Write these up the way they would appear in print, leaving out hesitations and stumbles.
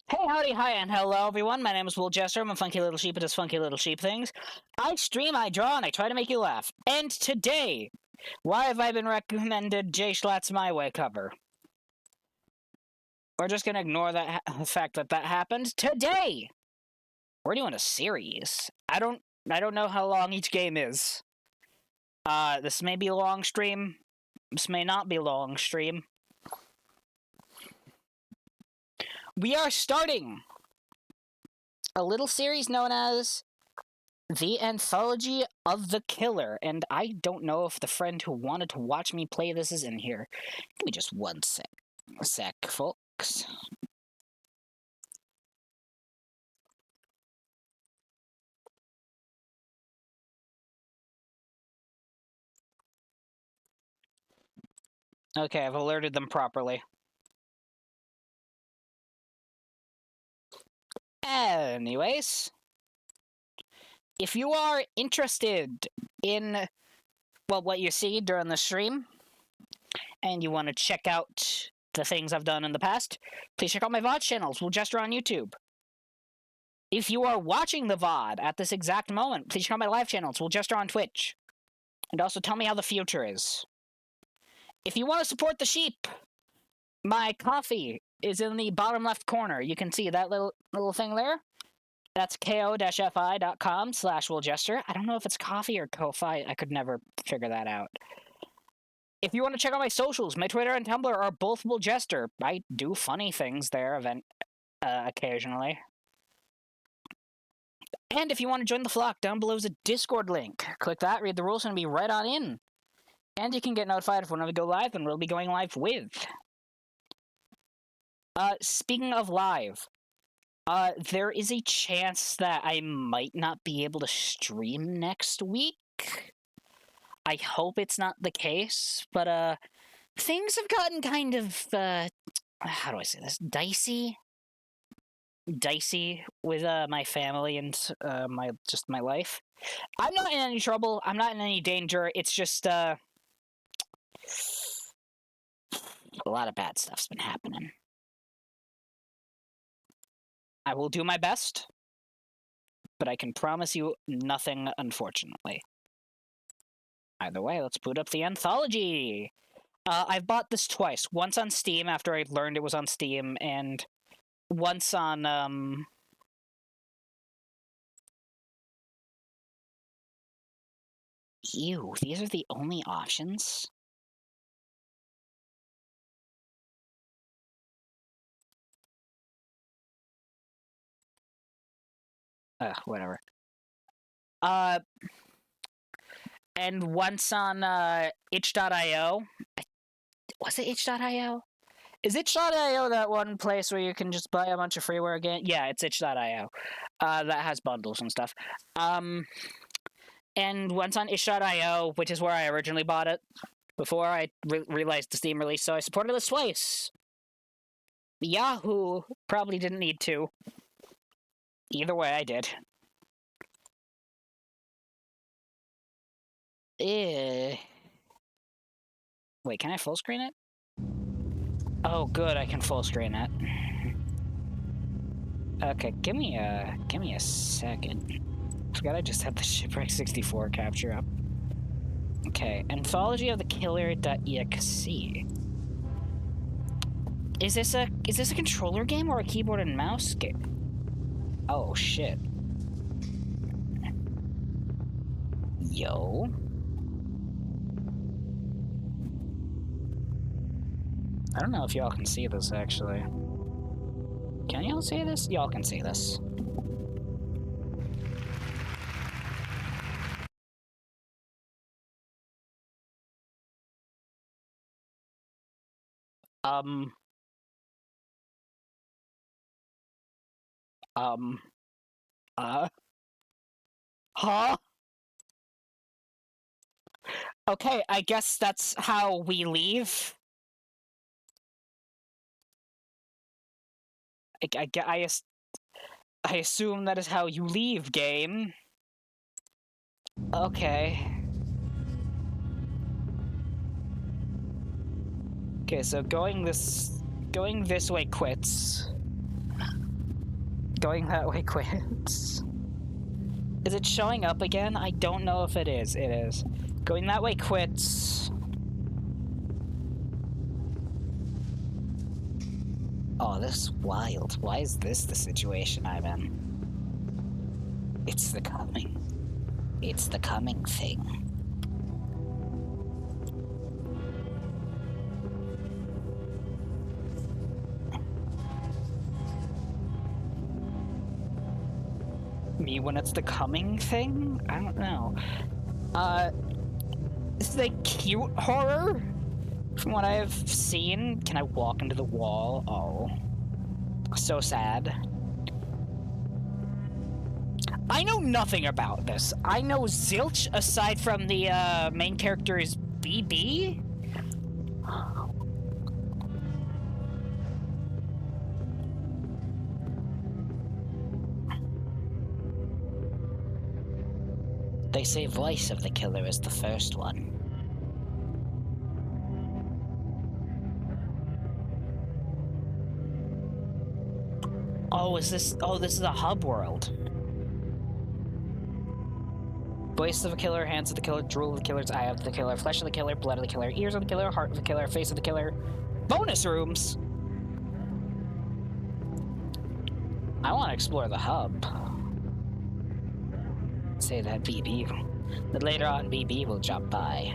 Hey, howdy, hi, and hello, everyone. My name is WoolJester. I'm a funky little sheep that does funky little sheep things. I stream, I draw, and I try to make you laugh. And today, why have I been recommended Jay Schlatt's My Way cover? We're just gonna ignore the fact that that happened. Today, we're doing a series. I don't know how long each game is. This may be a long stream. This may not be a long stream. We are starting a little series known as The Anthology of the Killer, and I don't know if the friend who wanted to watch me play this is in here. Give me just one sec, folks. Okay, I've alerted them properly. Anyways, if you are interested in, well, what you see during the stream, and you want to check out the things I've done in the past, please check out my VOD channels, WoolJester on YouTube. If you are watching the VOD at this exact moment, please check out my live channels, WoolJester on Twitch. And also tell me how the future is. If you want to support the sheep, my coffee is in the bottom left corner. You can see that little thing there. That's ko-fi.com/WoolJester. I don't know if it's coffee or Ko-fi. I could never figure that out. If you want to check out my socials, my Twitter and Tumblr are both WoolJester. I do funny things there occasionally. And if you want to join the flock, down below is a Discord link. Click that, read the rules, and be right on in. And you can get notified if when we go live, and we'll be going live with. Speaking of live, there is a chance that I might not be able to stream next week. I hope it's not the case, but, things have gotten kind of, how do I say this? Dicey with, my family and, my life. I'm not in any trouble. I'm not in any danger. It's just, a lot of bad stuff's been happening. I will do my best, but I can promise you nothing, unfortunately. Either way, let's boot up the Anthology! I've bought this twice. Once on Steam after I learned it was on Steam, and once on, Ew, these are the only options? Whatever. And once on, itch.io. Was it itch.io? Is itch.io that one place where you can just buy a bunch of freeware again? Yeah, it's itch.io. That has bundles and stuff. And once on itch.io, which is where I originally bought it, before I realized the Steam release, so I supported this twice. Yahoo probably didn't need to. Either way, I did. Wait, can I full screen it? Oh, good, I can full screen it. Okay, give me a second. Forgot I just had the Shipwreck 64 capture up. Okay, Anthology of the Killer.exe. Is this a controller game or a keyboard and mouse game? Oh shit. Yo. I don't know if y'all can see this actually. Can y'all see this? Y'all can see this. Huh? Okay, I guess that's how we leave. I assume that is how you leave, game. Okay. Okay, so going this way quits. Going that way quits. Is it showing up again? I don't know if it is. It is. Going that way quits. Oh, this is wild. Why is this the situation I'm in? It's the coming. It's the coming thing. Me when it's the coming thing? I don't know. This is a cute horror? From what I've seen. Can I walk into the wall? Oh. So sad. I know nothing about this. I know zilch aside from the main character is BB. They say voice of the killer is the first one. Oh, is this... Oh, this is a hub world. Voice of the killer, hands of the killer, drool of the killer's eye of the killer, flesh of the killer, blood of the killer, ears of the killer, heart of the killer, face of the killer. Bonus rooms! I want to explore the hub. Say that BB. That later on BB will drop by.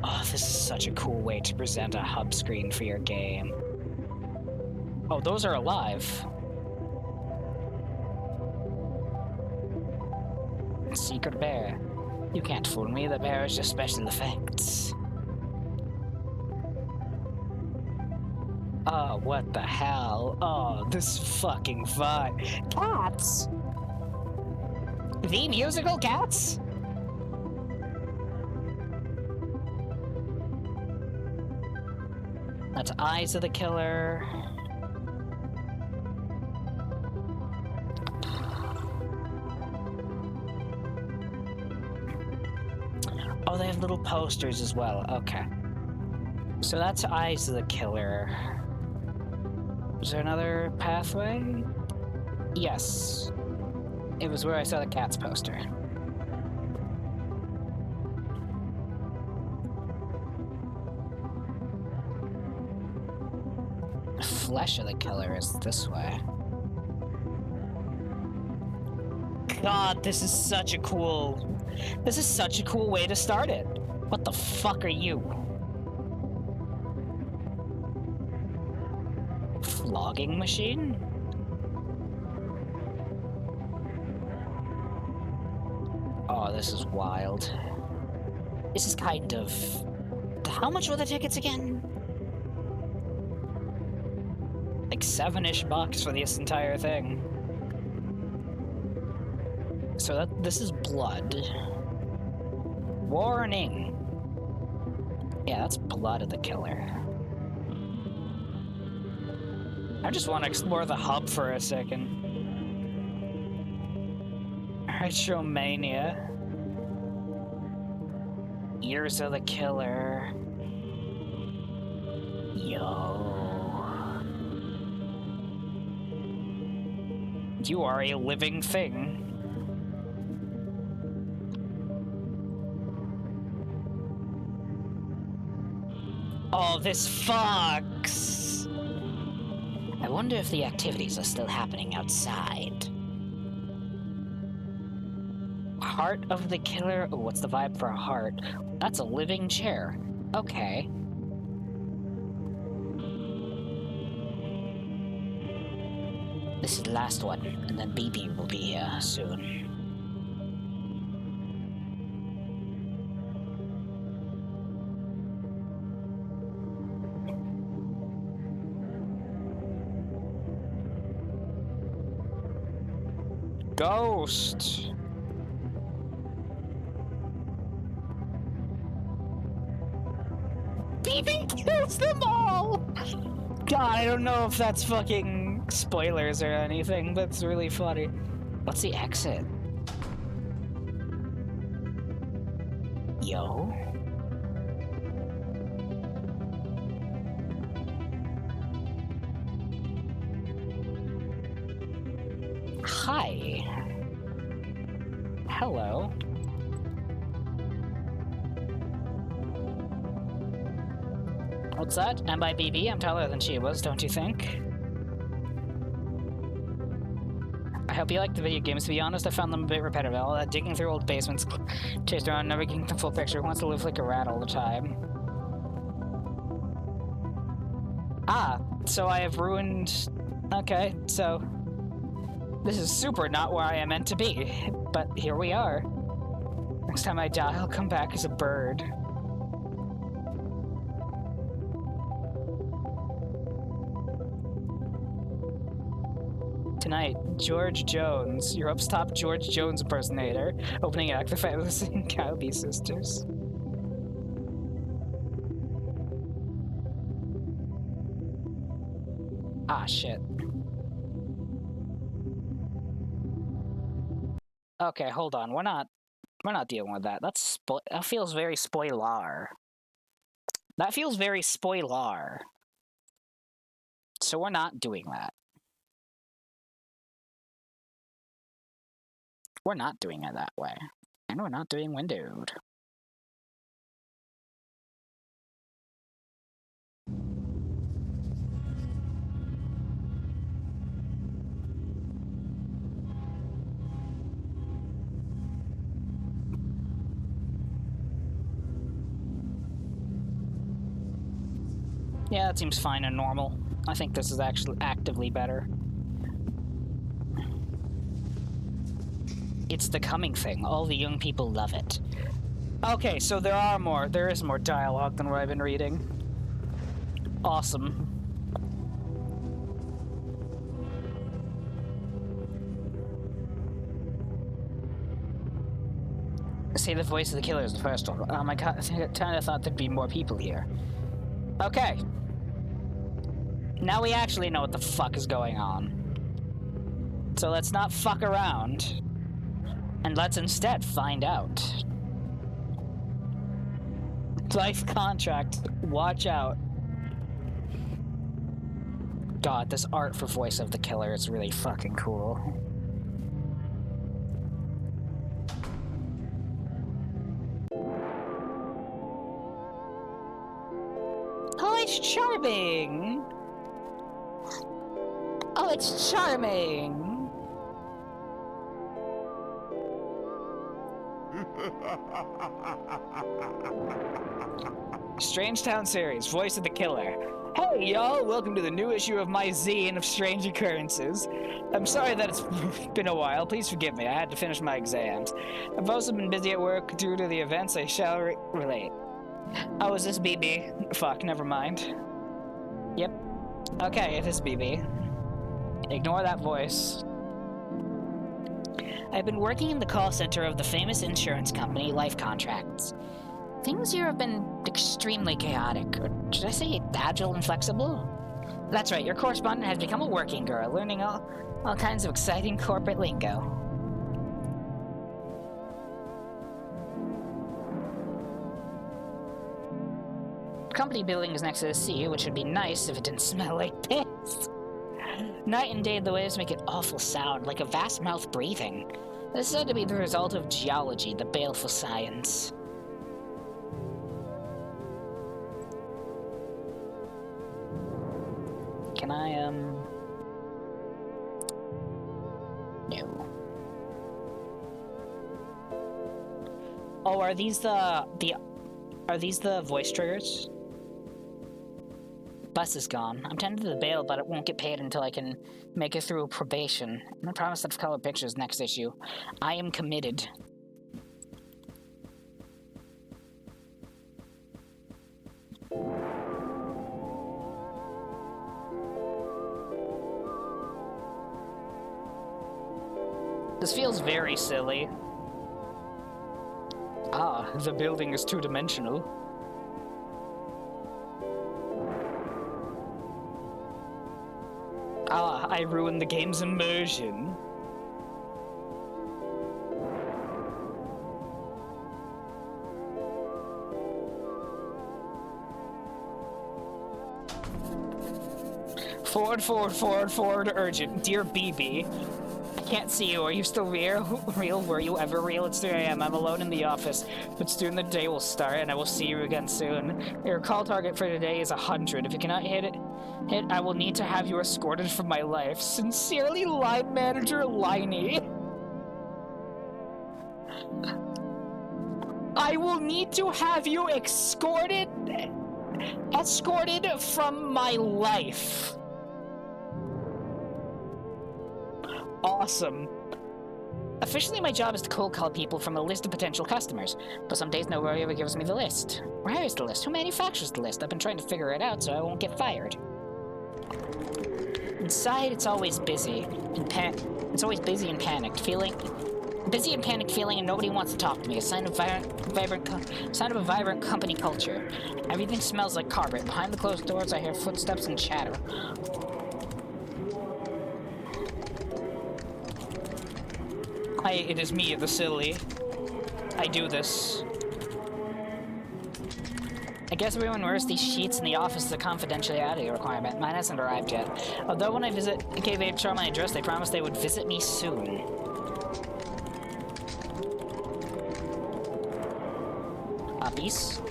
Oh, this is such a cool way to present a hub screen for your game. Oh, those are alive. Secret bear. You can't fool me, the bear is just special effects. Oh, what the hell? Oh, this fucking vibe. Cats! The musical Cats? That's eyes of the killer. Oh, they have little posters as well. Okay. So that's eyes of the killer. Is there another pathway? Yes. It was where I saw the cat's poster. The flesh of the killer is this way. God, this is such a cool way to start it. What the fuck are you? Flogging machine? Oh, this is wild. This is kind of... How much were the tickets again? Like $7-ish bucks for this entire thing. So this is blood. Warning. Yeah, that's blood of the killer. I just want to explore the hub for a second. Retromania. Ears of the killer. Yo. You are a living thing. Oh, this fucks. I wonder if the activities are still happening outside. Heart of the killer? Oh, what's the vibe for a heart? That's a living chair. Okay. This is the last one, and then BB will be here soon. Ghost! BB kills them all! God, I don't know if that's fucking spoilers or anything, but it's really funny. What's the exit? Yo? Hi. Hello. What's that? And by BB, I'm taller than she was, don't you think? I hope you like the video games. To be honest, I found them a bit repetitive. All that digging through old basements, chased around, never getting the full picture. Wants to live like a rat all the time. Ah, so I have ruined... Okay, so... This is super not where I am meant to be. But here we are. Next time I die, I'll come back as a bird. Tonight, George Jones, Europe's top George Jones impersonator, opening act the Fabulous and Cowby Sisters. Ah, shit. Okay, hold on. We're not dealing with that. That feels very spoiler. That feels very spoiler. So we're not doing that. We're not doing it that way. And we're not doing windowed. Yeah, that seems fine and normal. I think this is actually actively better. It's the coming thing. All the young people love it. Okay, so there is more dialogue than what I've been reading. Awesome. Say the voice of the killer is the first one. Oh my god, I kinda thought there'd be more people here. Okay. Now we actually know what the fuck is going on. So let's not fuck around. And let's instead find out. Life contract. Watch out. God, this art for voice of the killer is really fucking cool. Oh, it's charming! Oh, it's charming! Strange Town series, voice of the killer. Hey y'all, welcome to the new issue of my zine of strange occurrences. I'm sorry that it's been a while, please forgive me, I had to finish my exams. I've also been busy at work due to the events I shall relate. Oh, is this BB? Fuck, never mind. Yep. Okay, it is BB. Ignore that voice. I've been working in the call center of the famous insurance company, Life Contracts. Things here have been extremely chaotic, or should I say agile and flexible? That's right, your correspondent has become a working girl, learning all kinds of exciting corporate lingo. Company building is next to the sea, which would be nice if it didn't smell like piss. Night and day, the waves make an awful sound, like a vast mouth breathing. This is said to be the result of geology, the baleful science. Can I, No. Oh, are these the voice triggers? Bus is gone. I'm tempted to bail, but it won't get paid until I can make it through probation. I promise I've colored pictures next issue. I am committed. This feels very silly. Ah, the building is two-dimensional. Ah, I ruined the game's immersion. Forward, urgent. Dear BB, I can't see you. Are you still real? Were you ever real? It's 3 a.m. I'm alone in the office, but soon the day will start, and I will see you again soon. Your call target for today is 100. If you cannot hit it, I will need to have you escorted from my life. Sincerely, line manager Liney. I will need to have you escorted from my life. Awesome. Officially, my job is to cold call people from a list of potential customers, but some days nobody ever gives me the list. Where is the list? Who manufactures the list? I've been trying to figure it out so I won't get fired. Inside, it's always busy and panicked, feeling, and nobody wants to talk to me. A sign of a vibrant company culture. Everything smells like carpet. Behind the closed doors, I hear footsteps and chatter. It is me, the silly. I do this. I guess everyone wears these sheets in the office as a confidentiality requirement. Mine hasn't arrived yet. Although when I gave HR my address, they promised they would visit me soon. Peace.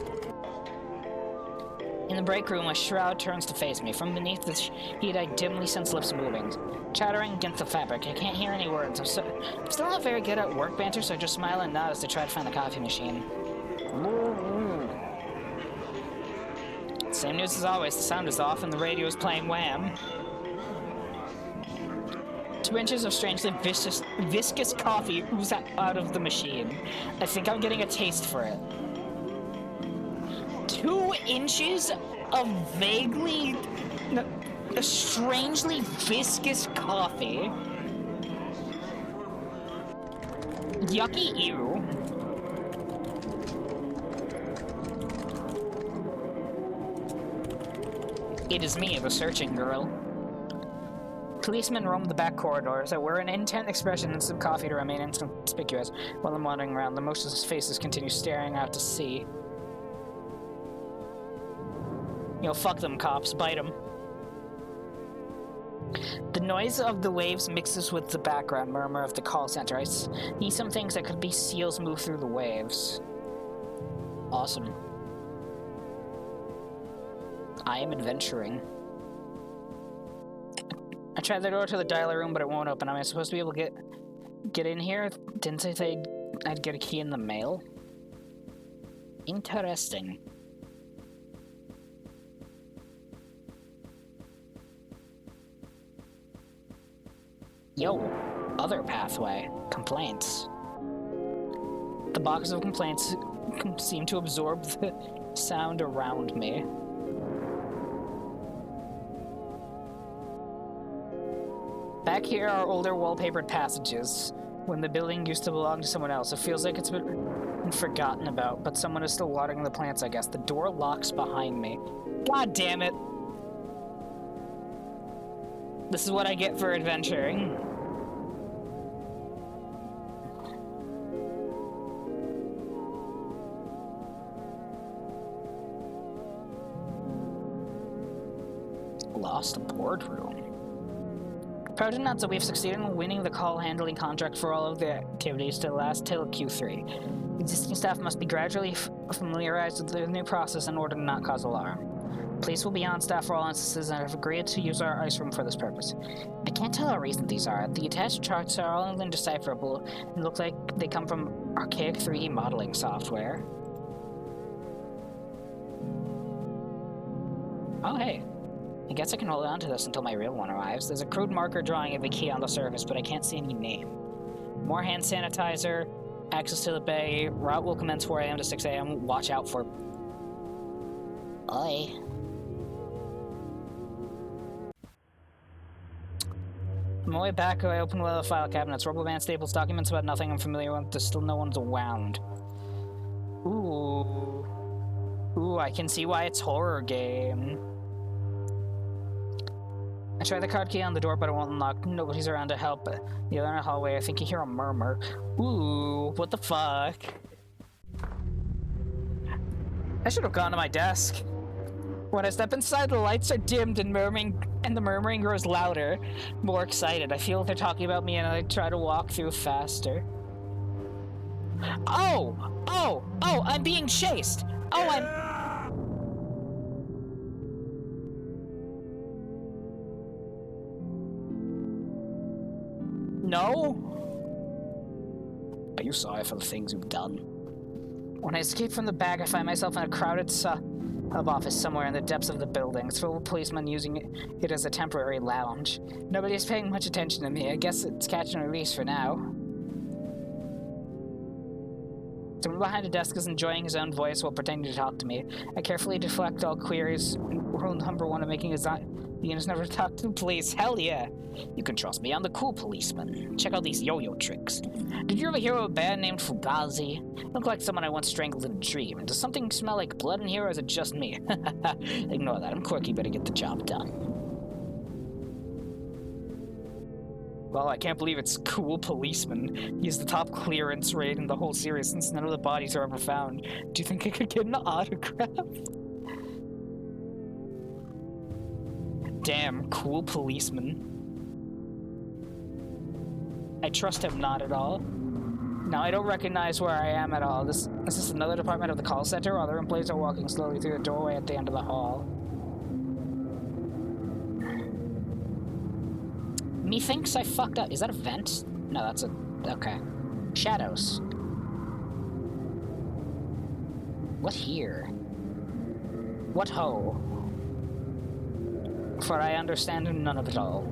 In the break room, a shroud turns to face me. From beneath the sheet, I dimly sense lips moving, chattering against the fabric. I can't hear any words. I'm still not very good at work banter, so I just smile and nod as I try to find the coffee machine. Same news as always. The sound is off and the radio is playing Wham. 2 inches of strangely viscous coffee ooze out of the machine. I think I'm getting a taste for it. 2 inches of strangely viscous coffee. Yucky, ew. It is me, the searching girl. Policemen roam the back corridors. I wear an intent expression and some coffee to remain inconspicuous while I'm wandering around. The motionless faces continue staring out to sea. Fuck them cops, bite them. The noise of the waves mixes with the background murmur of the call center. I see some things that could be seals move through the waves. Awesome. I am adventuring. I tried the door to the dialer room, but it won't open. Am I supposed to be able to get in here? Didn't they say I'd get a key in the mail? Interesting. Yo, other pathway. Complaints. The box of complaints seem to absorb the sound around me. Back here are older wallpapered passages. When the building used to belong to someone else, it feels like it's been forgotten about, but someone is still watering the plants, I guess. The door locks behind me. God damn it! This is what I get for adventuring. Lost boardroom. Proud to announce that we have succeeded in winning the call handling contract for all of the activities to last till Q3. Existing staff must be gradually familiarized with the new process in order to not cause alarm. Police will be on staff for all instances and have agreed to use our ice room for this purpose. I can't tell how recent these are. The attached charts are all indecipherable and look like they come from archaic 3D modeling software. Oh, hey. I guess I can hold on to this until my real one arrives. There's a crude marker drawing of a key on the surface, but I can't see any name. More hand sanitizer, access to the bay, route will commence 4 a.m. to 6 a.m. Watch out for... Oi. On my way back, I opened one of the file cabinets. Rubber band staples documents about nothing I'm familiar with. There's still no one's around. Ooh. Ooh, I can see why it's horror game. I try the card key on the door, but it won't unlock. Nobody's around to help. The other in the hallway, I think you hear a murmur. Ooh, what the fuck? I should have gone to my desk. When I step inside, the lights are dimmed and the murmuring grows louder. More excited. I feel they're talking about me and I try to walk through faster. Oh! Oh! Oh! I'm being chased! Oh, I'm... No? Are you sorry for the things you've done? When I escape from the bag, I find myself in a crowded hub office somewhere in the depths of the building. It's full of policemen using it as a temporary lounge. Nobody's paying much attention to me. I guess it's catch and release for now. Someone behind a desk is enjoying his own voice while pretending to talk to me. I carefully deflect all queries. Rule number 1 of making the units never talk to the police. Hell yeah! You can trust me, I'm the cool policeman. Check out these yo-yo tricks. Did you ever hear of a band named Fugazi? Looked like someone I once strangled in a dream. Does something smell like blood in here, or is it just me? Ignore that, I'm quirky, better get the job done. Well, I can't believe it's cool policeman. He's the top clearance rate in the whole series since none of the bodies are ever found. Do you think I could get an autograph? Damn, cool policeman. I trust him not at all. Now, I don't recognize where I am at all. Is this another department of the call center? Other employees are walking slowly through the doorway at the end of the hall. Methinks I fucked up. Is that a vent? No, that's a... Okay. Shadows. What here? What ho? For I understand none of it all.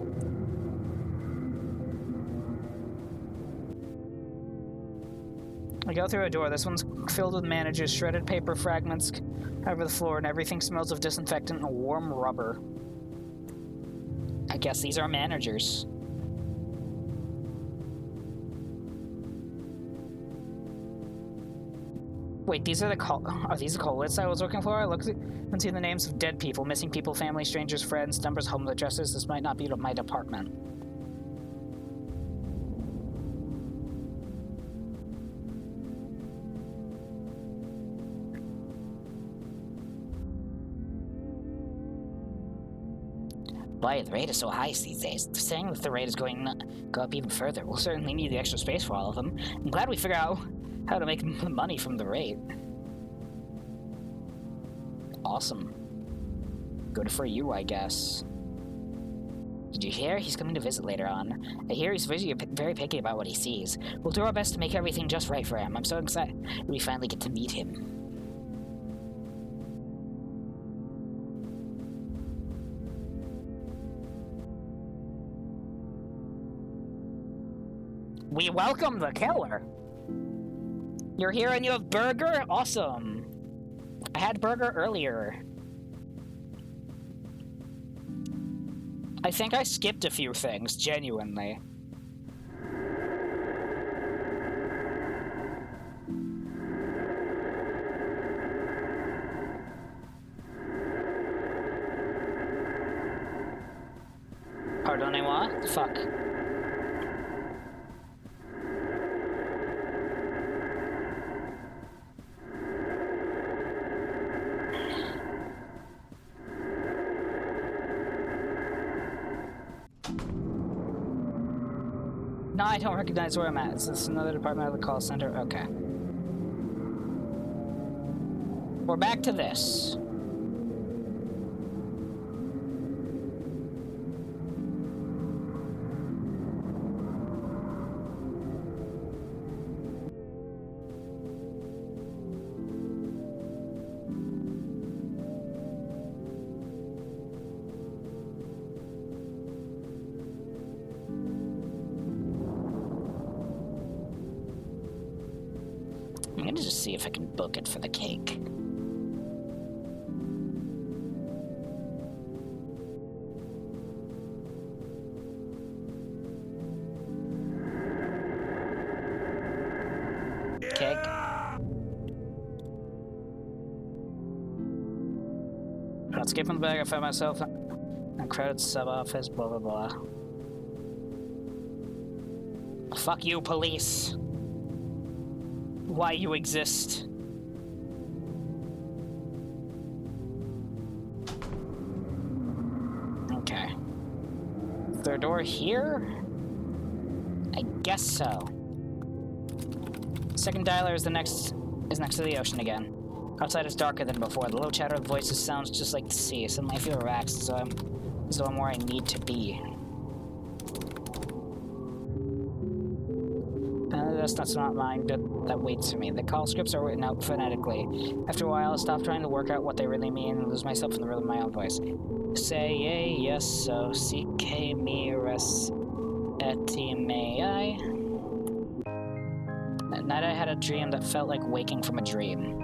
I go through a door. This one's filled with managers, shredded paper fragments over the floor, and everything smells of disinfectant and warm rubber. I guess these are managers. Wait, these are the are these the call lists I was looking for? I looked and see the names of dead people, missing people, family, strangers, friends, numbers, home addresses. This might not be my department. Boy, the rate is so high these days. They're saying that the rate is going to go up even further. We'll certainly need the extra space for all of them. I'm glad we figured out how to make money from the rate. Awesome. Good for you, I guess. Did you hear? He's coming to visit later on. I hear he's very picky about what he sees. We'll do our best to make everything just right for him. I'm so excited we finally get to meet him. We welcome the killer. You're here and you have burger? Awesome. I had burger earlier. I think I skipped a few things, genuinely. Pardonnez-moi? Fuck. No, I don't recognize where I'm at. Is this another department of the call center? Okay. We're back to this. gonna just see if I can book it for the cake. Cake. Let's get from the bag. I found myself in a crowded sub-office, blah blah blah. Fuck you, police. Why you exist. Okay. Is there a door here? I guess so. Second dialer is next to the ocean again. Outside is darker than before. The low chatter of voices sounds just like the sea. Suddenly I feel relaxed, as though I'm where I need to be. That's not mine that waits for me. The call scripts are written out phonetically. After a while, I stop trying to work out what they really mean and lose myself in the rhythm of my own voice. Say yea, yes, so, ck, me, res, eti, may I. At night I had a dream that felt like waking from a dream.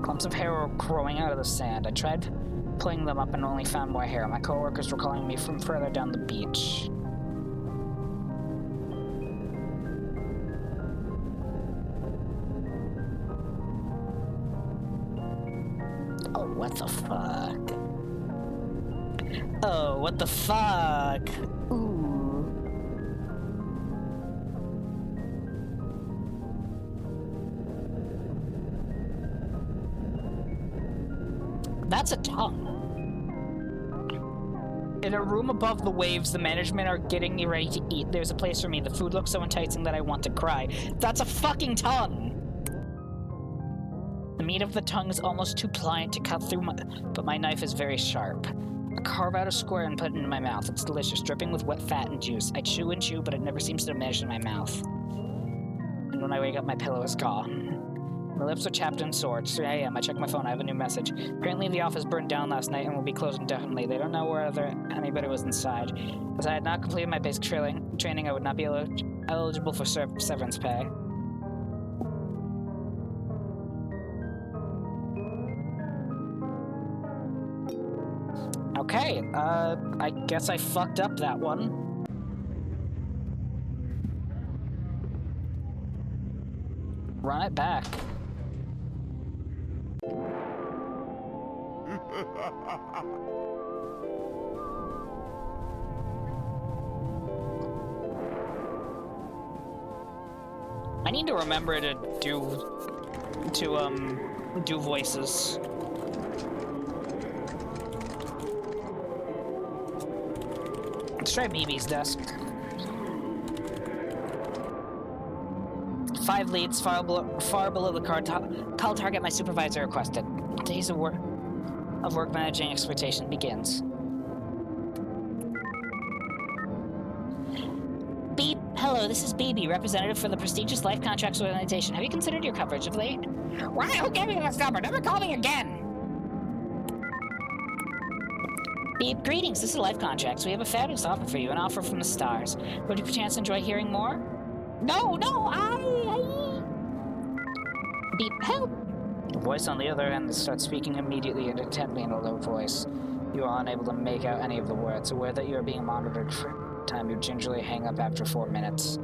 Clumps of hair were growing out of the sand. I tried pulling them up and only found more hair. My coworkers were calling me from further down the beach. Oh, what the fuck? Oh, what the fuck? Ooh. That's a tongue. In a room above the waves, the management are getting me ready to eat. There's a place for me. The food looks so enticing that I want to cry. That's a fucking tongue! The meat of the tongue is almost too pliant to cut through, but my knife is very sharp. I carve out a square and put it in my mouth. It's delicious, dripping with wet fat and juice. I chew and chew, but it never seems to diminish in my mouth. And when I wake up, my pillow is gone. My lips are chapped and sore. It's 3 a.m. I check my phone. I have a new message. Apparently, the office burned down last night and will be closing indefinitely. They don't know whether anybody was inside. As I had not completed my basic training, I would not be eligible for severance pay. Okay, I guess I fucked up that one. Run it back. I need to remember to do voices. Let's try BB's desk. 5 leads, far below the call target my supervisor requested. Days of work managing exploitation begins. Beep, hello, this is BB, representative for the prestigious life contracts organization. Have you considered your coverage of late? Why? Who gave me this number? Never call me again! Beep, greetings, this is Life Contracts. We have a fabulous offer for you, an offer from the stars. Would you perchance enjoy hearing more? No, I... Beep, help! The voice on the other end starts speaking immediately and intently in a low voice. You are unable to make out any of the words. Aware that you are being monitored for time, you gingerly hang up after 4 minutes.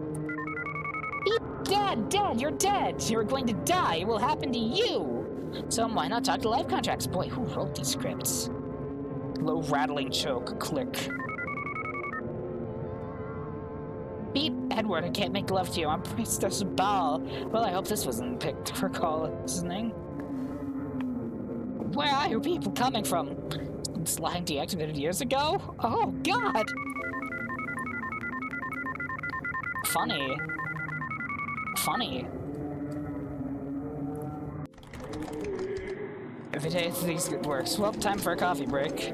Beep, Dad, you're dead! You're going to die! It will happen to you! So why not talk to Life Contracts? Boy, who wrote these scripts? Low rattling choke, click. Beep, Edward, I can't make love to you. I'm Priestess Baal. Well, I hope this wasn't picked for call listening. Where are you people coming from? This line deactivated years ago? Oh, God! Funny. Every day these works. Well, time for a coffee break.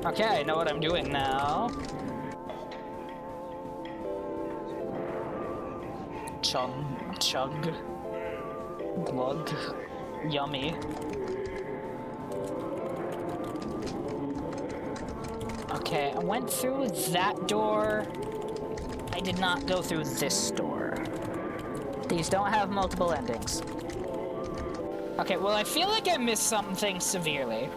Okay, I know what I'm doing now. Chug. Glug. Yummy. Okay, I went through that door. I did not go through this door. These don't have multiple endings. Okay, well, I feel like I missed something severely.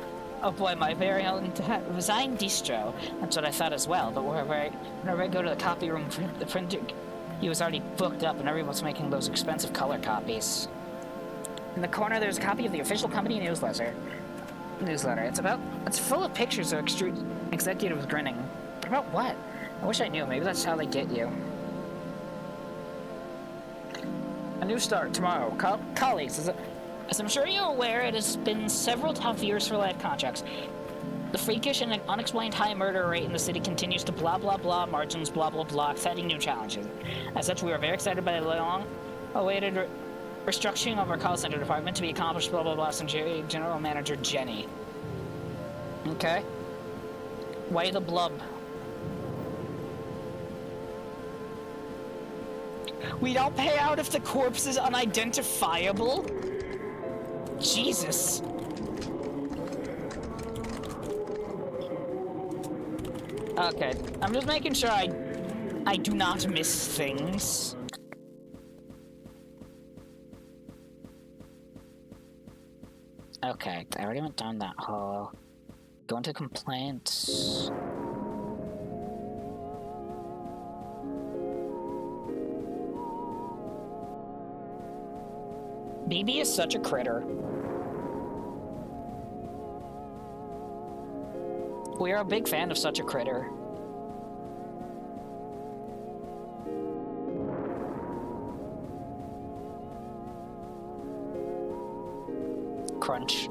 Oh boy, my very own resigned distro. That's what I thought as well, but whenever I go to the copy room, the printer, he was already booked up and everyone's making those expensive color copies. In the corner, there's a copy of the official company newsletter. It's full of pictures of executives grinning. But about what? I wish I knew. Maybe that's how they get you. A new start tomorrow. Colleagues, as I'm sure you're aware, it has been several tough years for life contracts. The freakish and unexplained high murder rate in the city continues to blah blah blah margins blah blah blah, exciting new challenges. As such, we are very excited by the long-awaited restructuring of our call center department to be accomplished blah blah blah, sincerely, General Manager Jenny. Okay. Why the blub? We don't pay out if the corpse is unidentifiable? Jesus. Okay, I'm just making sure I do not miss things. Okay, I already went down that hall. Go into complaints. BB is such a critter. We are a big fan of such a critter. Crunch.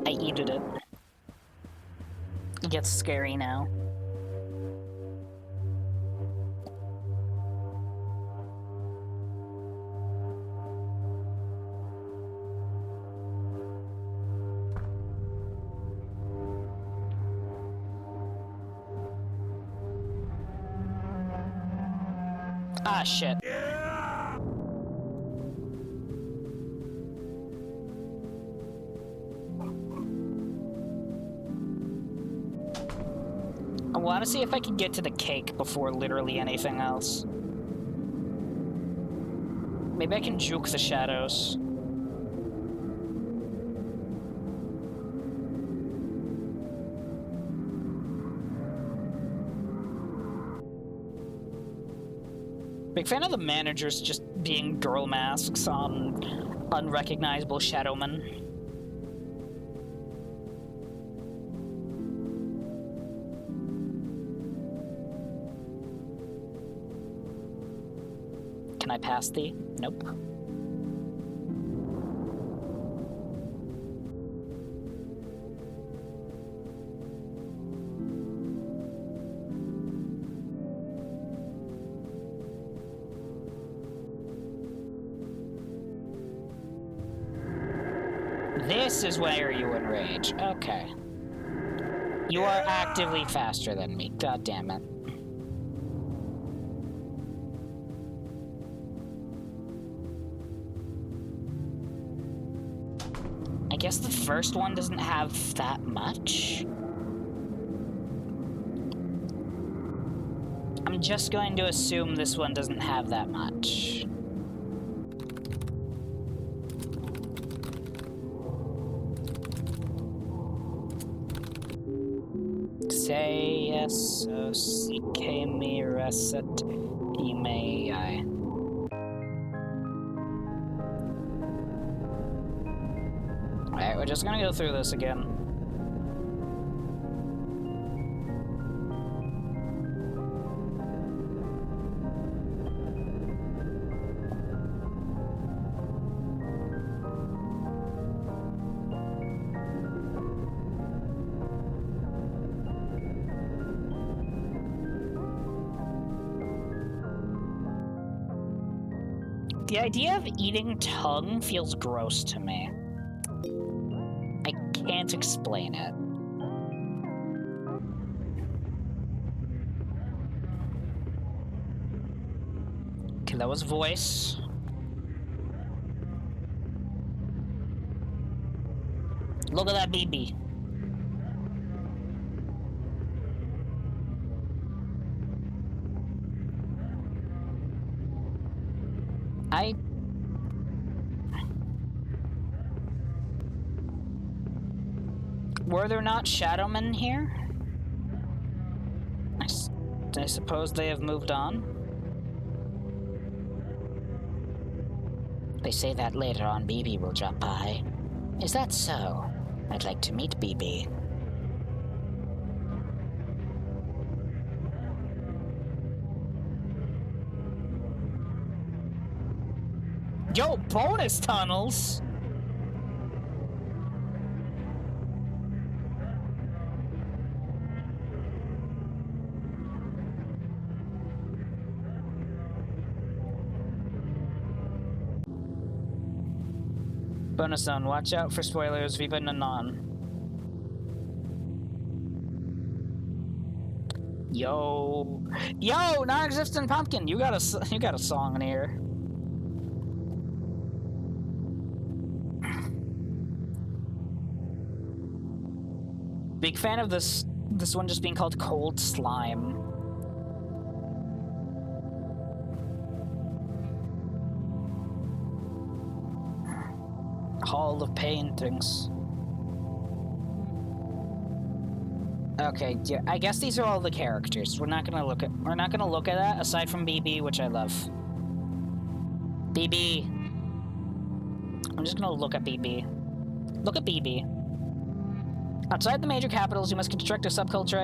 I eated it. It gets scary now. Ah, shit. I want to see if I can get to the cake before literally anything else. Maybe I can juke the shadows. Big fan of the managers just being girl masks on unrecognizable shadowmen. Can I pass thee? Nope. This is where you enrage. Okay. You are actively faster than me. God damn it. I guess the first one doesn't have that much. I'm just going to assume this one doesn't have that much. Say yes, so CK me reset email. Alright, we're just gonna go through this again. The idea of eating tongue feels gross to me. I can't explain it. Okay, that was voice. Look at that BB. Were there not Shadowmen here? I suppose they have moved on. They say that later on BB will drop by. Is that so? I'd like to meet BB. Yo, bonus tunnels! Bonus zone, watch out for spoilers, Viva Nanon. Yo, non-existent pumpkin, you got a song in here. Big fan of this one just being called Cold Slime. Hall of Paintings. Okay, yeah, I guess these are all the characters. We're not gonna look at that aside from BB, which I love. BB. I'm just gonna look at BB. Look at BB. Outside the major capitals, you must construct a subculture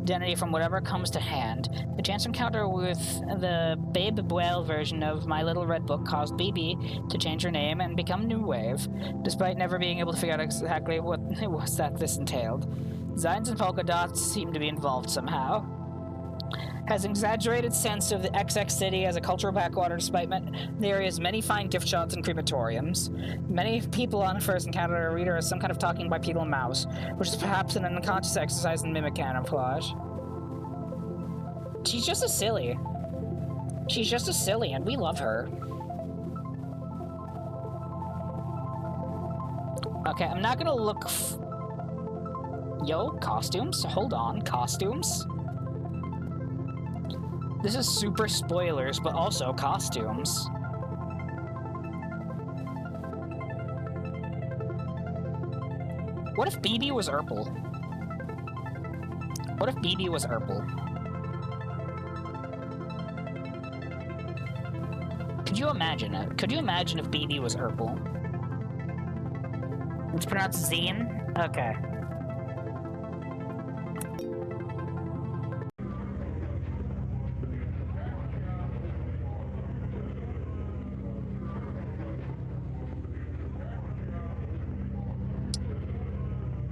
identity from whatever comes to hand. The chance encounter with the Babe Whale version of My Little Red Book caused BB to change her name and become New Wave, despite never being able to figure out exactly what it was that this entailed. Designs and polka dots seem to be involved somehow. Has an exaggerated sense of the XX city as a cultural backwater despite the area's many fine gift shops and crematoriums. Many people on first encounter a reader as some kind of talking bipedal mouse, which is perhaps an unconscious exercise in mimic camouflage. She's just a silly. She's just a silly, and we love her. Okay, I'm not gonna look Yo, costumes? Hold on, costumes? This is super spoilers, but also costumes. What if BB was Urple? What if BB was Urple? Could you imagine it? Could you imagine if BB was Urple? It's pronounced Zine? Okay.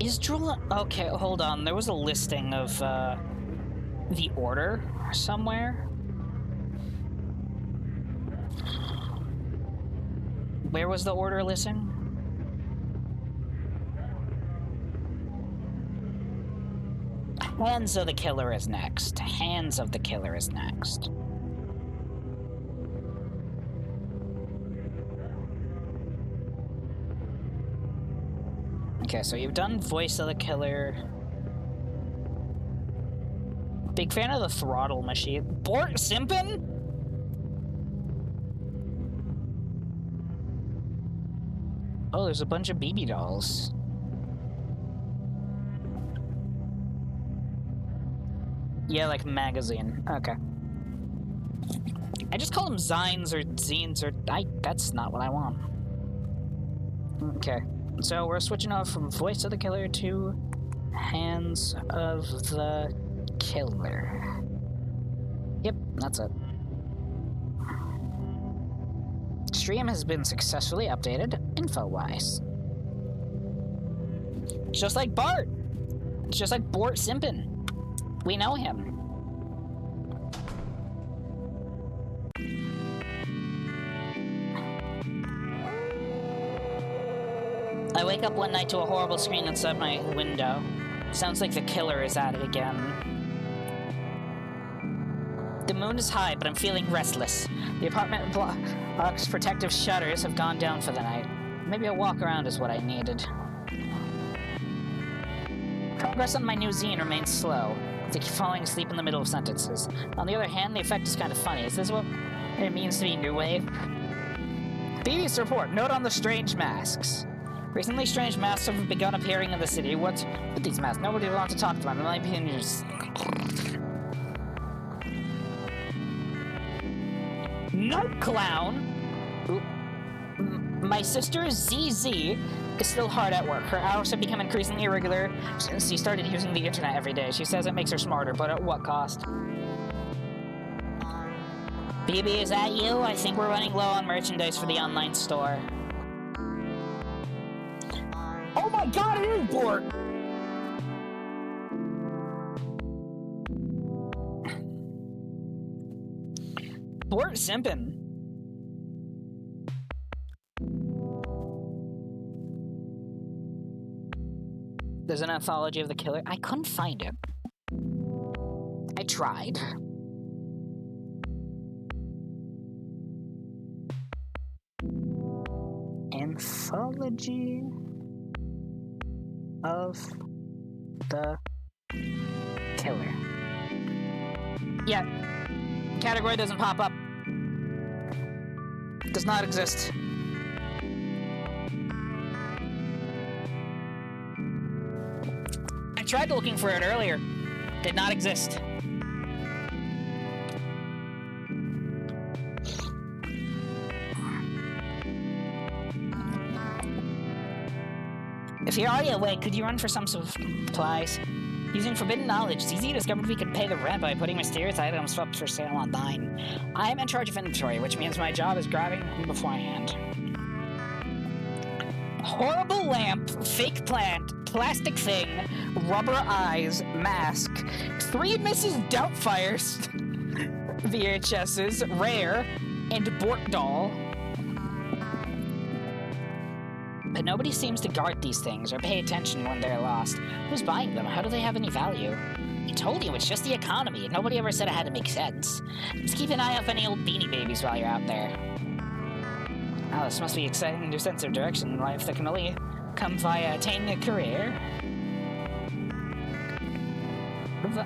Is Drool... Okay, hold on. There was a listing of, the Order somewhere. Where was the Order listing? Hands of the Killer is next. Hands of the Killer is next. Okay, so you've done Voice of the Killer. Big fan of the Throttle Machine. Bort Simpin? Oh, there's a bunch of BB dolls. Yeah, like magazine. Okay. I just call them Zines or Zines or... that's not what I want. Okay. So we're switching off from Voice of the Killer to Hands of the Killer. Yep, that's it. Stream has been successfully updated, info-wise. Just like Bart! It's just like Bort Simpin. We know him. I wake up one night to a horrible screen outside my window. Sounds like the killer is at it again. The moon is high, but I'm feeling restless. The apartment block's protective shutters have gone down for the night. Maybe a walk around is what I needed. Progress on my new zine remains slow. I keep falling asleep in the middle of sentences. On the other hand, the effect is kind of funny. Is this what it means to be new wave? BB's report. Note on the strange masks. Recently, strange masks have begun appearing in the city. What's with these masks? Nobody wants to talk to them. In my opinion, Night Clown! My sister, ZZ, is still hard at work. Her hours have become increasingly irregular since she started using the internet every day. She says it makes her smarter, but at what cost? BB, is that you? I think we're running low on merchandise for the online store. Oh my god, it is Bort! Bort simpin'. There's an anthology of the killer. I couldn't find it. I tried. Anthology of the killer. Yeah. Category doesn't pop up. Does not exist. I tried looking for it earlier. Did not exist. If you're already awake, could you run for some supplies? Using forbidden knowledge, ZZ discovered we could pay the rent by putting mysterious items up for sale online. I'm in charge of inventory, which means my job is grabbing them beforehand. Horrible lamp, fake plant, plastic thing, rubber eyes, mask, 3 Mrs. Doubtfires, VHSs, rare, and Bort doll. But nobody seems to guard these things or pay attention when they're lost. Who's buying them? How do they have any value? I told you, it's just the economy. Nobody ever said it had to make sense. Just keep an eye out for any old Beanie Babies while you're out there. Oh, this must be exciting new sense of direction in life that can only come via attaining a career.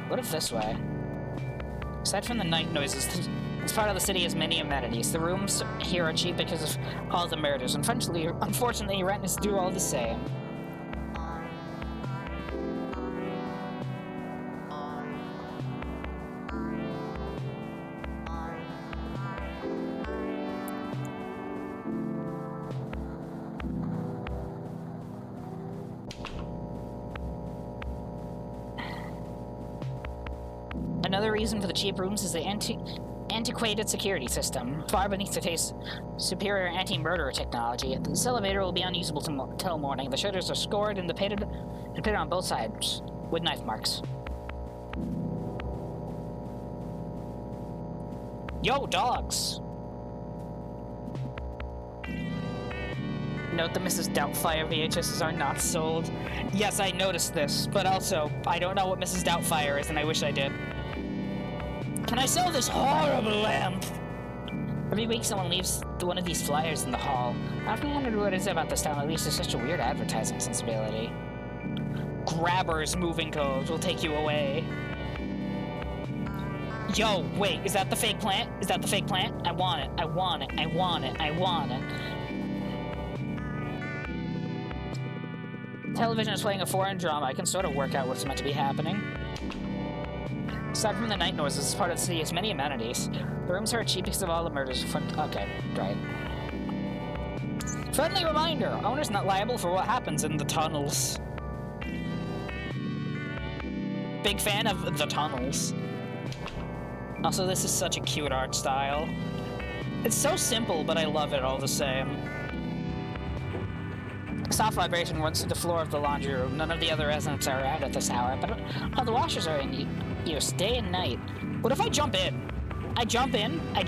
What if this way? Aside from the night noises, this part of the city has many amenities. The rooms here are cheap because of all the murders. Unfortunately, rent is due all the same. Another reason for the cheap rooms is the antiquated security system, far beneath today's superior anti-murder technology. This elevator will be unusable till morning. The shutters are scored and pitted on both sides with knife marks. Yo, dogs! Note the Mrs. Doubtfire VHSs are not sold. Yes, I noticed this, but also, I don't know what Mrs. Doubtfire is, and I wish I did. Can I sell this horrible lamp? Every week someone leaves one of these flyers in the hall. I often wondered what it is about this town that leads to such a weird advertising sensibility. Grabber's moving codes will take you away. Yo, wait, is that the fake plant? Is that the fake plant? I want it, I want it, I want it, I want it. Television is playing a foreign drama. I can sort of work out what's meant to be happening. Aside from the night noises, this part of the city has many amenities. The rooms are cheap because of all the murders. Okay, right. Friendly reminder, owner's not liable for what happens in the tunnels. Big fan of the tunnels. Also, this is such a cute art style. It's so simple, but I love it all the same. Soft vibration runs through the floor of the laundry room. None of the other residents are around at this hour, but all the washers are in use day and night. What if I jump in? I jump in, I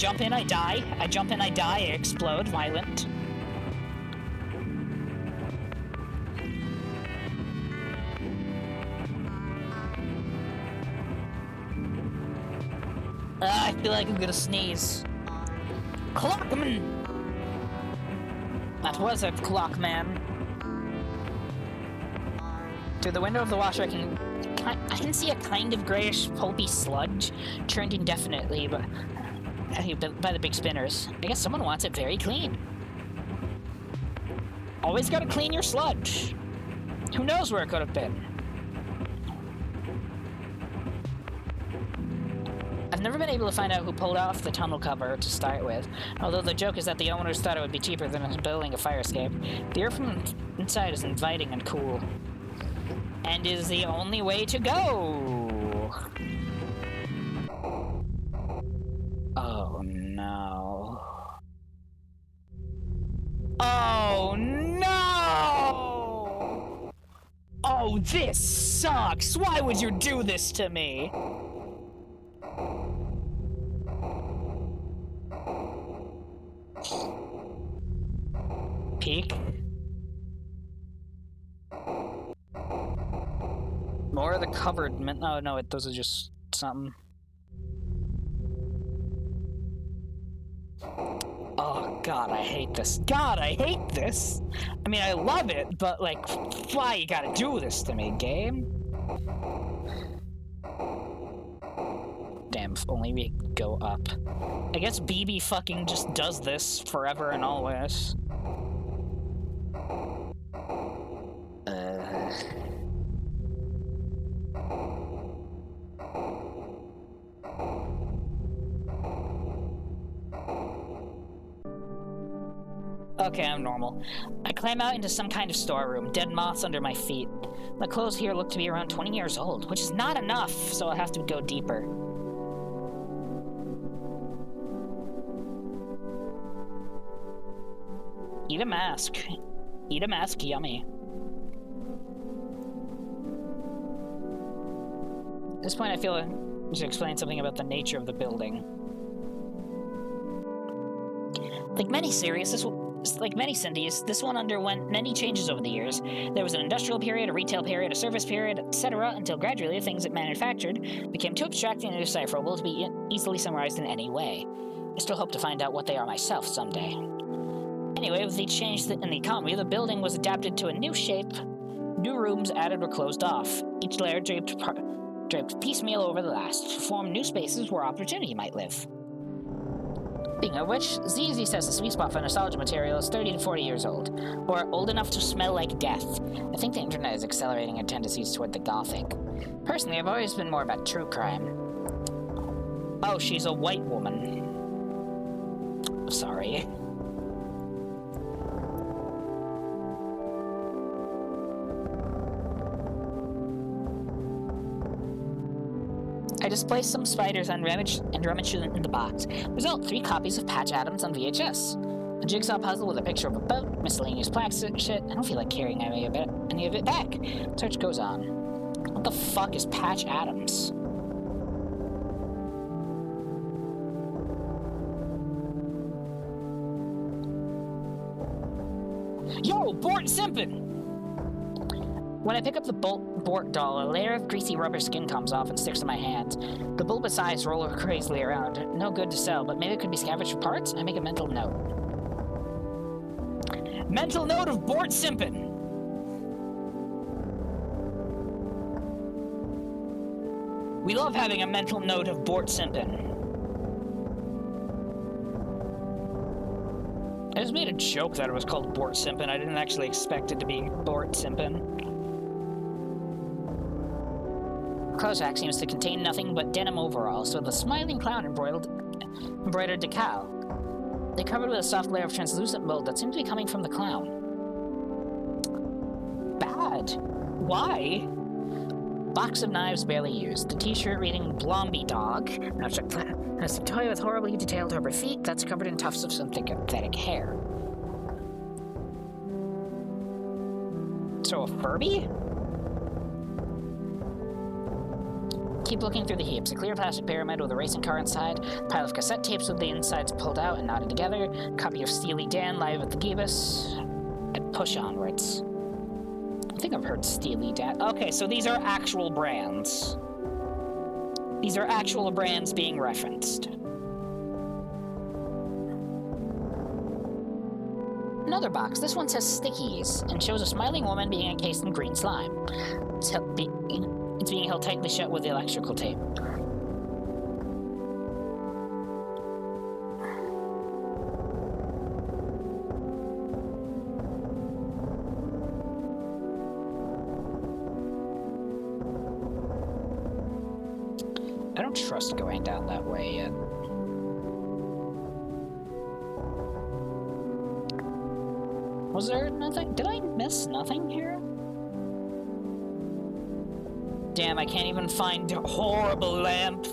die. I jump in, I die, I explode, violent. I feel like I'm gonna sneeze. Clockman! That was a clockman. Through the window of the washer, I can see a kind of grayish, pulpy sludge, churned indefinitely by the big spinners. I guess someone wants it very clean. Always gotta clean your sludge. Who knows where it could have been? I've never been able to find out who pulled off the tunnel cover to start with, although the joke is that the owners thought it would be cheaper than building a fire escape. The air from inside is inviting and cool. And is the only way to go! Oh no. Oh no! Oh, this sucks! Why would you do this to me? Peek. More of the covered oh no, those are just something. Oh god, I hate this. God, I hate this! I mean, I love it, but like, why you gotta do this to me, game? Damn, if only we could go up. I guess BB fucking just does this forever and always. Okay, I'm normal. I climb out into some kind of storeroom, dead moths under my feet. The clothes here look to be around 20 years old, which is not enough, so I'll have to go deeper. Eat a mask. Eat a mask, yummy. At this point, I feel I should explain something about the nature of the building. Like many cities, this one underwent many changes over the years. There was an industrial period, a retail period, a service period, etc., until gradually the things it manufactured became too abstract and indecipherable to be easily summarized in any way. I still hope to find out what they are myself someday. Anyway, with each change in the economy, the building was adapted to a new shape. New rooms added or closed off. Each layer draped piecemeal over the last, to form new spaces where opportunity might live. Speaking of which, ZZ says the sweet spot for nostalgia material is 30 to 40 years old, or old enough to smell like death. I think the internet is accelerating our tendencies toward the gothic. Personally, I've always been more about true crime. Oh, she's a white woman. Sorry. I displaced some spiders and rummaged in the box. Result, 3 copies of Patch Adams on VHS. A jigsaw puzzle with a picture of a boat, miscellaneous plaques and shit. I don't feel like carrying any of it back. Search goes on. What the fuck is Patch Adams? Yo, Bort Simpin! When I pick up the Bort doll, a layer of greasy rubber skin comes off and sticks to my hands. The bulbous eyes roll crazily around. No good to sell, but maybe it could be scavenged for parts? I make a mental note. Mental note of Bort Simpin! We love having a mental note of Bort Simpin. I just made a joke that it was called Bort Simpin. I didn't actually expect it to be Bort Simpin. Clothes rack seems to contain nothing but denim overalls, with a smiling clown embroidered decal. They're covered with a soft layer of translucent mold that seems to be coming from the clown. Bad. Why? Box of knives barely used. The t-shirt reading Blomby Dog. Now check that. Has a toy with horribly detailed rubber feet that's covered in tufts of synthetic hair. So a Furby? Keep looking through the heaps. A clear plastic pyramid with a racing car inside. Pile of cassette tapes with the insides pulled out and knotted together. Copy of Steely Dan live at the Gibus. And push onwards. I think I've heard Steely Dan. Okay, so these are actual brands. These are actual brands being referenced. Another box. This one says Stickies and shows a smiling woman being encased in green slime. It's being held tightly shut with electrical tape. don't trust going down that way yet. Was there nothing? Did I miss nothing here? Damn, I can't even find a horrible lamp.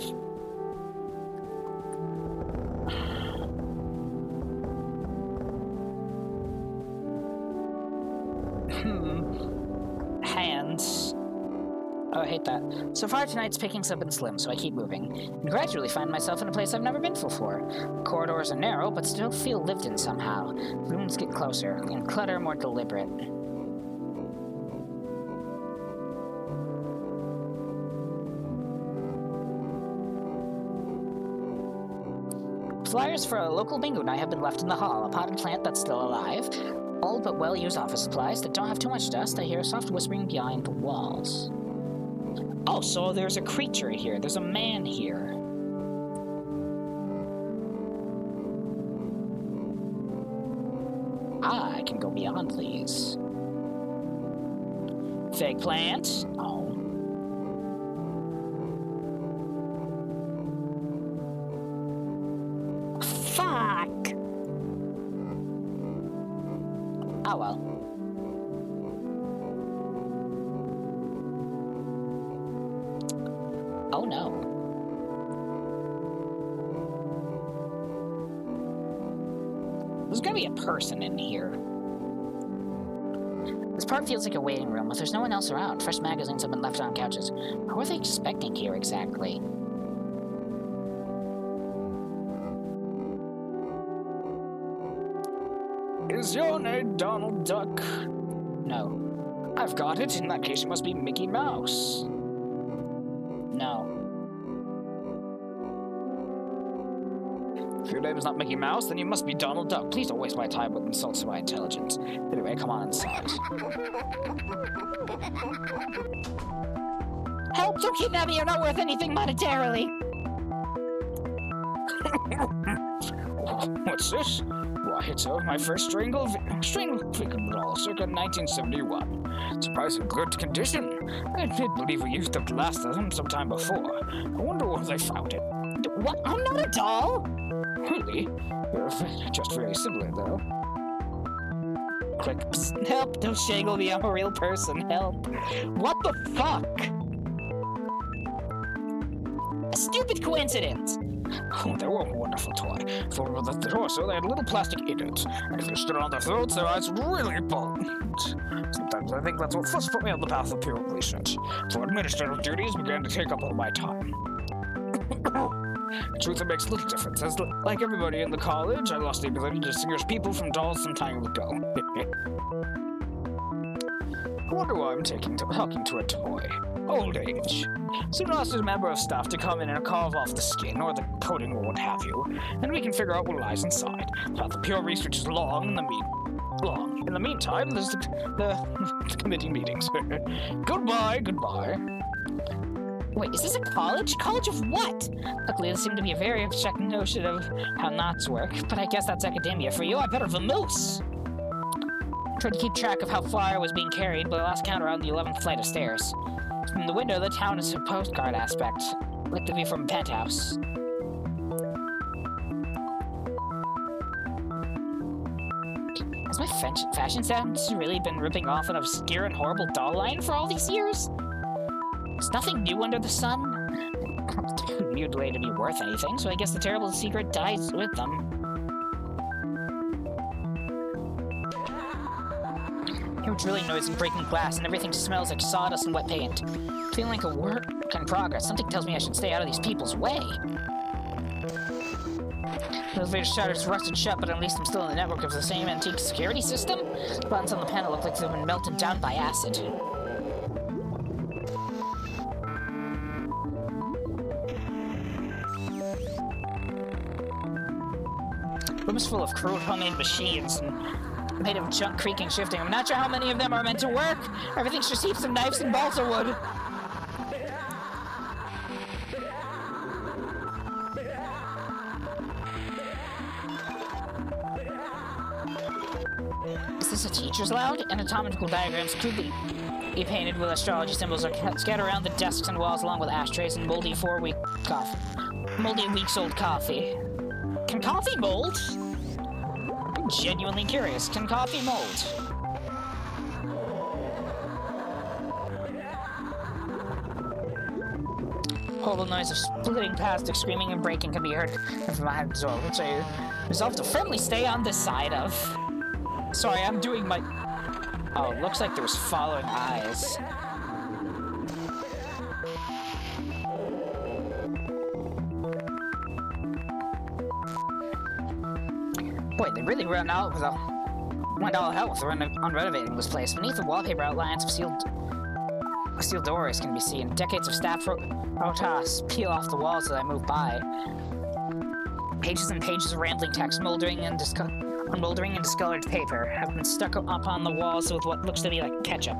Hands. Oh, I hate that. So far tonight's pickings have been slim, so I keep moving, and gradually find myself in a place I've never been before. Corridors are narrow, but still feel lived in somehow. Rooms get closer, and clutter more deliberate. Flyers for a local bingo night have been left in the hall, a potted plant that's still alive. All but well-used office supplies that don't have too much dust. I hear soft whispering behind the walls. Oh, so there's a creature here. There's a man here. I can go beyond these. Fake plant? Oh. Fuck! Oh well. Oh no. There's gotta be a person in here. This part feels like a waiting room, but there's no one else around. Fresh magazines have been left on couches. Who are they expecting here exactly? Is your name Donald Duck? No. I've got it. In that case, it must be Mickey Mouse. No. If your name is not Mickey Mouse, then you must be Donald Duck. Please don't waste my time with insults to my intelligence. Anyway, come on inside. Help! Don't kidnap me! You're not worth anything monetarily! What's this? Why, it's my first strangle victim doll, circa 1971. Surprisingly good condition. I did believe we used it last sometime before. I wonder where they found it. What? I'm not a doll! Really? You're just very similar, though. Click. Psst, help! Don't strangle me, I'm a real person. Help. What the fuck? A stupid coincidence! Oh, they were a wonderful toy. Filled with the torso, they had a little plastic in it. And if you stood on their throats, their eyes would really bulge. Sometimes I think that's what first put me on the path of pure research. For administrative duties began to take up all my time. In truth, it makes little difference. As like everybody in the college, I lost the ability to distinguish people from dolls some time ago. I wonder why I'm talking to a toy. Old age. Soon ask a member of staff to come in and carve off the skin, or the coating, or what have you, and we can figure out what lies inside. But the pure research is long. In the meantime, there's the committee meetings. Goodbye. Wait, is this a college? College of what? Luckily, there seemed to be a very abstract notion of how knots work, but I guess that's academia for you. I better vamoose. I tried to keep track of how far I was being carried, but I lost count around the 11th flight of stairs. From the window, the town is a postcard aspect, like the view from a penthouse. Has my fashion sense really been ripping off an obscure and horrible doll line for all these years? There's nothing new under the sun. Too weird way to be worth anything, so I guess the terrible secret dies with them. I hear drilling noise and breaking glass, and everything smells like sawdust and wet paint. Feeling like a work in progress. Something tells me I should stay out of these people's way. The elevator shutters rusted shut, but at least I'm still in the network of the same antique security system. The buttons on the panel look like they've been melted down by acid. Room is full of crude homemade machines and made of junk creaking shifting. I'm not sure how many of them are meant to work. Everything's just heaps of knives and balsa wood. Is this a teacher's lounge? Anatomical diagrams crudely neatly painted with astrology symbols are scattered around the desks and walls along with ashtrays and moldy weeks-old coffee. Can coffee mold? I'm genuinely curious. Can coffee mold? Horrible noise of splitting plastic, screaming and breaking can be heard from behind the door, which I resolve to firmly stay on this side of. Sorry, I'm doing my... Oh, it looks like there's following eyes. Boy, they really went all hell on renovating this place. Beneath the wallpaper, outlines of steel doors can be seen. Decades of staff rotas peel off the walls as I move by. Pages and pages of rambling text, moldering and discolored paper, have been stuck up on the walls with what looks to be like ketchup.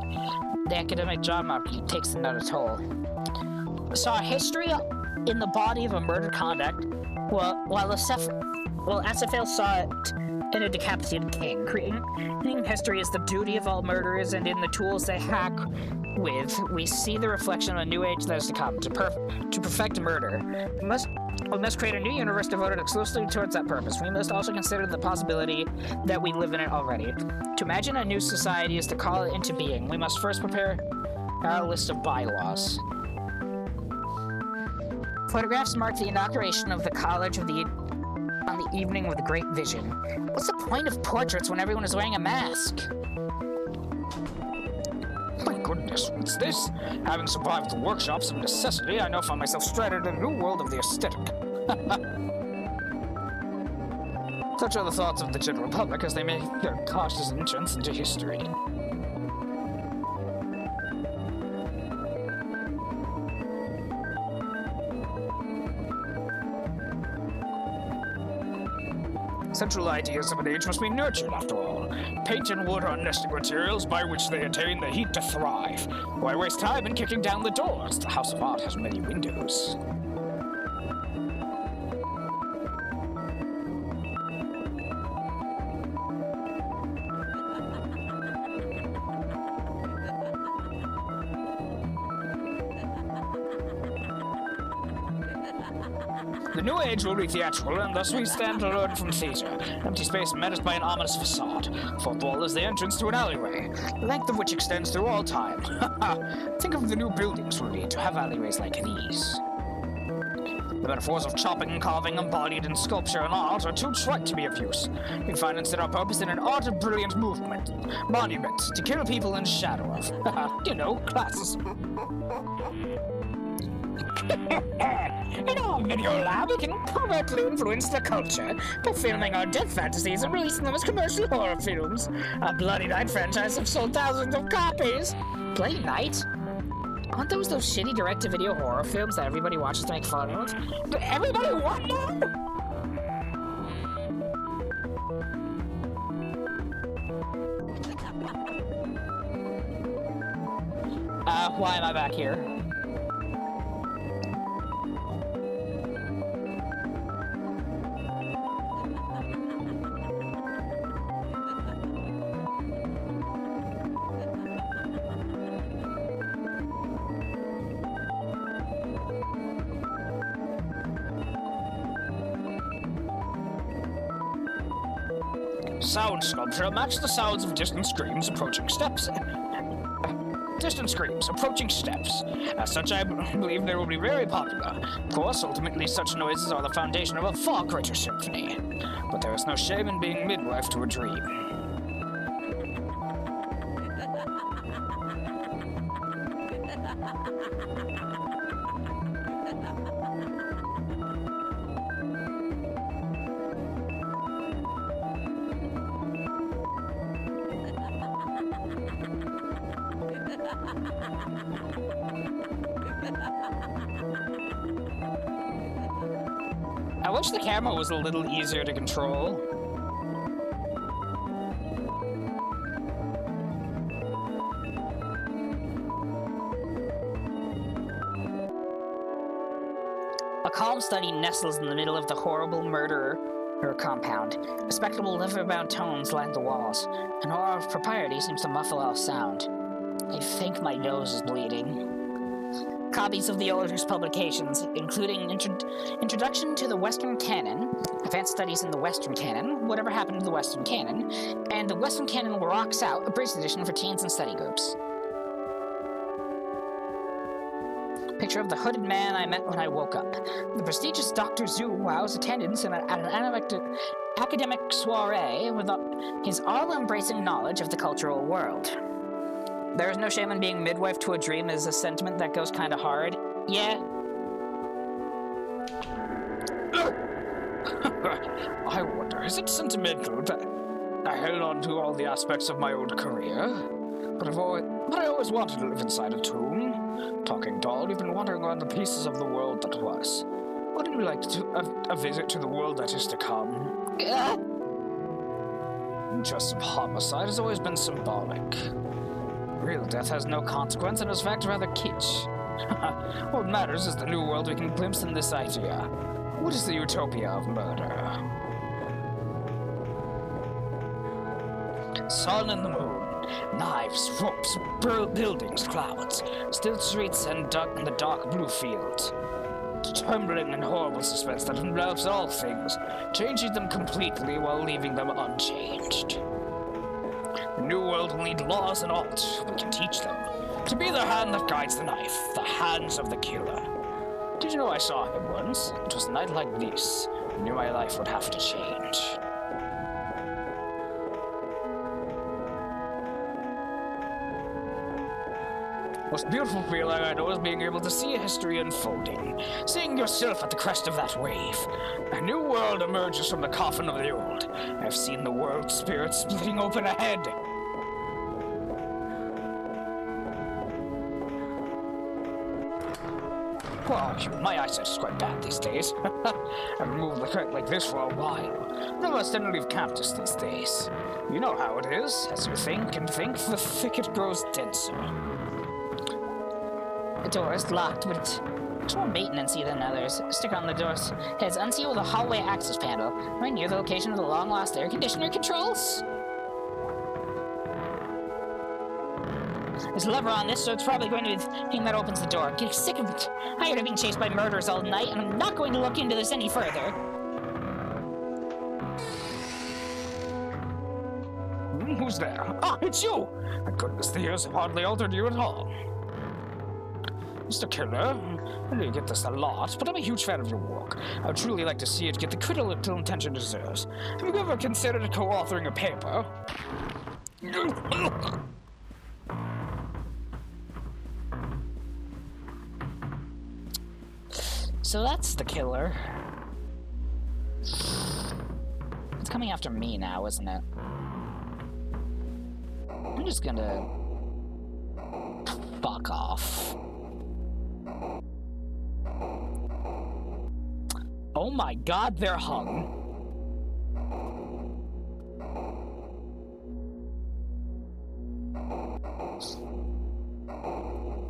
The academic job market takes another toll. Saw history in the body of a murdered conduct, while SFL saw it in a decapitated king. Creating history is the duty of all murderers, and in the tools they hack with, we see the reflection of a new age that is to come. To perfect murder, we must create a new universe devoted exclusively towards that purpose. We must also consider the possibility that we live in it already. To imagine a new society is to call it into being. We must first prepare our list of bylaws. Photographs mark the inauguration of the College on the evening with a great vision. What's the point of portraits when everyone is wearing a mask? My goodness, what's this? Having survived the workshops of necessity, I now find myself stranded in a new world of the aesthetic. Such are the thoughts of the general public as they make their cautious entrance into history. Central ideas of an age must be nurtured, after all. Paint and wood are nesting materials by which they attain the heat to thrive. Why waste time in kicking down the doors? The House of Art has many windows. The new age will be theatrical, and thus we stand to learn from theater. Empty space menaced by an ominous facade. Fourth wall is the entrance to an alleyway, the length of which extends through all time. Think of the new buildings we'll need to have alleyways like these. The metaphors of chopping and carving embodied in sculpture and art are too trite to be of use. We find instead our purpose in an art of brilliant movement. Monument to kill people in shadow of. Classes. In our video lab, we can covertly influence the culture by filming our death fantasies and releasing them as commercial horror films. Our Bloody Night franchise have sold thousands of copies. Bloody Night? Aren't those shitty direct-to-video horror films that everybody watches to make fun of? But everybody what now? Why am I back here? Sound sculpture match the sounds of distant screams approaching steps. As such, I believe they will be very popular. Of course, ultimately, such noises are the foundation of a far greater symphony. But there is no shame in being midwife to a dream. I wish the camera was a little easier to control. A calm study nestles in the middle of the horrible murderer compound. Respectable leather-bound tones line the walls. An aura of propriety seems to muffle all sound. I think my nose is bleeding. Copies of the author's publications, including Introduction to the Western Canon, Advanced Studies in the Western Canon, Whatever Happened to the Western Canon, and the Western Canon Rocks Out, a British edition for teens and study groups. Picture of the hooded man I met when I woke up. The prestigious Dr. Zhu wows attendance at an academic soiree with his all-embracing knowledge of the cultural world. There is no shame in being midwife to a dream is a sentiment that goes kind of hard. Yeah. I wonder, is it sentimental that I held on to all the aspects of my old career? But I always wanted to live inside a tomb. Talking doll, you've been wandering around the pieces of the world that was. Wouldn't you like to a visit to the world that is to come? Just some homicide has always been symbolic. Real death has no consequence and is in fact rather kitsch. What matters is the new world we can glimpse in this idea. What is the utopia of murder? Sun and the moon, knives, ropes, buildings, clouds, still streets and the dark blue fields. Trembling and horrible suspense that envelops all things, changing them completely while leaving them unchanged. The new world will need laws and art. We can teach them. To be the hand that guides the knife, the hands of the killer. Did you know I saw him once? It was a night like this. I knew my life would have to change. Most beautiful feeling I know is being able to see a history unfolding, seeing yourself at the crest of that wave. A new world emerges from the coffin of the old. I've seen the world spirit splitting open ahead. Oh, my eyesight is quite bad these days. I've moved the curtain like this for a while. No less than leave campus these days. You know how it is. As you think and think, the thicket grows denser. The door is locked, but it's more maintenance-y than others. Sticker on the door's heads unseal the hallway access panel, right near the location of the long-lost air conditioner controls. There's a lever on this, so it's probably going to be the thing that opens the door. I'm getting sick of it. Tired of being chased by murderers all night, and I'm not going to look into this any further. Who's there? Ah, it's you! My goodness, the years have hardly altered you at all. Mr. Killer, I know you get this a lot, but I'm a huge fan of your work. I would truly like to see it get the critical attention it deserves. Have you ever considered co-authoring a paper? So that's the killer. It's coming after me now, isn't it? I'm just gonna... fuck off. Oh my god, they're hung.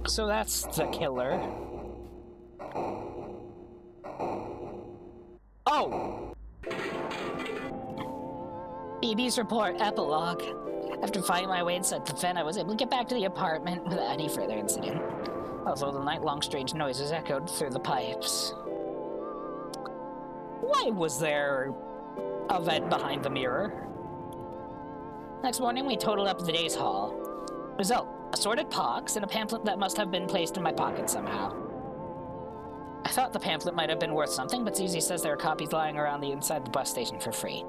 So that's the killer. Oh! BB's report, epilogue. After finding my way inside the fen, I was able to get back to the apartment without any further incident. Although the night-long strange noises echoed through the pipes. Why was there a vent behind the mirror? Next morning, we totaled up the day's haul. Result, assorted pox and a pamphlet that must have been placed in my pocket somehow. I thought the pamphlet might have been worth something, but Susie says there are copies lying around the inside the bus station for free.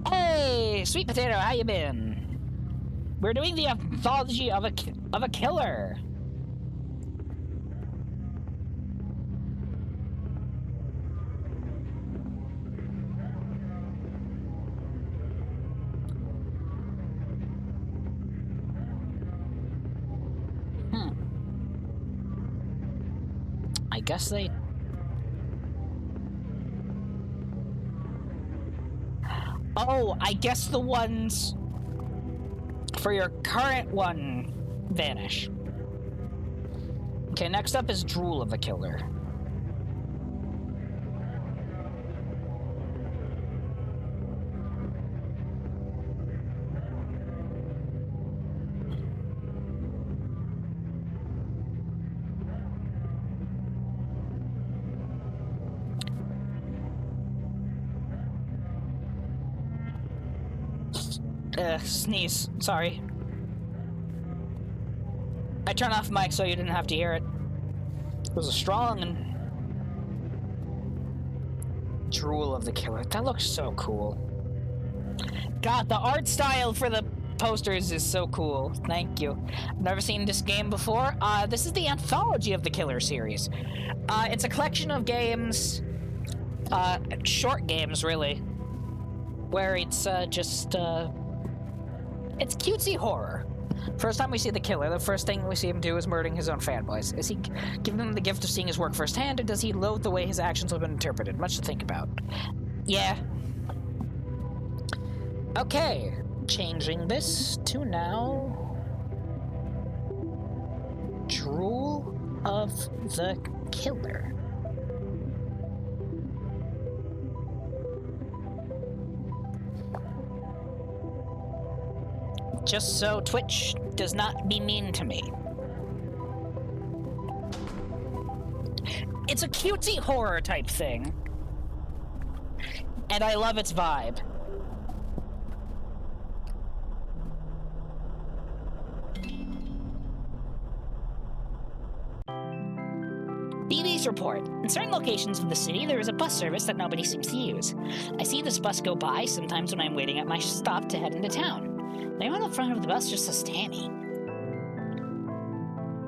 Hey, sweet potato, how you been? We're doing the anthology of a killer. I guess they... Oh, I guess the ones for your current one vanish. Okay, next up is Drool of the Killer. Sneeze. Sorry. I turned off mic so you didn't have to hear it. It was a strong and... Drool of the Killer. That looks so cool. God, the art style for the posters is so cool. Thank you. I've never seen this game before. This is the Anthology of the Killer series. It's a collection of games, short games, really, where it's just, it's cutesy horror. First time we see the killer, the first thing we see him do is murdering his own fanboys. Is he giving them the gift of seeing his work firsthand, or does he loathe the way his actions have been interpreted? Much to think about. Yeah. Okay. Changing this to now... Drool of the Killer. Just so Twitch does not be mean to me. It's a cutesy horror type thing. And I love its vibe. BB's report. In certain locations of the city, there is a bus service that nobody seems to use. I see this bus go by sometimes when I'm waiting at my stop to head into town. The name on the front of the bus just says Tammy.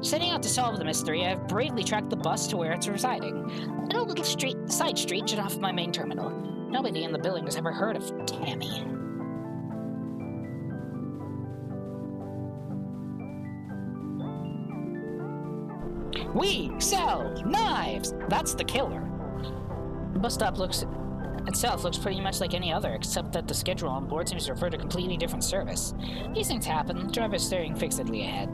Setting out to solve the mystery, I've bravely tracked the bus to where it's residing. In a little side street just off my main terminal. Nobody in the building has ever heard of Tammy. We sell knives! That's the killer. The bus stop itself looks pretty much like any other, except that the schedule on board seems to refer to a completely different service. These things happen, the driver's staring fixedly ahead.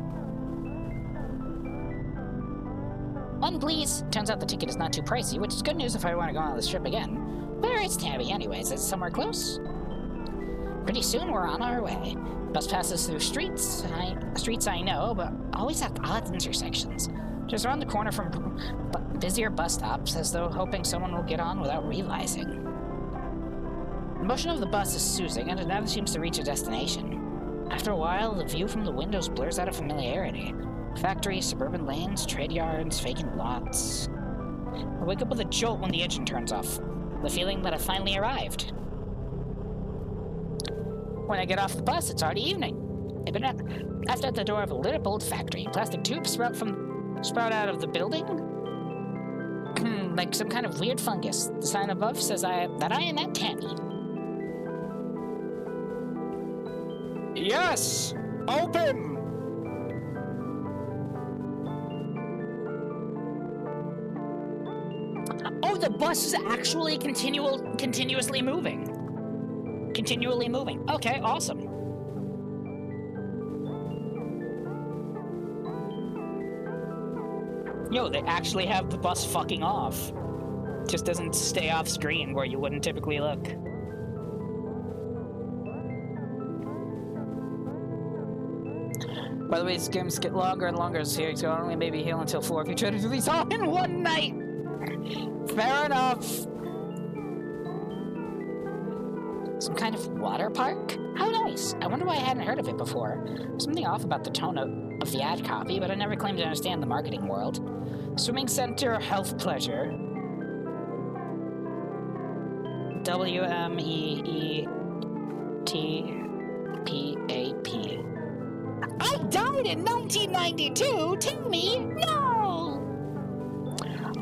One, please. Turns out the ticket is not too pricey, which is good news if I want to go on this trip again. Where is Tammy anyways? Is it somewhere close? Pretty soon we're on our way. Bus passes through streets I know, but always at odd intersections. Just around the corner from busier bus stops, as though hoping someone will get on without realizing. The motion of the bus is soothing, and it never seems to reach a destination. After a while, the view from the windows blurs out of familiarity. Factories, suburban lanes, trade yards, vacant lots. I wake up with a jolt when the engine turns off, the feeling that I've finally arrived. When I get off the bus, it's already evening. I've been left at the door of a lit-up old factory. Plastic tubes sprout out of the building, like some kind of weird fungus. The sign above says that I am at Tammy. Yes! Open! Oh, the bus is actually continuously moving. Continually moving. Okay, awesome. Yo, they actually have the bus fucking off. Just doesn't stay off screen where you wouldn't typically look. By the way, these games get longer and longer as the series go on. Only maybe heal until 4 if you try to do these all in one night. Fair enough. Some kind of water park? How nice. I wonder why I hadn't heard of it before. There's something off about the tone of the ad copy, but I never claimed to understand the marketing world. Swimming center, health pleasure. WMEETPAP. I died in 1992, Tammy! No!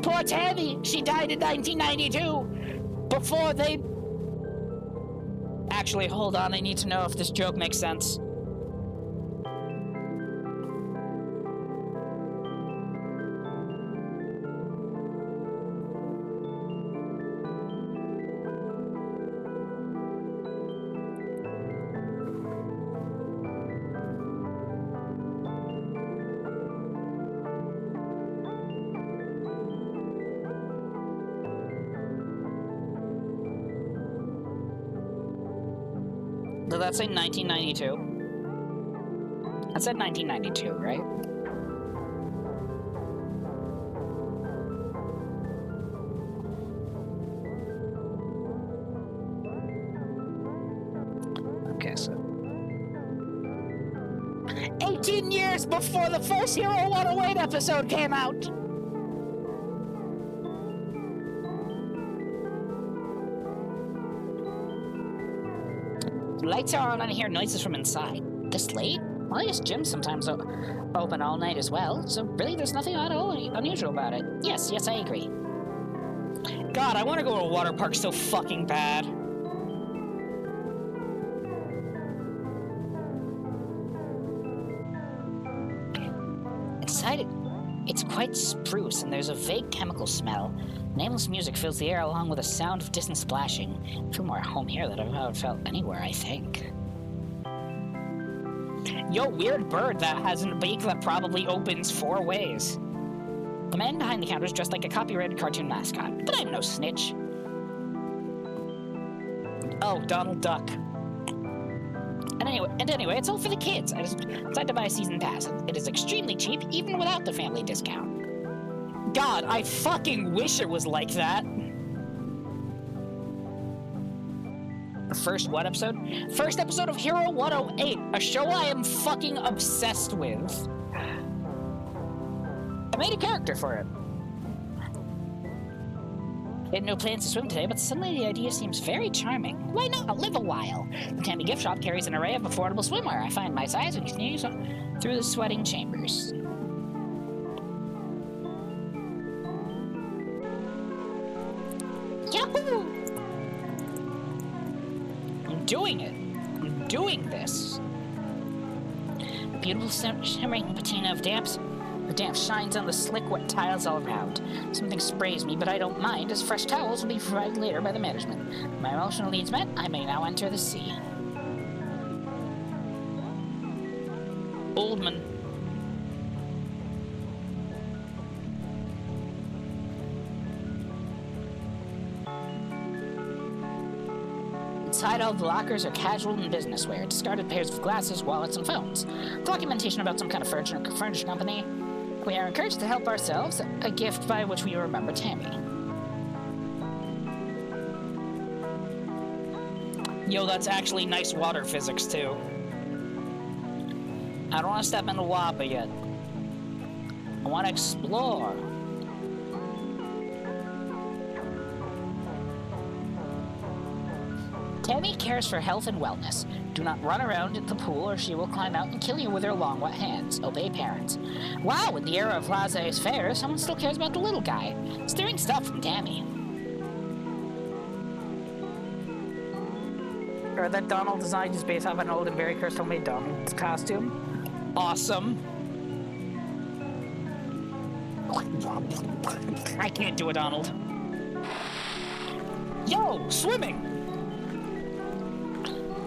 Poor Tammy, she died in 1992 before they... Actually, hold on, I need to know if this joke makes sense. Did that say 1992? That said 1992, right? Okay, so 18 years before the first Hero 108 episode came out! Lights are on and I hear noises from inside. This late? Well, I guess gyms sometimes open all night as well, so really there's nothing at all unusual about it. Yes, I agree. God, I want to go to a water park so fucking bad. Inside it's quite spruce and there's a vague chemical smell. Nameless music fills the air along with a sound of distant splashing. I feel more at home here than I've ever felt anywhere, I think. Yo, weird bird that has a beak that probably opens 4 ways. The man behind the counter is dressed like a copyrighted cartoon mascot, but I'm no snitch. Oh, Donald Duck. And anyway, it's all for the kids. I decided to buy a season pass. It is extremely cheap, even without the family discount. God, I fucking wish it was like that. The first what episode? First episode of Hero 108, a show I am fucking obsessed with. I made a character for it. I had no plans to swim today, but suddenly the idea seems very charming. Why not? I'll live a while. The Tammy gift shop carries an array of affordable swimwear. I find my size and continue through the sweating chambers. Yahoo! I'm doing it. I'm doing this. A beautiful shimmering patina of damps. The damp shines on the slick, wet tiles all around. Something sprays me, but I don't mind, as fresh towels will be provided later by the management. My emotional needs met, I may now enter the sea. Oldman. Inside all the lockers are casual and business wear, discarded pairs of glasses, wallets, and phones. Documentation about some kind of furniture company. We are encouraged to help ourselves, a gift by which we remember Tammy. Yo, that's actually nice water physics, too. I don't want to step in the water yet. I want to explore. Tammy cares for health and wellness. Do not run around at the pool or she will climb out and kill you with her long, wet hands. Obey parents. Wow, in the era of laissez-faire, someone still cares about the little guy. Stirring stuff from Tammy. Or that Donald design is based off an old and very cursed homemade Donald's costume. Awesome. I can't do a Donald. Yo, swimming!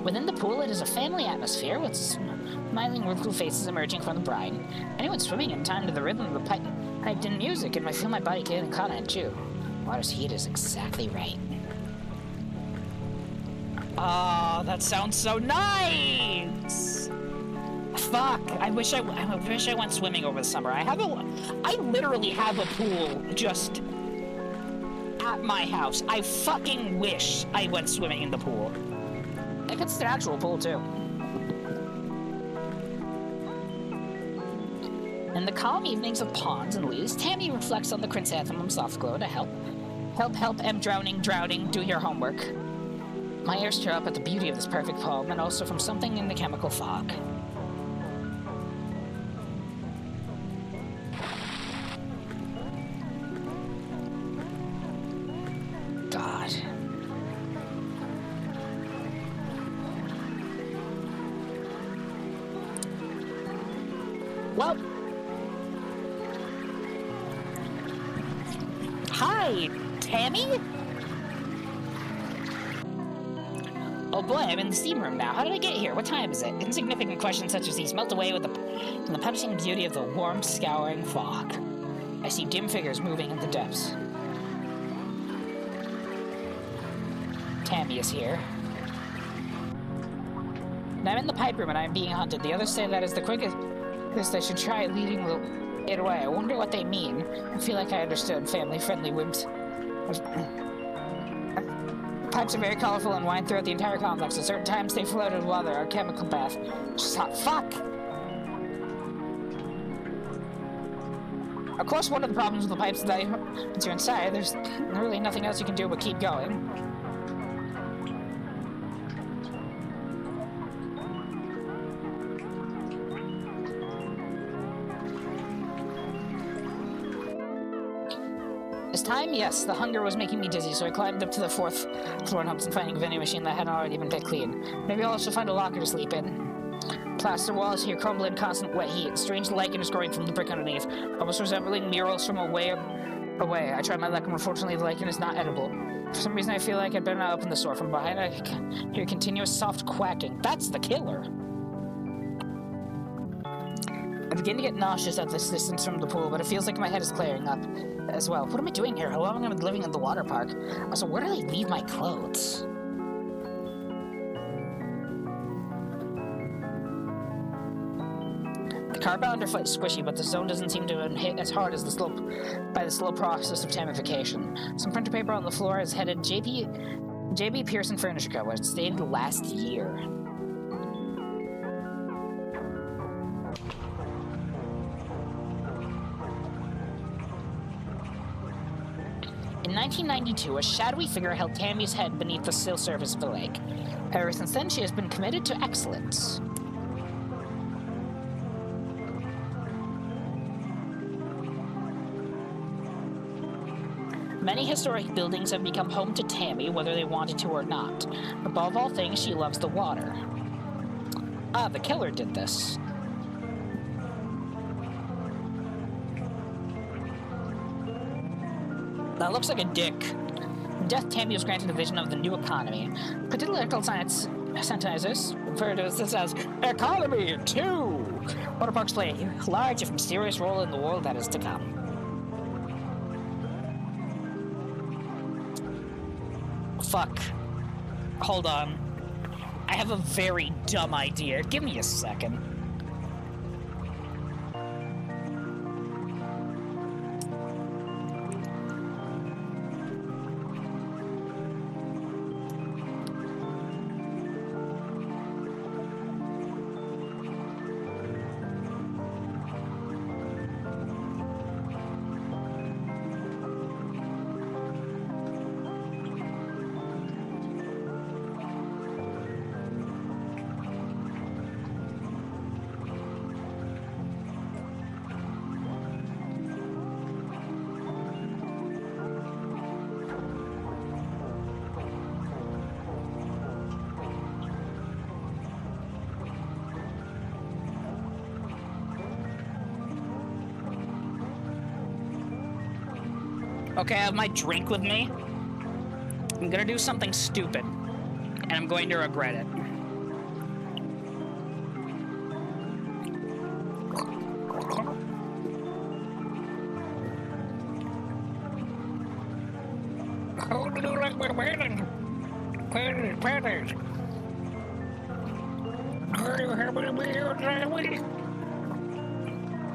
Within the pool, it is a family atmosphere with smiling, wrinkled faces emerging from the brine. Anyone swimming in time to the rhythm of the piped-in music, and I feel my body getting caught in it too. Water's heat is exactly right. Oh, that sounds so nice! Fuck! I wish I went swimming over the summer. I literally have a pool just at my house. I fucking wish I went swimming in the pool. I guess it's an actual pool, too. In the calm evenings of ponds and leaves, Tammy reflects on the chrysanthemum soft glow to help, am drowning, do your homework. My ears tear up at the beauty of this perfect poem, and also from something in the chemical fog. God. Well, hi, Tammy? Oh boy, I'm in the steam room now. How did I get here? What time is it? Insignificant questions such as these melt away with in the punishing beauty of the warm, scouring fog. I see dim figures moving in the depths. Tammy is here. And I'm in the pipe room and I'm being hunted. The others say that is the quickest. I should try leading it away. I wonder what they mean. I feel like I understood. Family-friendly wimps. Pipes are very colorful and wind throughout the entire complex. At certain times, they floated while there are chemical bath. Just hot. Fuck! Of course, one of the problems with the pipes is that once you're inside, there's really nothing else you can do but keep going. This time, yes, the hunger was making me dizzy, so I climbed up to the 4th floor in hopes of finding a vending machine that hadn't already been picked clean. Maybe I'll also find a locker to sleep in. Plaster walls here crumble in constant wet heat. Strange lichen is growing from the brick underneath, almost resembling murals from away. I tried my luck, and unfortunately the lichen is not edible. For some reason I feel like I'd better not open the door. From behind I hear continuous soft quacking. That's the killer! I begin to get nauseous at this distance from the pool, but it feels like my head is clearing up as well. What am I doing here? How long have I been living in the water park? Also, where do I leave my clothes? The carpet underfoot is squishy, but the stone doesn't seem to have been hit as hard as the slow process of tamification. Some printer paper on the floor is headed JB Pearson Furniture Co. It stayed last year. In 1992, a shadowy figure held Tammy's head beneath the still surface of the lake. Ever since then, she has been committed to excellence. Many historic buildings have become home to Tammy, whether they wanted to or not. Above all things, she loves the water. Ah, the killer did this. That looks like a dick. In death, Tammy was granted a vision of the new economy. Political science scientists refer to this as Economy 2! Water parks play a large, if mysterious role in the world that is to come. Fuck. Hold on. I have a very dumb idea. Give me a second. Okay, I have my drink with me. I'm gonna do something stupid, and I'm going to regret it.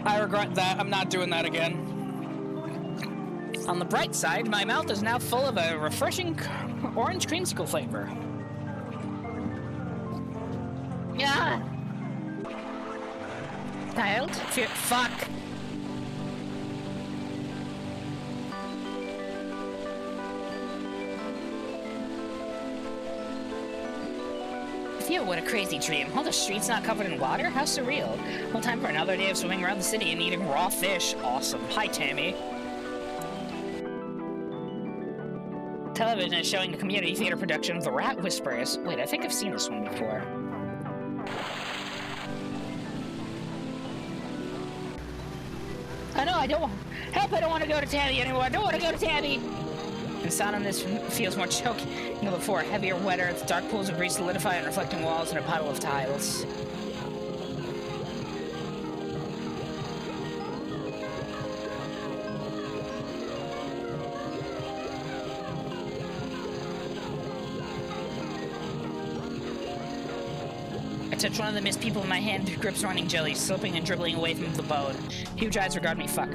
I regret that. I'm not doing that again. On the bright side, my mouth is now full of a refreshing orange creamsicle flavor. Yeah. Child? Fuck. Phew, what a crazy dream. All the streets not covered in water? How surreal. Well, time for another day of swimming around the city and eating raw fish. Awesome. Hi, Tammy. Television is showing a community theater production of The Rat Whisperers. Wait, I think I've seen this one before. I know, I don't want... Help, I don't want to go to Tammy anymore. I don't want to go to Tammy! The sound on this feels more choking than before. Heavier, wetter, the dark pools of grease solidify on reflecting walls and a puddle of tiles. I touch one of the mist people in my hand, grips running jelly, slipping and dribbling away from the bone. Huge eyes regard me, fuck.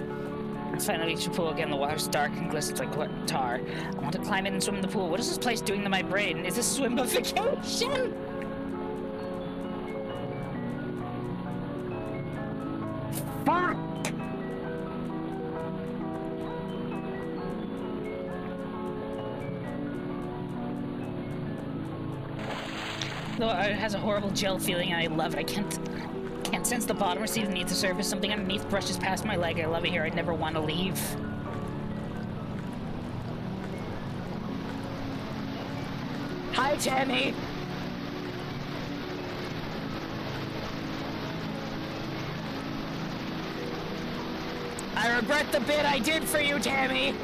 I finally reach the pool again, the water's dark and glistens like tar. I want to climb in and swim in the pool. What is this place doing to my brain? Is this swimification? Fuck! it has a horrible gel feeling, and I love it. I can't sense the bottom recede beneath the surface. Something underneath brushes past my leg. I love it here. I never want to leave. Hi, Tammy! I regret the bit I did for you, Tammy!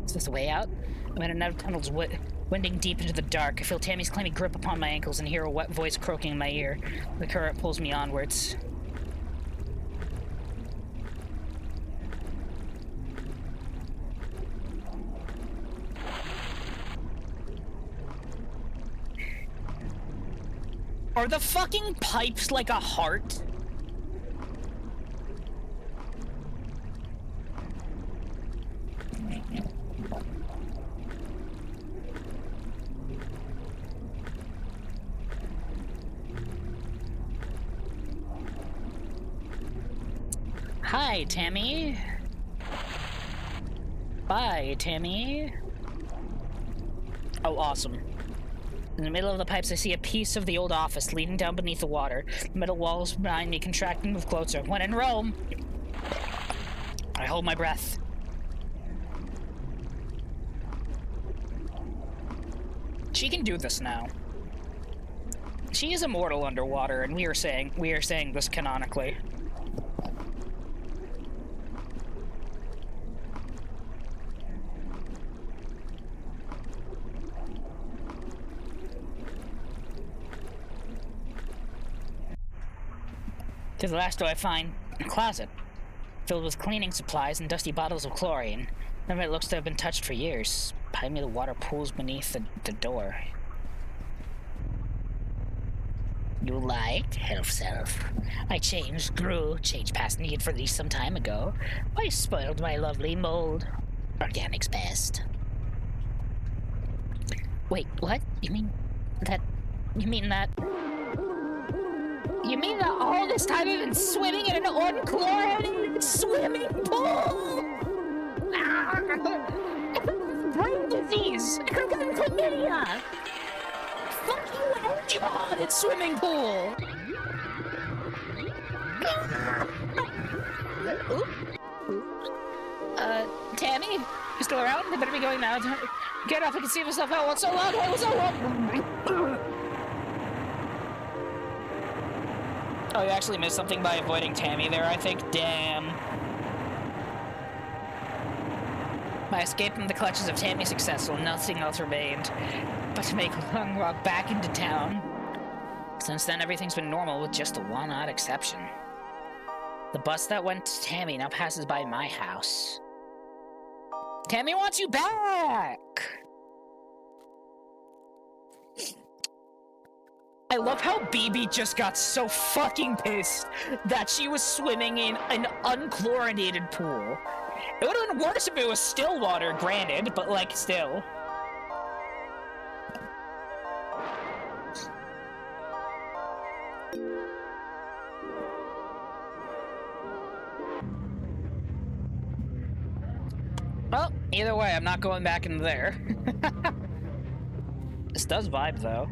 Is this the way out? I'm in another tunnel's winding deep into the dark. I feel Tammy's clammy grip upon my ankles and hear a wet voice croaking in my ear. The current pulls me onwards. Are the fucking pipes like a heart? Hi, Tammy. Bye, Tammy. Oh, awesome. In the middle of the pipes, I see a piece of the old office leading down beneath the water. The metal walls behind me contract and move closer. When in Rome, I hold my breath. She can do this now. She is immortal underwater, and we are saying this canonically. To the last door I find a closet, filled with cleaning supplies and dusty bottles of chlorine. None of it looks to have been touched for years. Behind me, the water pools beneath the door. You like? Help self. I grew, changed past need for these some time ago. I spoiled my lovely mold. Organic's best. Wait, what? You mean that all this time I've been swimming in an unchlorinated swimming pool? Brain disease! I could have gotten chlamydia! Fuck you and your haunted swimming pool! Tammy? You still around? I better be going now. Get off, I can see myself out. What's so long? What was so long? Oh, you actually missed something by avoiding Tammy there, I think. Damn. My escape from the clutches of Tammy successful, nothing else remained but to make a long walk back into town. Since then, everything's been normal with just the one odd exception. The bus that went to Tammy now passes by my house. Tammy wants you back! I love how BB just got so fucking pissed that she was swimming in an unchlorinated pool. It would have been worse if it was still water, granted, but like, still. Well, either way, I'm not going back in there. This does vibe, though.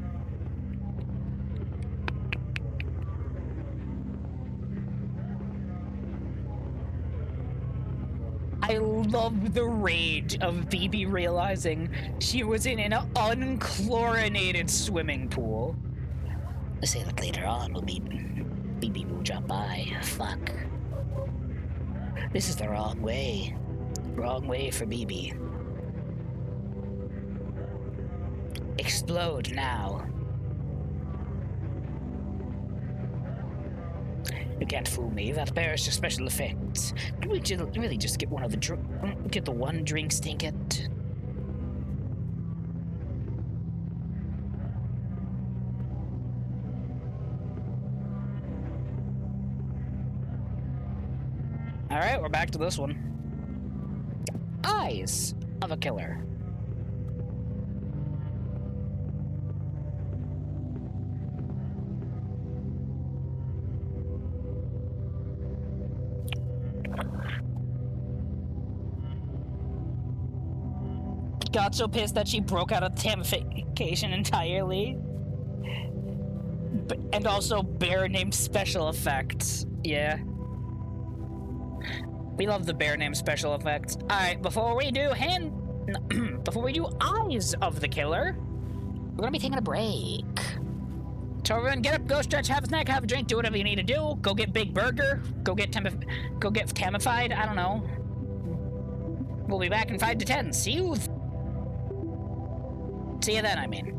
I love the rage of BB realizing she was in an unchlorinated swimming pool. I say that later on BB will drop by. Fuck. This is the wrong way. Wrong way for BB. Explode now. You can't fool me. That bears your special effects. Can we really just get one of get the one drink stink it? Alright, we're back to this one. Eyes of a killer. Got so pissed that she broke out of tamification entirely. And also bear named special effects. Yeah. We love the bear name special effects. Alright, before we do eyes of the killer, we're gonna be taking a break. So everyone get up, go stretch, have a snack, have a drink, do whatever you need to do. Go get Big Burger, go get tamified, I don't know. We'll be back in 5 to 10. See you then, I mean.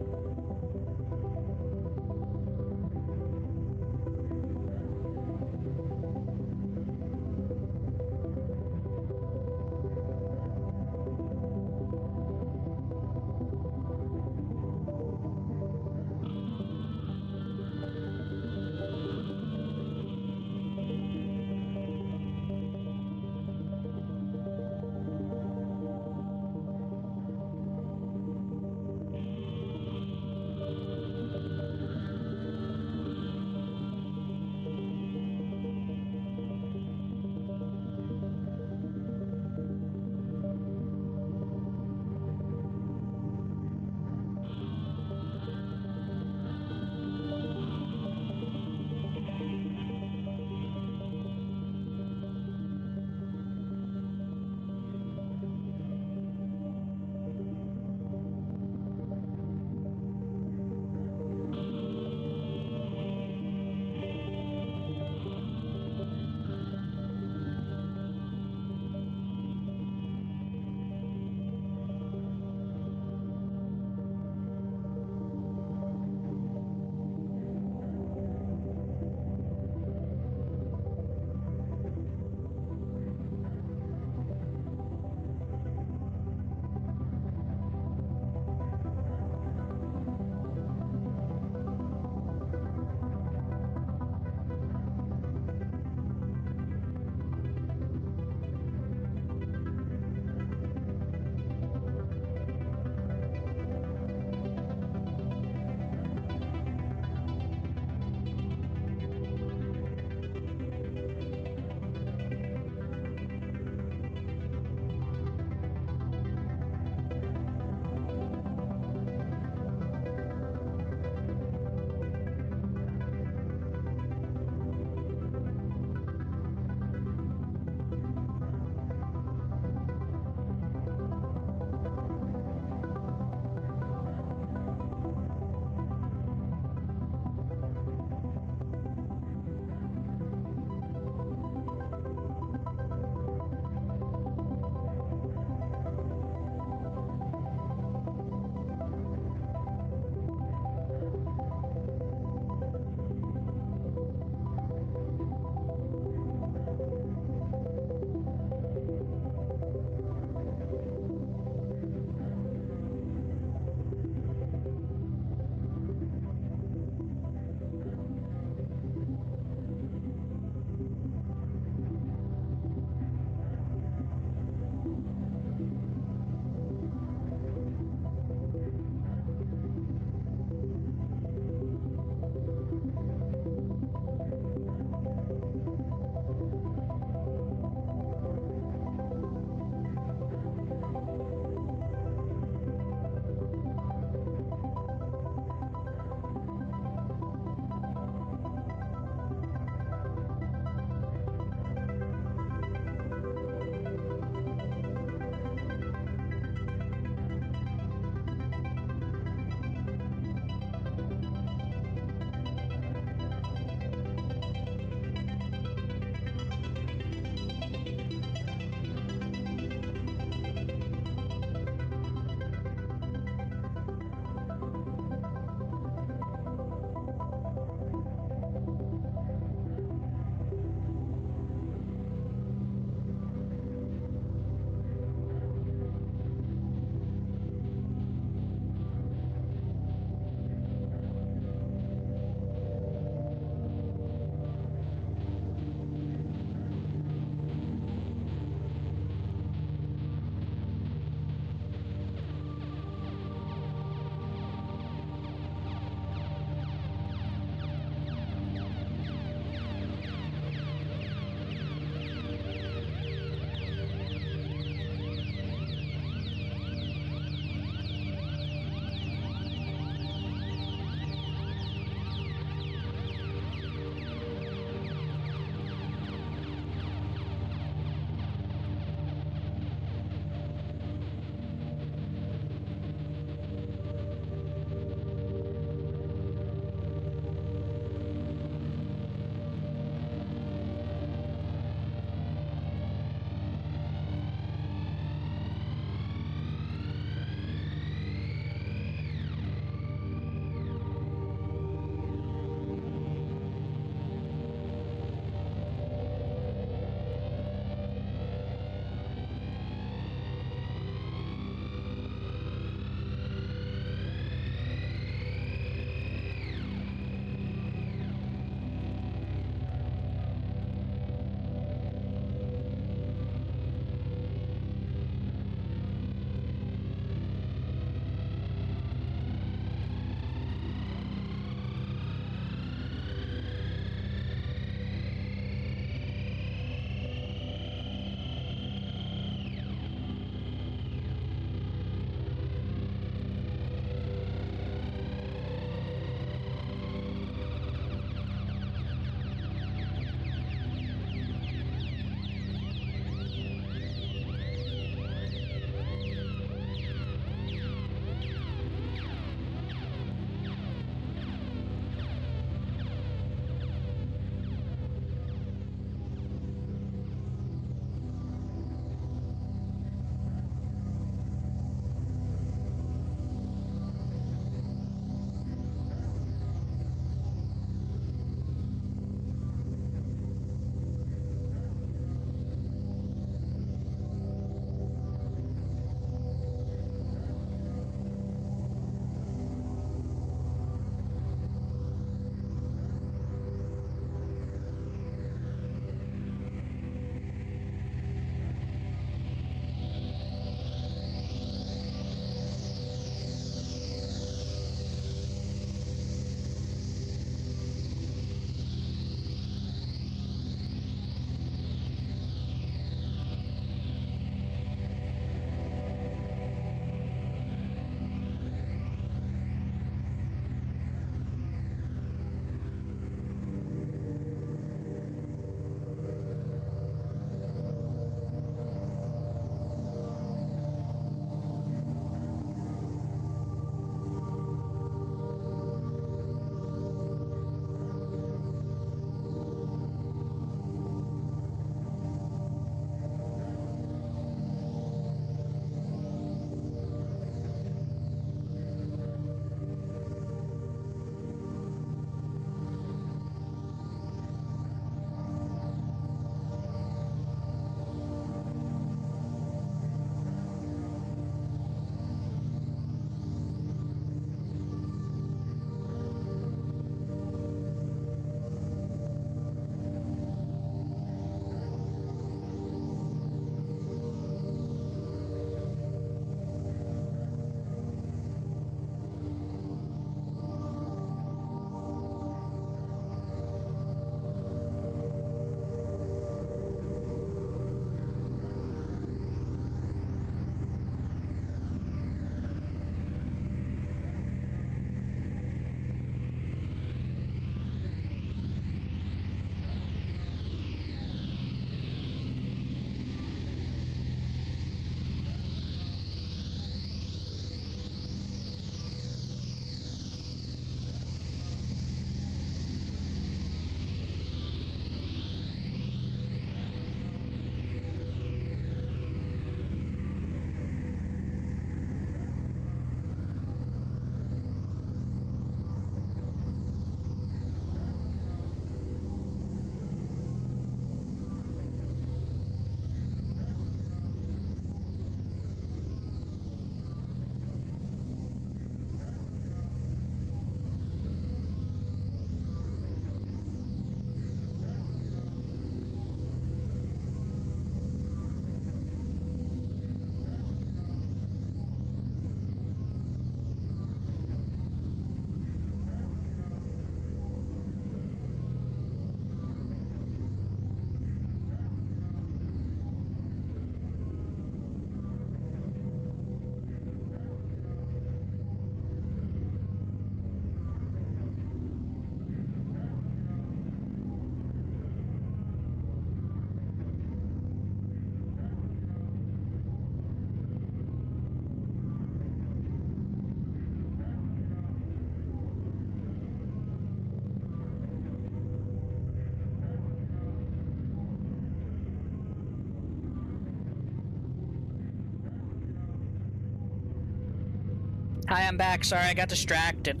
Hi, I'm back. Sorry, I got distracted.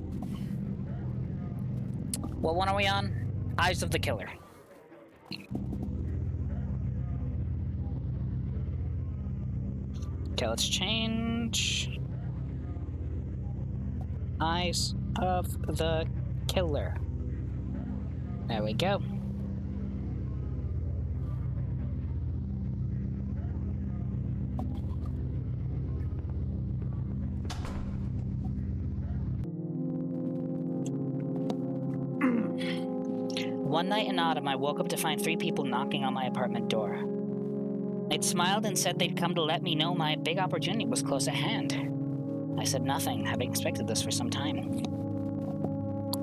What one are we on? Eyes of the Killer. Okay, let's change. Eyes of the Killer. There we go. One night in autumn, I woke up to find 3 people knocking on my apartment door. They'd smiled and said they'd come to let me know my big opportunity was close at hand. I said nothing, having expected this for some time.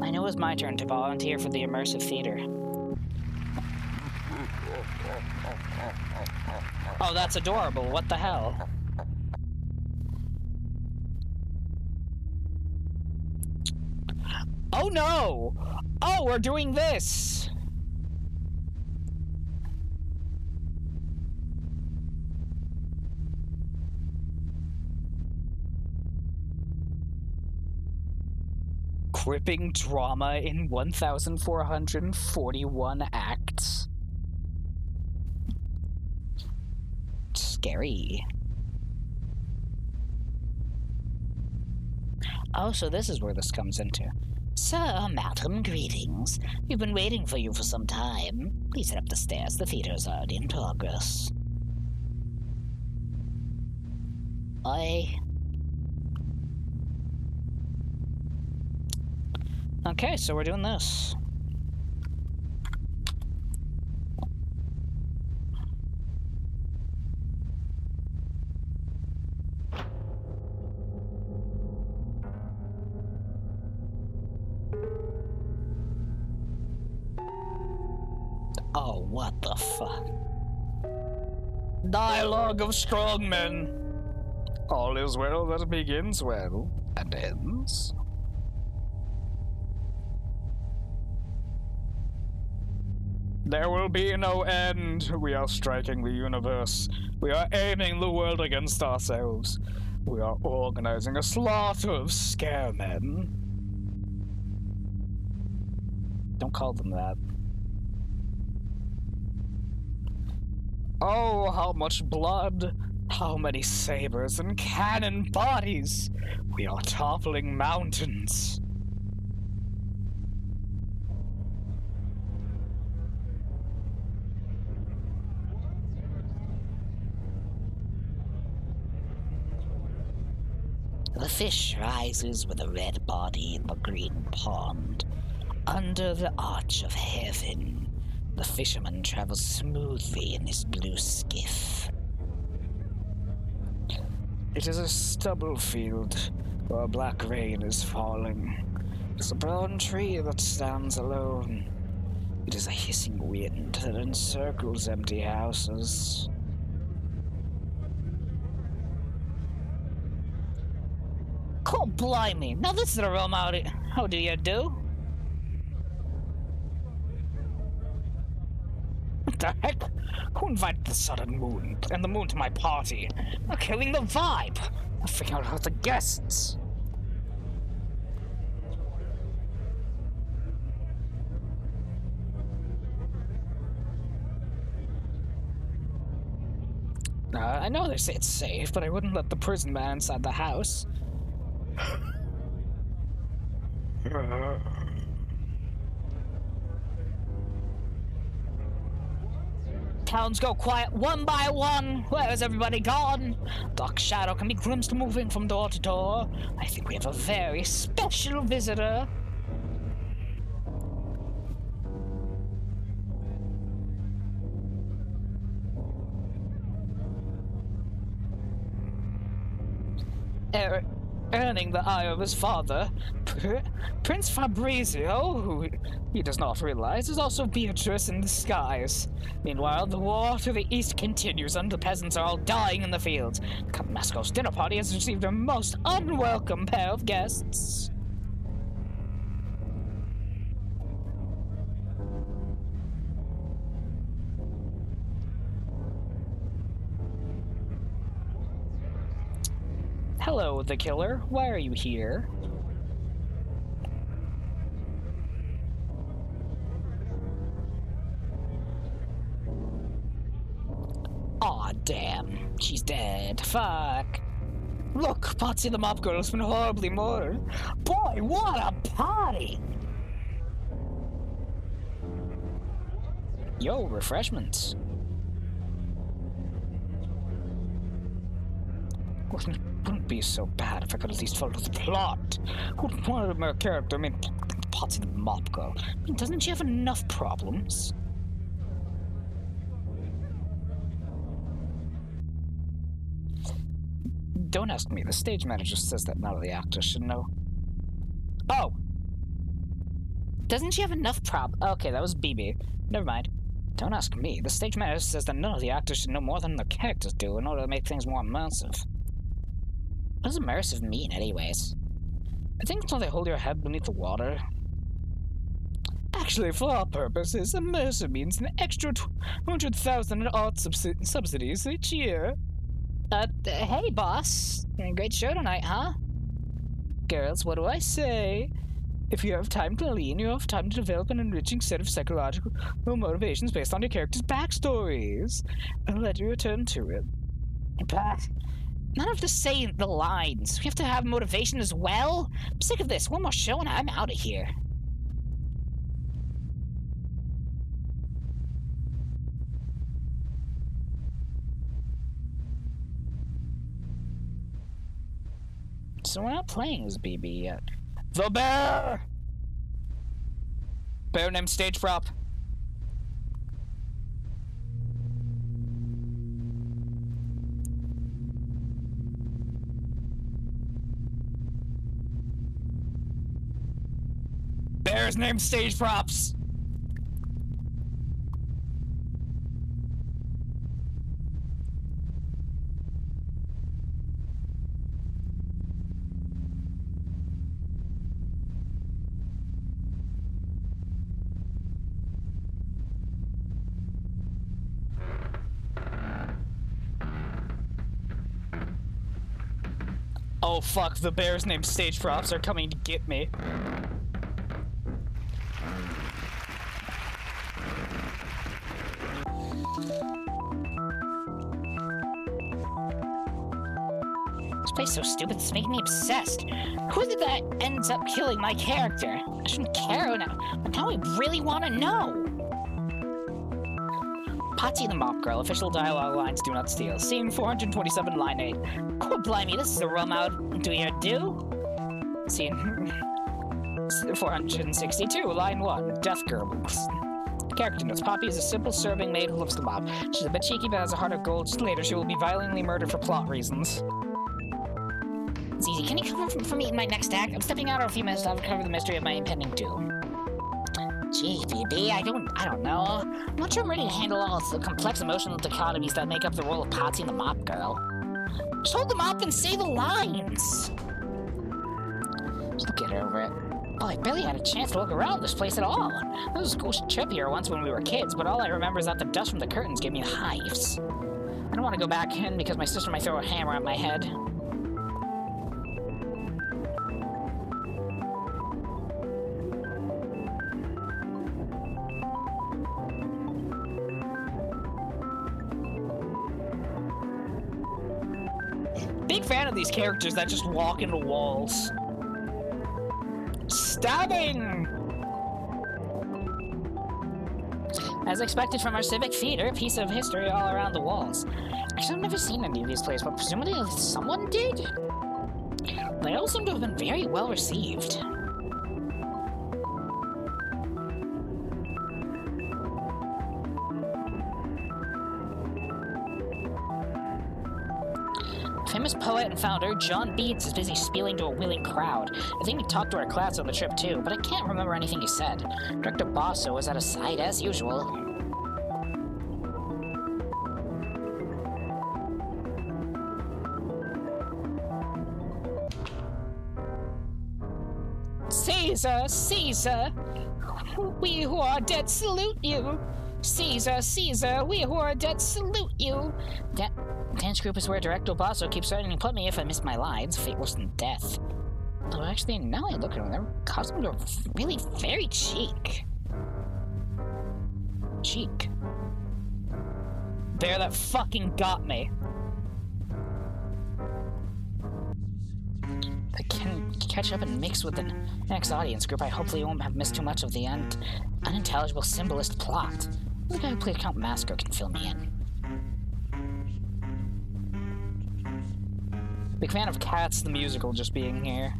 I knew it was my turn to volunteer for the immersive theater. Oh, that's adorable. What the hell? Oh no! Oh, we're doing this! Gripping drama in 1,441 acts. Scary. Oh, so this is where this comes into. Sir, madam, greetings. We've been waiting for you for some time. Please head up the stairs. The theater's already in progress. Okay, so we're doing this. Oh, what the fuck? Dialogue of strong men. All is well that begins well and ends. There will be no end. We are striking the universe. We are aiming the world against ourselves. We are organizing a slaughter of scaremen. Don't call them that. Oh, how much blood! How many sabers and cannon bodies! We are toppling mountains. The fish rises with a red body in the green pond. Under the arch of heaven, the fisherman travels smoothly in his blue skiff. It is a stubble field where black rain is falling. It is a brown tree that stands alone. It is a hissing wind that encircles empty houses. Oh, blimey! Now this is the realm out. How do you do? What the heck? Who invited the sun and moon and the moon to my party? They're killing the vibe. I'm freaking out about the guests. I know they say it's safe, but I wouldn't let the prison man inside the house. Towns go quiet one by one. Where is everybody gone? Dark shadow can be glimpsed moving from door to door. I think we have a very special visitor. Earning the eye of his father, Prince Fabrizio, who he does not realize, is also Beatrice in disguise. Meanwhile, the war to the east continues and the peasants are all dying in the fields. Count Masco's dinner party has received a most unwelcome pair of guests. Hello, the killer. Why are you here? Aw, damn. She's dead. Fuck. Look, Patsy the Mop Girl's been horribly murdered. Boy, what a party! Yo, refreshments. Wouldn't be so bad if I could at least follow the plot. Wouldn't want my character, I mean, Patsy the Mop Girl. I mean, doesn't she have enough problems? Don't ask me. The stage manager says that none of the actors should know. Oh! Doesn't she have enough Okay, that was BB. Never mind. Don't ask me. The stage manager says that none of the actors should know more than their characters do in order to make things more immersive. What does immersive mean, anyways? I think until they hold your head beneath the water. Actually, for our purposes, immersive means an extra 200,000 in art subsidies each year. Hey, boss. Great show tonight, huh? Girls, what do I say? If you have time to lean, you have time to develop an enriching set of psychological motivations based on your character's backstories. I'll let you return to it. But none of this say the lines. We have to have motivation as well? I'm sick of this. One more show and I'm out of here. So we're not playing as BB yet. The bear! Bear named stage prop. Bears named stage props. Oh fuck, the bears named stage props are coming to get me. This place is so stupid, it's making me obsessed. Who is it that ends up killing my character? I shouldn't care now, but now I really want to know. Patsy the Mop Girl, official dialogue lines do not steal. Scene 427, line 8. Oh, blimey, this is a rum out do you do? Scene 462, line 1. Death Girls. Character notes. Poppy is a simple serving maid who loves the mob. She's a bit cheeky but has a heart of gold. Just later, she will be violently murdered for plot reasons. It's easy. Can you cover for me in my next act? I'm stepping out in a few minutes to uncover the mystery of my impending doom. Gee, BB, I don't know. I'm not sure I'm ready to handle all the complex emotional dichotomies that make up the role of Patsy the Mop Girl. Just hold them up and say the lines! Just get over it. Oh, I barely had a chance to look around this place at all. There was a cool trip here once when we were kids, but all I remember is that the dust from the curtains gave me the hives. I don't want to go back in because my sister might throw a hammer at my head. Big fan of these characters that just walk into walls. Stabbing! As expected from our civic theater, a piece of history all around the walls. Actually, I've never seen any of these plays, but presumably someone did? They all seem to have been very well received. Famous poet and founder John Beats is busy spieling to a willing crowd. I think he talked to our class on the trip too, but I can't remember anything he said. Director Basso was at his side as usual. Caesar, Caesar, we who are dead salute you. Caesar, Caesar, we who are dead salute you. Dance group is where Director Basso keeps threatening to put me if I miss my lines. Fate worse than death. Though actually, now I look at them, their costumes are really very chic. Cheek. Bear that fucking got me. I can catch up and mix with the next audience group. I hopefully won't have missed too much of the unintelligible symbolist plot. The guy who played Count Masco can fill me in. Big fan of Cats the musical just being here.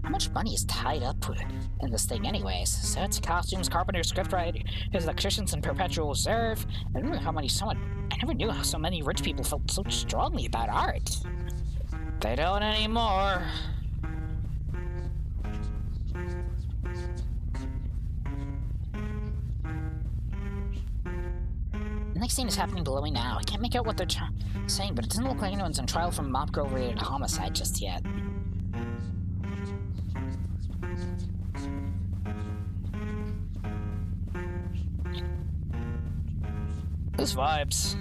How much money is tied up in this thing anyways? Sets, costumes, carpenters, scriptwriters, electricians, and perpetual reserve. I never knew how so many rich people felt so strongly about art. They don't anymore. The next scene is happening below me now. I can't make out what they're saying, but it doesn't look like anyone's on trial for Mop Girl-related homicide just yet. This vibes.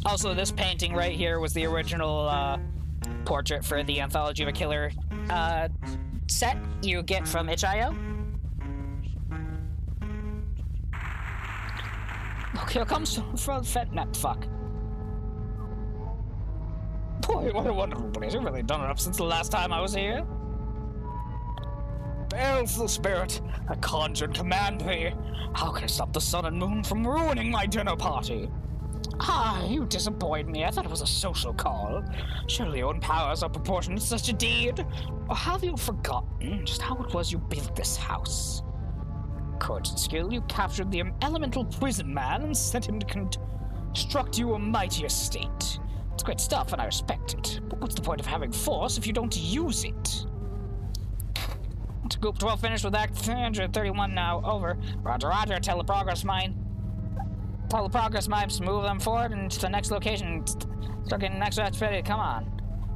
Also, this painting right here was the original portrait for the Anthology of a Killer set you get from itch.io. Look, here comes from FetNet. Fuck. Boy, what a wonderful place. You've really done it up since the last time I was here. Baleful spirit, I conjure and command thee. How can I stop the sun and moon from ruining my dinner party? Ah, you disappoint me. I thought it was a social call. Surely your own powers are proportionate to such a deed. Or have you forgotten just how it was you built this house? Courage and skill, you captured the elemental prison man and sent him to construct you a mighty estate. It's great stuff and I respect it. But what's the point of having force if you don't use it? Group 12 finished with Act 331 now. Over. Roger, roger. Tell the progress mimes to move them forward and to the next location. Start getting next batch ready. Come on.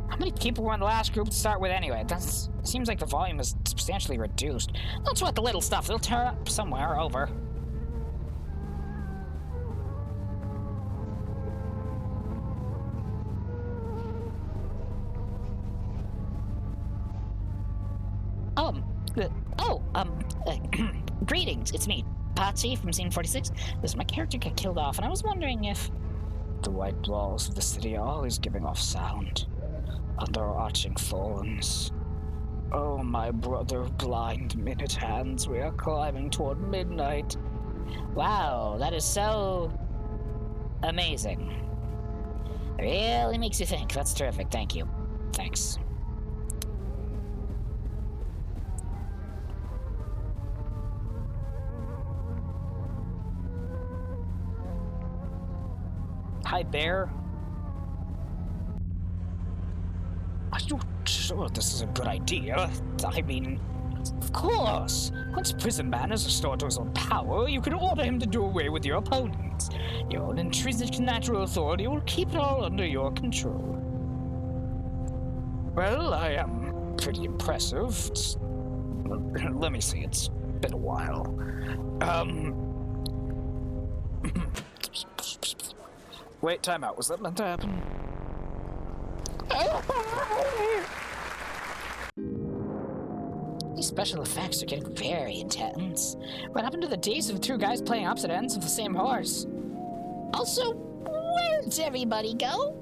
How many people were in the last group to start with anyway? It seems like the volume is substantially reduced. Don't sweat the little stuff. They'll tear up somewhere. Over. Greetings, it's me, Patsy from Scene 46. This is my character got killed off, and I was wondering if... The white walls of the city are always giving off sound. Under arching thorns. Oh, my brother, blind minute hands, we are climbing toward midnight. Wow, that is so... amazing. Really makes you think. That's terrific, thank you. Thanks. Hi, Bear. Are you sure this is a good idea? I mean, of course. Once Prison Man is restored to his own power, you can order him to do away with your opponents. Your own intrinsic natural authority will keep it all under your control. Well, I am pretty impressive. Let me see, it's been a while. Wait, time out. Was that meant to happen? These special effects are getting very intense. What happened to the days of two guys playing opposite ends of the same horse? Also, where'd everybody go?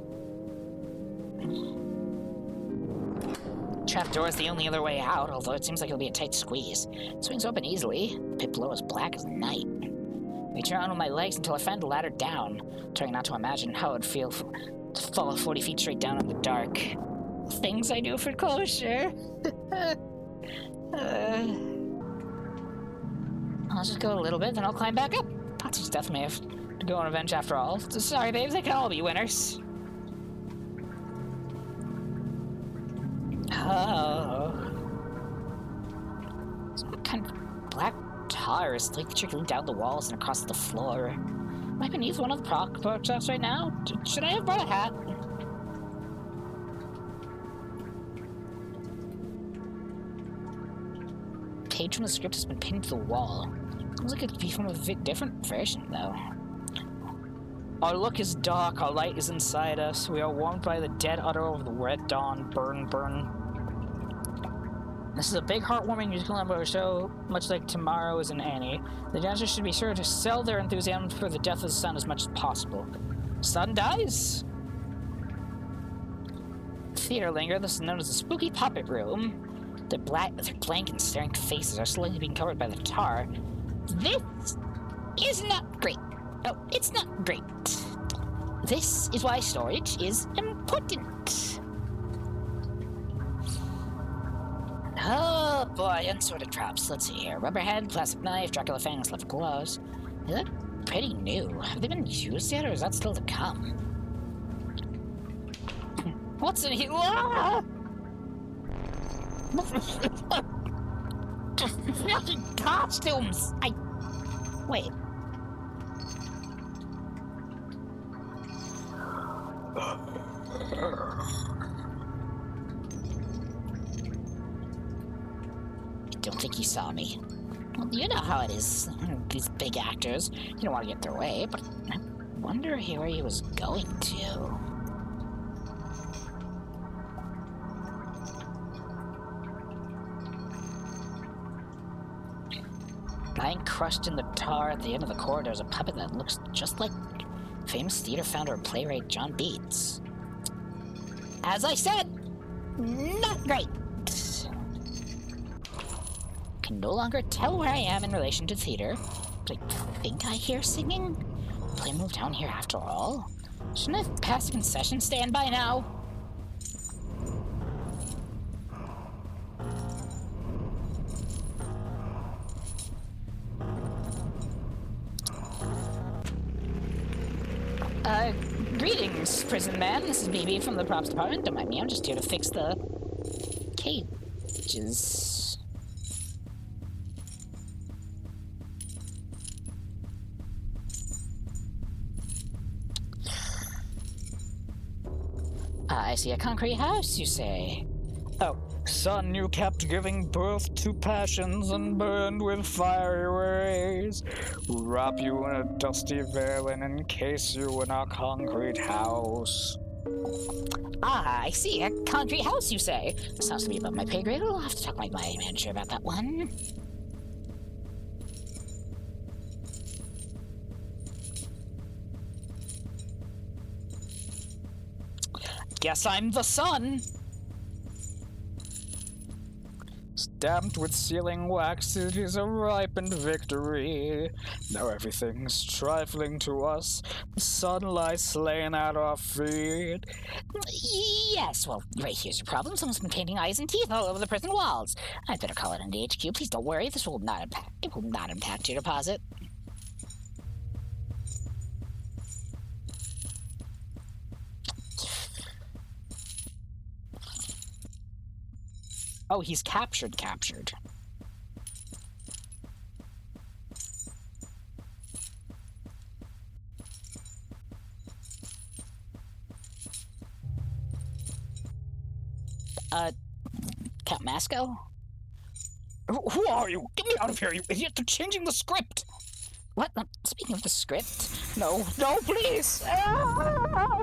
Trapdoor is the only other way out, although it seems like it'll be a tight squeeze. It swings open easily. Pit below is black as night. I turn on with my legs until I find the ladder down, trying not to imagine how it'd feel to fall 40 feet straight down in the dark. Things I do for closure. I'll just go a little bit, then I'll climb back up. Patsy's death may have to go on revenge after all. Sorry, babes, they can all be winners. Oh. Some kind of black tar is like trickling down the walls and across the floor. Am I beneath one of the bookshelves right now? Should I have brought a hat? Page from the script has been pinned to the wall. Looks like it could be from a different version, though. Our look is dark, our light is inside us. We are warmed by the dead utter of the red dawn. Burn, burn. This is a big, heartwarming musical number show, much like Tomorrow in Annie. The dancers should be sure to sell their enthusiasm for the death of the sun as much as possible. Sun dies? Theater linger. This is known as the spooky puppet room. Their blank and staring faces are slowly being covered by the tar. This is not great. Oh, it's not great. This is why storage is important. Oh boy, unsorted traps. Let's see here. Rubber head, plastic knife, Dracula fangs, left gloves. They look pretty new. Have they been used yet, or is that still to come? What's in here? Ah! Fucking costumes! Wait. I don't think he saw me. Well, you know how it is. These big actors. You don't want to get their way, but I wonder where he was going to. Lying crushed in the tar at the end of the corridor is a puppet that looks just like famous theater founder and playwright John Beats. As I said, not great. Can no longer tell where I am in relation to theater, but I think I hear singing. Play move down here after all. Shouldn't I have passed the concession stand by now? Greetings, prison man. This is BB from the props department. Don't mind me, I'm just here to fix the cages. I see a concrete house, you say? Oh, son, you kept giving birth to passions and burned with fiery rays. Wrap you in a dusty veil and encase you in a concrete house. Ah, I see. A concrete house, you say? Sounds to me above my pay grade. I'll have to talk to my manager about that one. Guess I'm the sun. Stamped with sealing wax, it is a ripened victory. Now everything's trifling to us. The sun lies slain at our feet. Yes, well, right here's your problem. Someone's been painting eyes and teeth all over the prison walls. I'd better call it into HQ. Please don't worry. This will not impact your deposit. Oh, he's captured. Count Masco? Who are you? Get me out of here, you idiot! They're changing the script! What? Speaking of the script... No, please! Ah!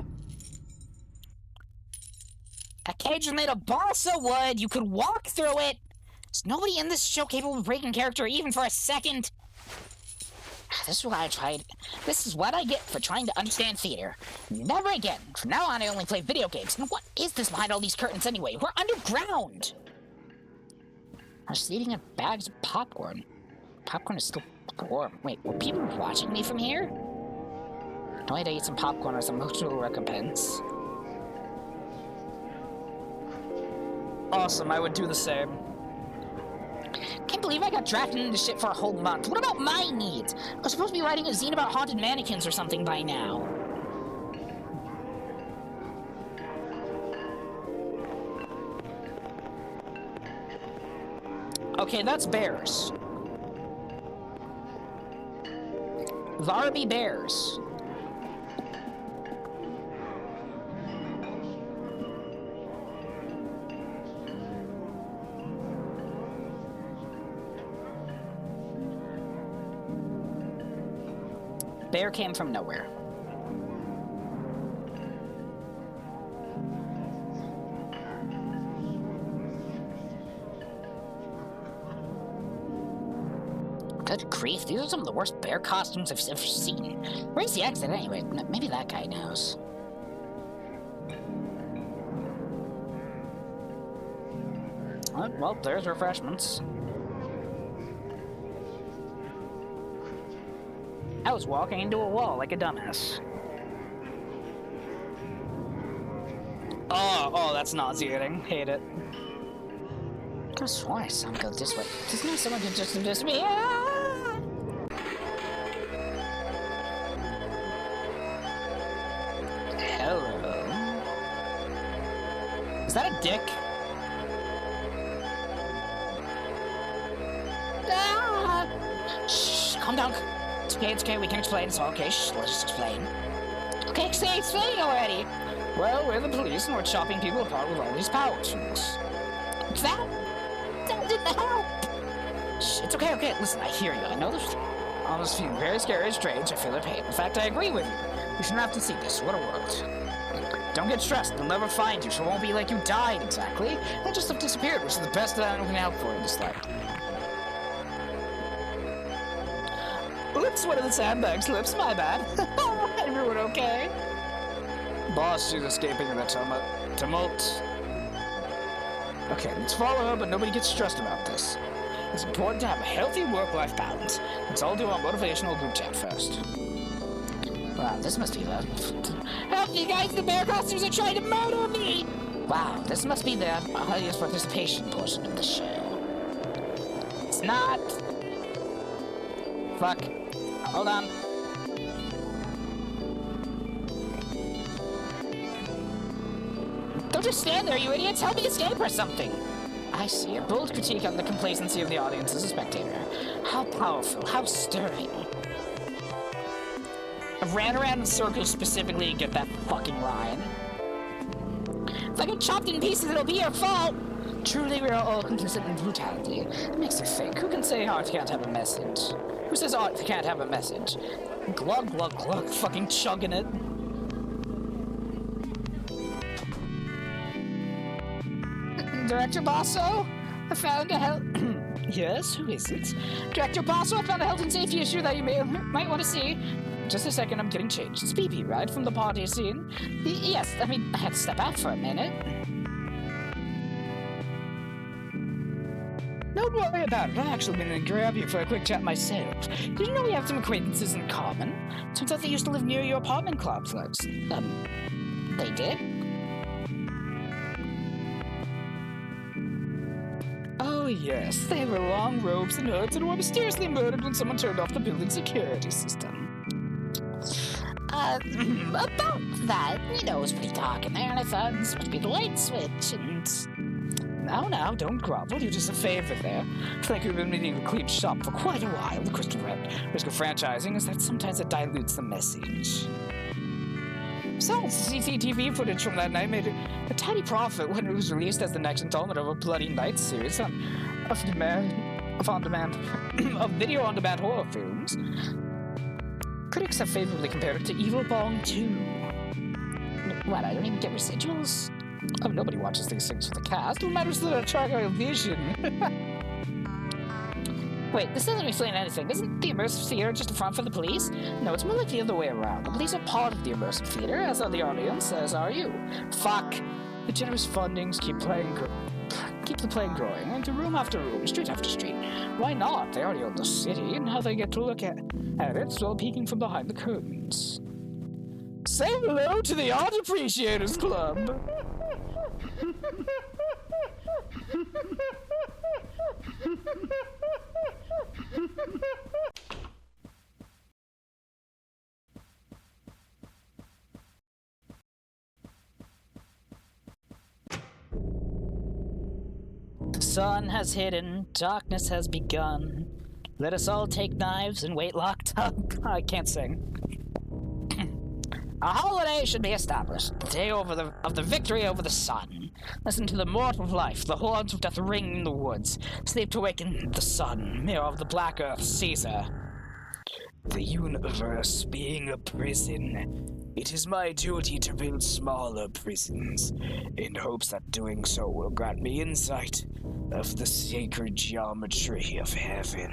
A cage was made of balsa wood. You could walk through it. There's nobody in this show capable of breaking character even for a second. This is what I tried. This is what I get for trying to understand theater. Never again. From now on, I only play video games. And what is this behind all these curtains anyway? We're underground. I was eating a bags of popcorn. Popcorn is still warm. Wait, were people watching me from here? No way to eat some popcorn as a emotional recompense. Awesome, I would do the same. Can't believe I got drafted into shit for a whole month. What about my needs? I was supposed to be writing a zine about haunted mannequins or something by now. Okay, that's bears. Larby bears. Bear came from nowhere. Good grief, these are some of the worst bear costumes I've ever seen. Where's the exit anyway? Maybe that guy knows. Well, there's refreshments. I was walking into a wall like a dumbass. Oh, that's nauseating. Hate it. I could have sworn I saw him go this way. Doesn't know someone could just do this to me? Ah! Hello. Is that a dick? Ah! Shh, calm down. It's okay, we can explain. It's all okay. Shh, let's just explain. Okay, explain already. Well, we're the police and we're chopping people apart with all these power tools. That didn't help. Shh, it's okay. Listen, I hear you. I know this. All this feeling very scary and strange. I feel their pain. In fact, I agree with you. You shouldn't have to see this. What a world. Don't get stressed. They'll never find you, so it won't be like you died exactly. They just have disappeared, which is the best that anyone can help for in this life. Oops, one of the sandbag slips. My bad. Everyone okay? Boss is escaping in the tumult. Okay, let's follow her, but nobody gets stressed about this. It's important to have a healthy work-life balance. Let's all do our motivational group chat first. Wow, this must be the... Help me, guys! The bear costumes are trying to murder me! Wow, this must be the audience participation portion of the show. It's not... Fuck. Hold on. Don't just stand there, you idiots! Help me escape or something! I see. A bold critique on the complacency of the audience as a spectator. How powerful, how stirring. I ran around in circles specifically to get that fucking line. If I get chopped in pieces, it'll be your fault! Truly, we are all complicit in brutality. It makes you think. Who can say art can't have a message? Who says art can't have a message? Glug, glug, glug, fucking chugging it. Director Basso? I found a Yes, who is it? Director Basso, I found a health and safety issue that you might want to see. Just a second, I'm getting changed. It's BP, right? From the party scene? Yes, I mean, I had to step out for a minute. Don't worry about it. I've actually been in to grab you for a quick chat myself. Did you know we have some acquaintances in common? Turns out they used to live near your apartment complex. They did? Oh yes, they were long robes and hoods and were mysteriously murdered when someone turned off the building security system. About that, you know, it was pretty dark in there, and I thought this must be the light switch, and... Now, don't grovel, you just a favor there. I feel like we've been meaning to clean shop for quite a while. The risk of franchising is that sometimes it dilutes the message. Besides, CCTV footage from that night made a tiny profit when it was released as the next installment of a Bloody Night series of video-on-demand horror films. Critics have favorably compared it to Evil Bong 2. What, I don't even get residuals? Oh, nobody watches these things for the cast. What matters to the track our vision? Wait, this doesn't explain anything. Isn't the immersive theater just a front for the police? No, it's more like the other way around. The police are part of the immersive theater, as are the audience, as are you. Fuck. The generous fundings keep the playing growing, into room after room, street after street. Why not? They already own the city, and how they get to look at it while peeking from behind the curtains. Say hello to the Art Appreciators Club! The sun has hidden, darkness has begun. Let us all take knives and wait locked up. I can't sing. A holiday should be established, the day of the victory over the sun. Listen to the mortal of life, the horns of death ring in the woods. Sleep to waken the sun, mirror of the black earth, Caesar. The universe being a prison, it is my duty to build smaller prisons, in hopes that doing so will grant me insight of the sacred geometry of heaven.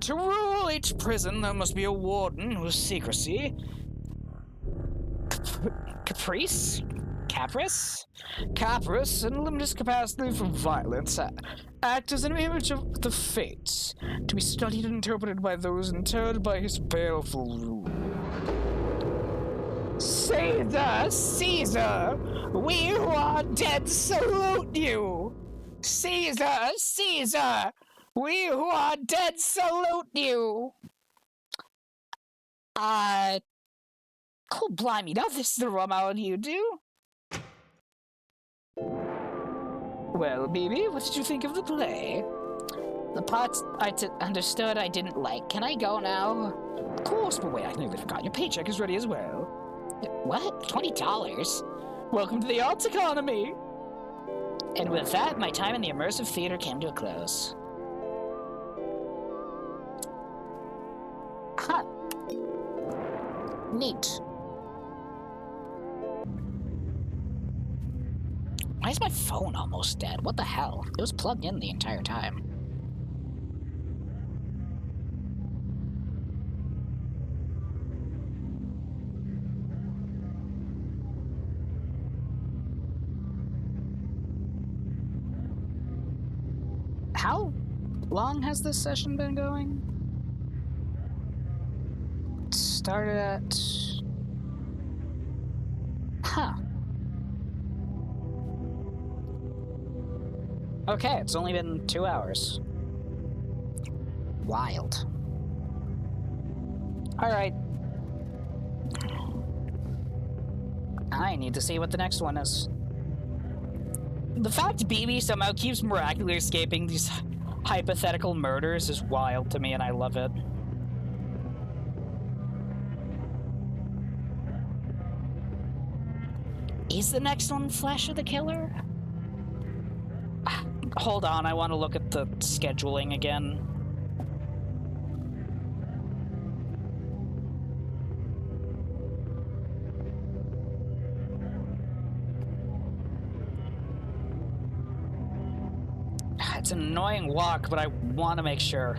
To rule each prison, there must be a warden whose secrecy, caprice, and limited capacity for violence act as an image of the fates, to be studied and interpreted by those interred by his baleful rule. Caesar, Caesar, we who are dead salute you! Caesar, Caesar, we who are dead salute you! Cool blimey, now this is the rum out you do? Well, BB, what did you think of the play? The parts I understood I didn't like. Can I go now? Of course, but wait, I nearly forgot. Your paycheck is ready as well. What? $20? Welcome to the arts economy! And with that, my time in the immersive theater came to a close. Huh. Neat. Why is my phone almost dead? What the hell? It was plugged in the entire time. How long has this session been going? It started at... Huh. Okay, it's only been 2 hours. Wild. Alright. I need to see what the next one is. The fact BB somehow keeps miraculously escaping these hypothetical murders is wild to me, and I love it. Is the next one Flesh of the Killer? Hold on, I want to look at the scheduling again. It's an annoying walk, but I want to make sure.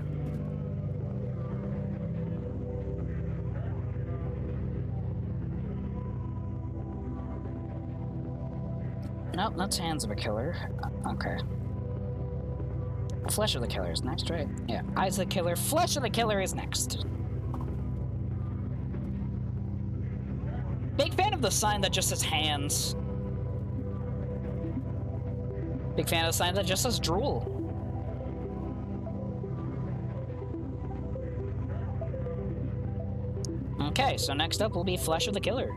Nope, that's Hands of a Killer. Okay. Flesh of the Killer is next, right? Yeah, Eyes of the Killer. Flesh of the Killer is next. Big fan of the sign that just says hands. Big fan of the sign that just says Drool. Okay, so next up will be Flesh of the Killer.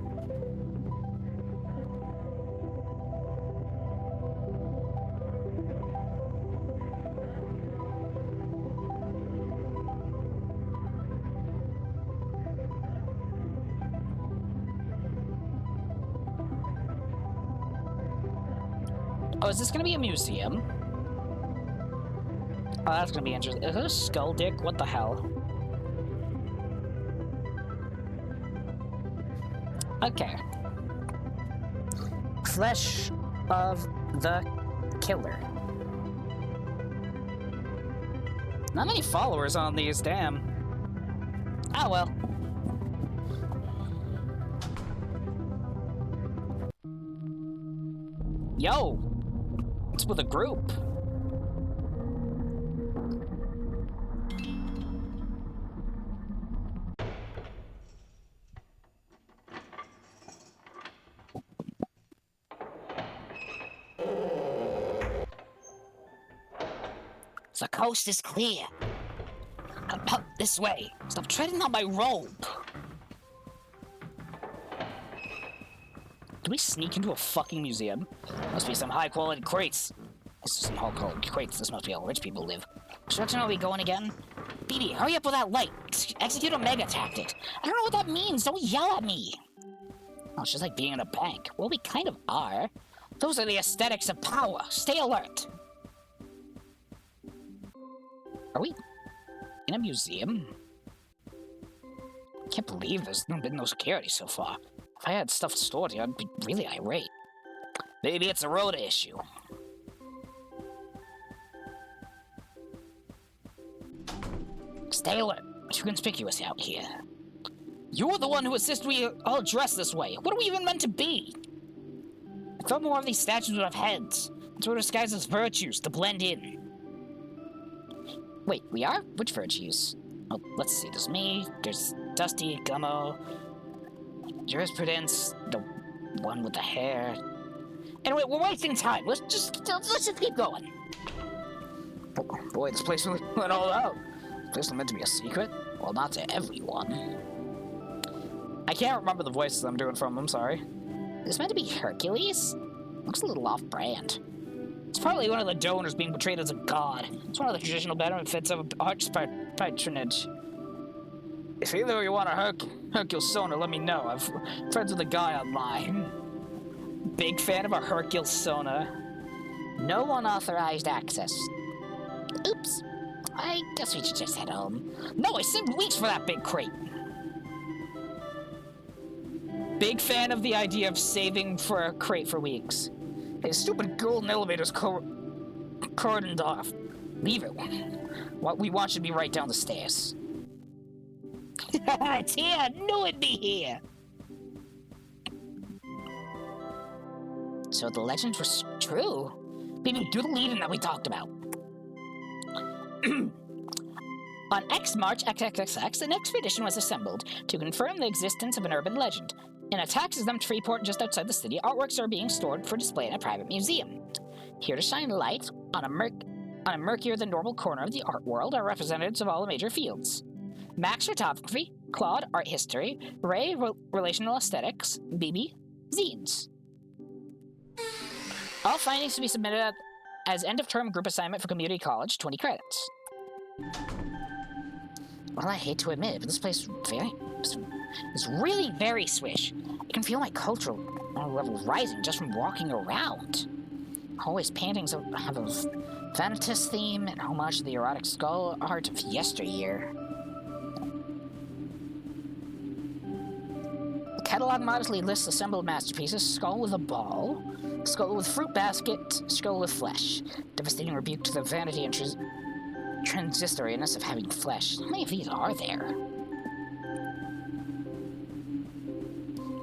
Oh, is this gonna be a museum? Oh, that's gonna be interesting. Is that a skull dick? What the hell? Okay. Flesh of the Killer. Not many followers on these, damn. Oh well. Yo! It's with a group. The coast is clear. Up this way. Stop treading on my robe. Did we sneak into a fucking museum? Must be some high-quality crates. This isn't high-quality crates. This must be how rich people live. Construction, are we going again? BB, hurry up with that light. Execute a mega tactic. I don't know what that means. Don't yell at me. Oh, it's just like being in a bank. Well, we kind of are. Those are the aesthetics of power. Stay alert. Are we in a museum? I can't believe there's been no security so far. If I had stuff stored here, I'd be really irate. Maybe it's a road issue. Stay alert. Too conspicuous out here. You're the one who insists we all dress this way. What are we even meant to be? I thought more of these statues would have heads. It's what disguised as virtues to blend in. Wait, we are? Which virtues? Oh, let's see. There's me, there's Dusty, Gummo, Jurisprudence, the one with the hair. Anyway, we're wasting time. Let's just keep going. Boy, this place really went all out. This place was meant to be a secret. Well, not to everyone. I can't remember the voices I'm doing from. I'm sorry. Is this meant to be Hercules? Looks a little off-brand. It's probably one of the donors being portrayed as a god. It's one of the traditional benefits of arch patronage. If either of you want a Hercules Sona, let me know. I'm friends with a guy online. Big fan of a Hercules Sona. No unauthorized access. Oops. I guess we should just head home. No, I saved weeks for that big crate. Big fan of the idea of saving for a crate for weeks. His stupid golden elevator's cordoned off. Leave it. What we want should be right down the stairs. It's here! I knew it'd be here! So the legends were true? Baby, do the lead-in that we talked about. On X March XXXX, an expedition was assembled to confirm the existence of an urban legend. In a tax-exempt free port just outside the city, artworks are being stored for display in a private museum. Here to shine light on a murkier-than-normal corner of the art world are representatives of all the major fields. Max Photography, Claude Art History, Ray Relational Aesthetics, BB Zines. All findings to be submitted as end-of-term group assignment for community college, 20 credits. Well, I hate to admit it, but this place is really very swish. I can feel my cultural level rising just from walking around. Always paintings have a vanitous theme and homage to the erotic skull art of yesteryear. The catalog modestly lists assembled masterpieces: skull with a ball, skull with fruit basket, skull with flesh. Devastating rebuke to the vanity and transitoriness of having flesh. How many of these are there?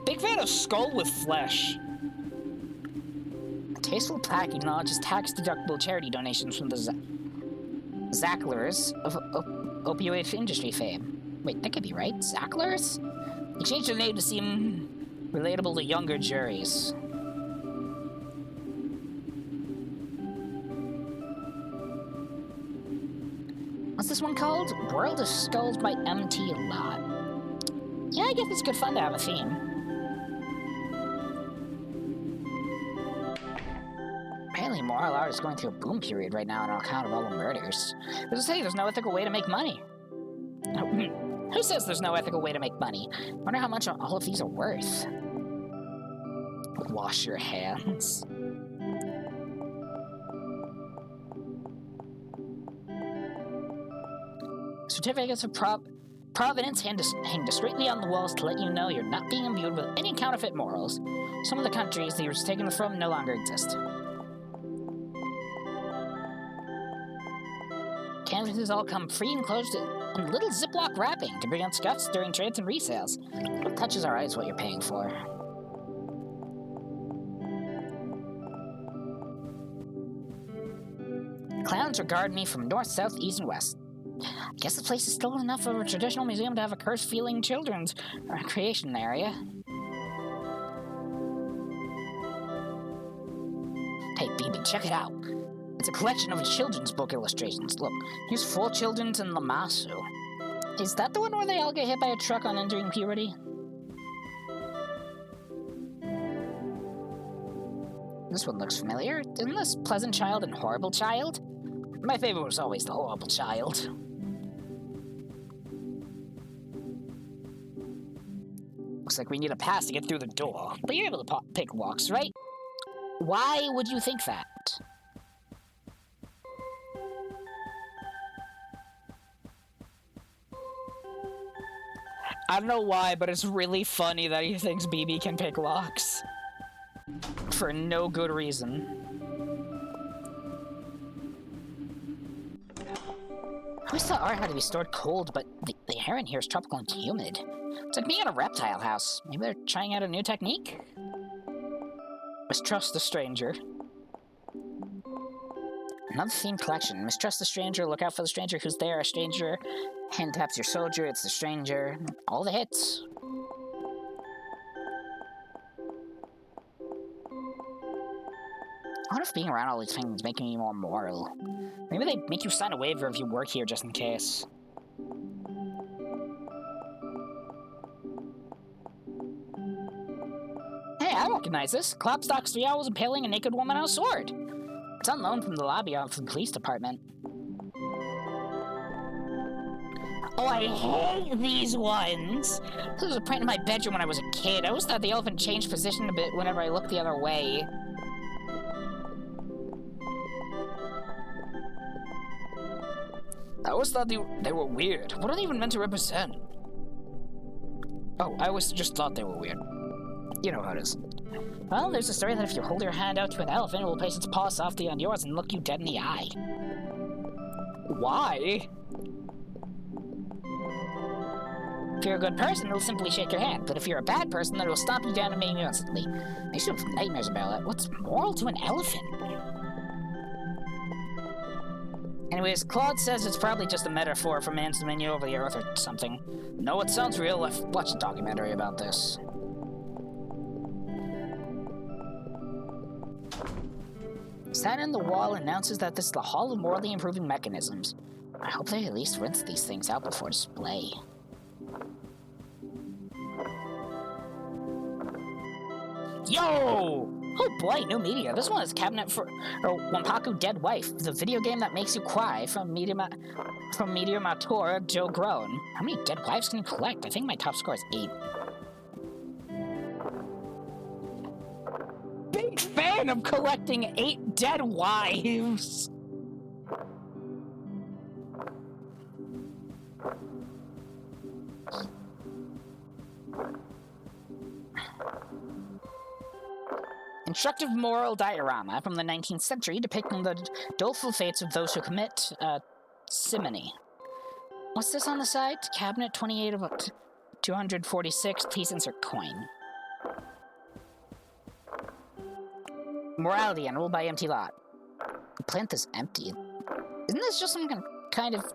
Big fan of skull with flesh. A tasteful plaque acknowledges tax-deductible charity donations from the Zacklers of opioid industry fame. Wait, that could be right. Zacklers? They changed their name to seem relatable to younger juries. What's this one called? World of Skulls by MT Lot. Yeah, I guess it's good fun to have a theme. Apparently, martial art is going through a boom period right now on account of all the murders. As I say, there's no ethical way to make money. Who says there's no ethical way to make money? Wonder how much all of these are worth. Wash your hands. Certificates of provenance hang discreetly on the walls to let you know you're not being imbued with any counterfeit morals. Some of the countries they were taken from no longer exist. Canvases all come free and closed in little Ziploc wrapping to prevent scuffs during trades and resales. What touches our eyes what you're paying for. Clowns regard me from north, south, east, and west. I guess the place is still enough of a traditional museum to have a cursed-feeling children's recreation area. Hey, BB, check it out. It's a collection of children's book illustrations. Look, here's 4 children's in Lamasu. Is that the one where they all get hit by a truck on entering puberty? This one looks familiar. Isn't this Pleasant Child and Horrible Child? My favorite was always the Horrible Child. Looks like we need a pass to get through the door. But you're able to pick locks, right? Why would you think that? I don't know why, but it's really funny that he thinks BB can pick locks. For no good reason. I always thought art had to be stored cold, but the air in here is tropical and humid. It's like being in a reptile house. Maybe they're trying out a new technique? Mistrust the stranger. Another themed collection. Mistrust the stranger, look out for the stranger who's there. A stranger hand taps your soldier, it's the stranger. All the hits. I wonder if being around all these things is making me more moral. Maybe they make you sign a waiver if you work here just in case. Hey, I recognize this. Klopstock's 3 hours impaling a naked woman on a sword. It's on loan from the lobby of the police department. Oh, I hate these ones! This was a print in my bedroom when I was a kid. I always thought the elephant changed position a bit whenever I looked the other way. I always thought they were weird. What are they even meant to represent? Oh, I always just thought they were weird. You know how it is. Well, there's a story that if you hold your hand out to an elephant, it will place its paw softly on yours and look you dead in the eye. Why? If you're a good person, it'll simply shake your hand. But if you're a bad person, then it'll stomp you down and maim you instantly. I used to have nightmares about it. What's moral to an elephant? Anyways, Claude says it's probably just a metaphor for man's dominion over the earth or something. No, it sounds real. I've watched a documentary about this. Sign in the wall announces that this is the Hall of Morally Improving Mechanisms. I hope they at least rinse these things out before display. Yo! Oh boy, new media. This one is Cabinet for Wampaku Dead Wife, the video game that makes you cry from Meteormator Joe Grown. How many dead wives can you collect? I think my top score is 8. Big fan of collecting 8 dead wives! Instructive moral diorama from the 19th century depicting the doleful fates of those who commit simony. What's this on the side? Cabinet 28 of 246. Please insert coin. Morality and ruled by empty lot. The plant is empty. Isn't this just some kind of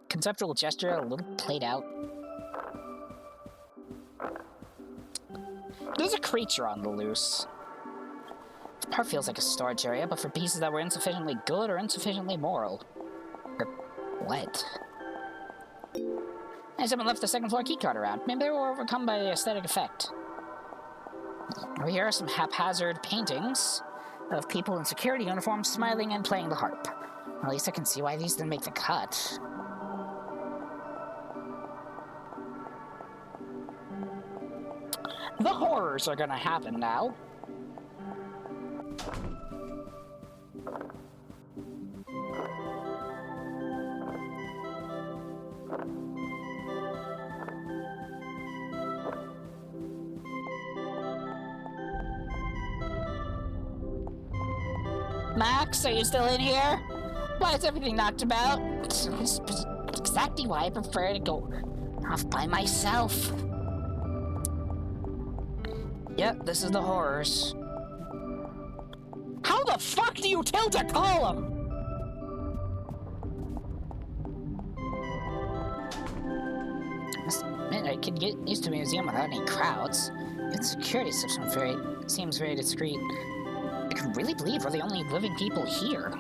conceptual gesture, a little played out? There's a creature on the loose. The part feels like a storage area, but for pieces that were insufficiently good or insufficiently moral. Or what? And someone left the second floor keycard around. Maybe they were overcome by the aesthetic effect. Over here are some haphazard paintings of people in security uniforms smiling and playing the harp. At least I can see why these didn't make the cut. The horrors are gonna happen now. Max, are you still in here? Why is everything knocked about? It's exactly why I prefer to go off by myself. Yep, this is the horrors. How the fuck do you tilt a column? I could get used to a museum without any crowds. Its security system seems very discreet. I can really believe we're the only living people here.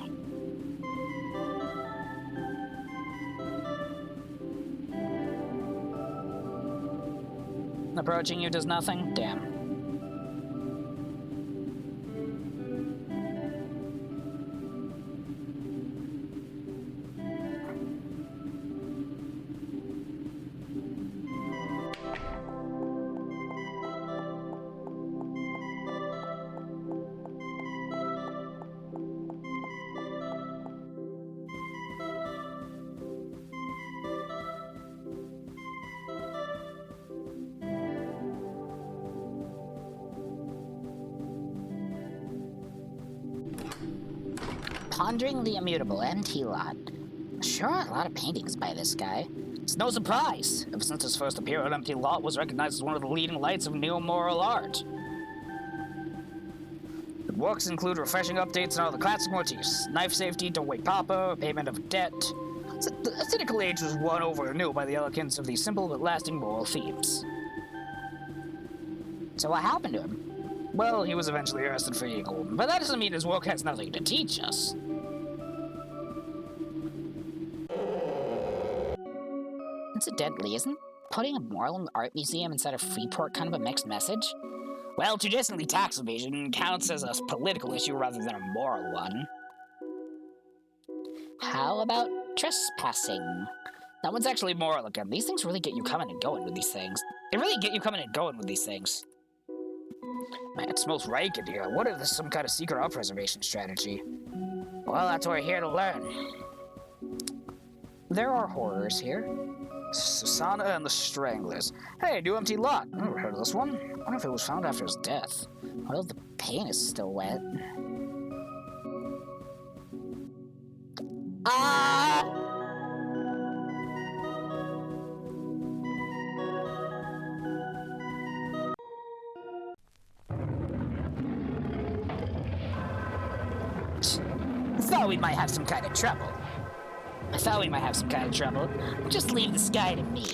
Approaching you does nothing? Damn. Pondering the immutable, MT lot. Sure are a lot of paintings by this guy. It's no surprise. Ever since his first appearance, Empty Lot was recognized as one of the leading lights of neo-moral art. The works include refreshing updates on all the classic motifs: knife safety, don't wake papa, payment of debt. The cynical age was won over anew by the elegance of these simple but lasting moral themes. So what happened to him? Well, he was eventually arrested for evil, but that doesn't mean his work has nothing to teach us. Incidentally, isn't putting a moral art museum inside of Freeport kind of a mixed message? Well, traditionally tax evasion counts as a political issue rather than a moral one. How about trespassing? That one's actually moral again. These things really get you coming and going with these things. They really get you coming and going with these things. Man, it smells rank in here. What if this is some kind of secret art preservation strategy? Well, that's what we're here to learn. There are horrors here. Susanna and the Stranglers. Hey, new empty lot. Never heard of this one. I wonder if it was found after his death. Well, the paint is still wet. I thought we might have some kind of trouble. Just leave this guy to me.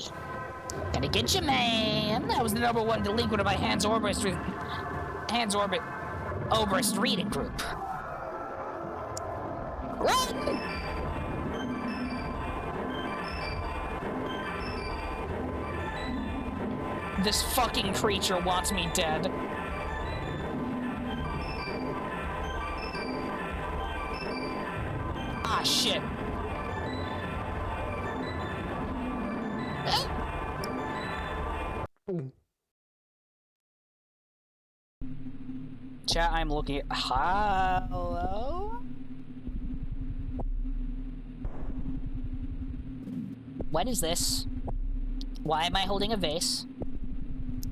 Gonna get you, man. I was the #1 delinquent of my Hans Oberst reading group. Run! This fucking creature wants me dead. Ah, shit. Chat, I'm looking at... Hello? What is this? Why am I holding a vase?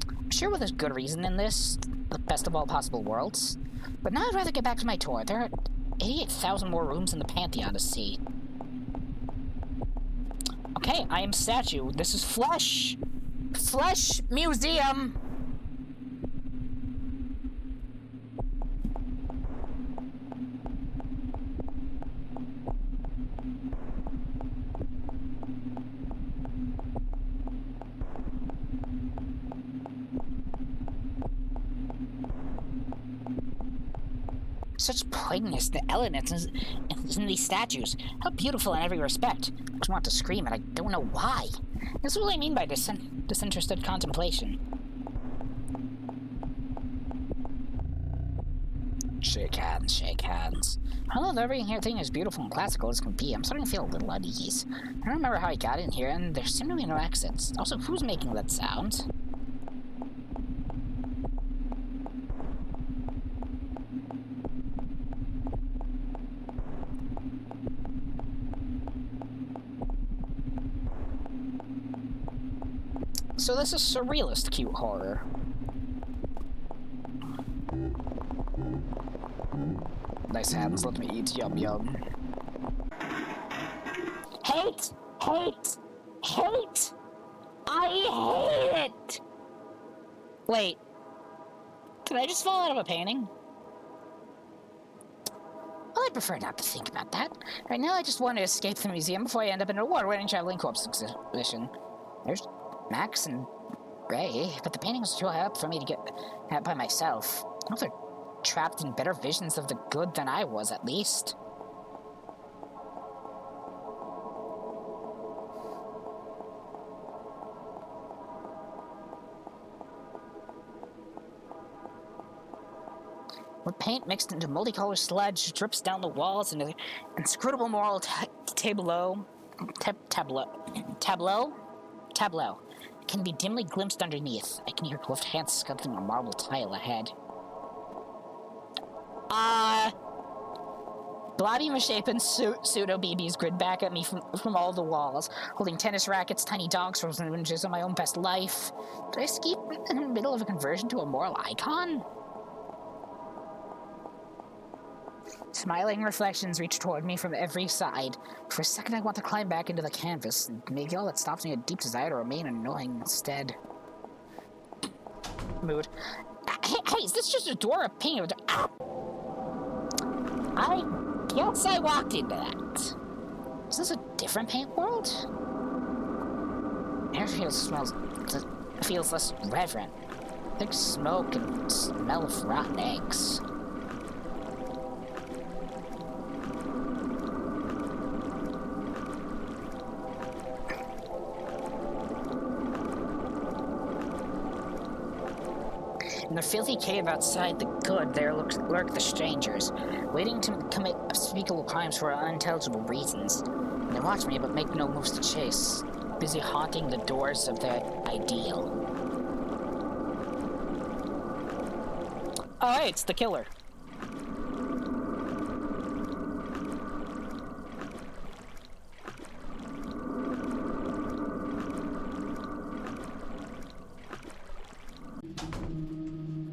I'm sure there's good reason in this, the best of all possible worlds. But now I'd rather get back to my tour. There are 88,000 more rooms in the Pantheon to see. Okay, I am statue. This is flesh. Flesh museum. Such poignance and elegance in these statues. How beautiful in every respect. I just want to scream and I don't know why. This is what I mean by disinterested contemplation. Shake hands, shake hands. Although everything is beautiful and classical as can be, I'm starting to feel a little uneasy. I don't remember how I got in here, and there seem to be no exits. Also, who's making that sound? So this is surrealist cute horror. Nice hands, let me eat, yum yum. Hate! Hate! Hate! I hate it! Wait. Did I just fall out of a painting? Well, I prefer not to think about that. Right now, I just want to escape the museum before I end up in an award-winning traveling corpse exhibition. There's Max and Ray, but the paintings are too high up for me to get at by myself. I know they're trapped in better visions of the good than I was, at least. With paint mixed into multicolored sludge drips down the walls into an inscrutable moral tableau can be dimly glimpsed underneath. I can hear gloved hands scuffing a marble tile ahead. Blobby misshapen pseudo-BBs grin back at me from all the walls, holding tennis rackets, tiny dogs, frozen images of my own best life. Did I escape in the middle of a conversion to a moral icon? Smiling reflections reach toward me from every side. For a second I want to climb back into the canvas, and maybe all that stops me a deep desire to remain annoying instead. Mood. Hey, is this just a door or paint? I guess I walked into that. Is this a different paint world? Air feels less reverent. Thick smoke and smell of rotten eggs. In the filthy cave outside the good, there lurk the strangers, waiting to commit unspeakable crimes for unintelligible reasons. And they watch me but make no moves to chase, busy haunting the doors of their ideal. Oh, hey, it's the killer.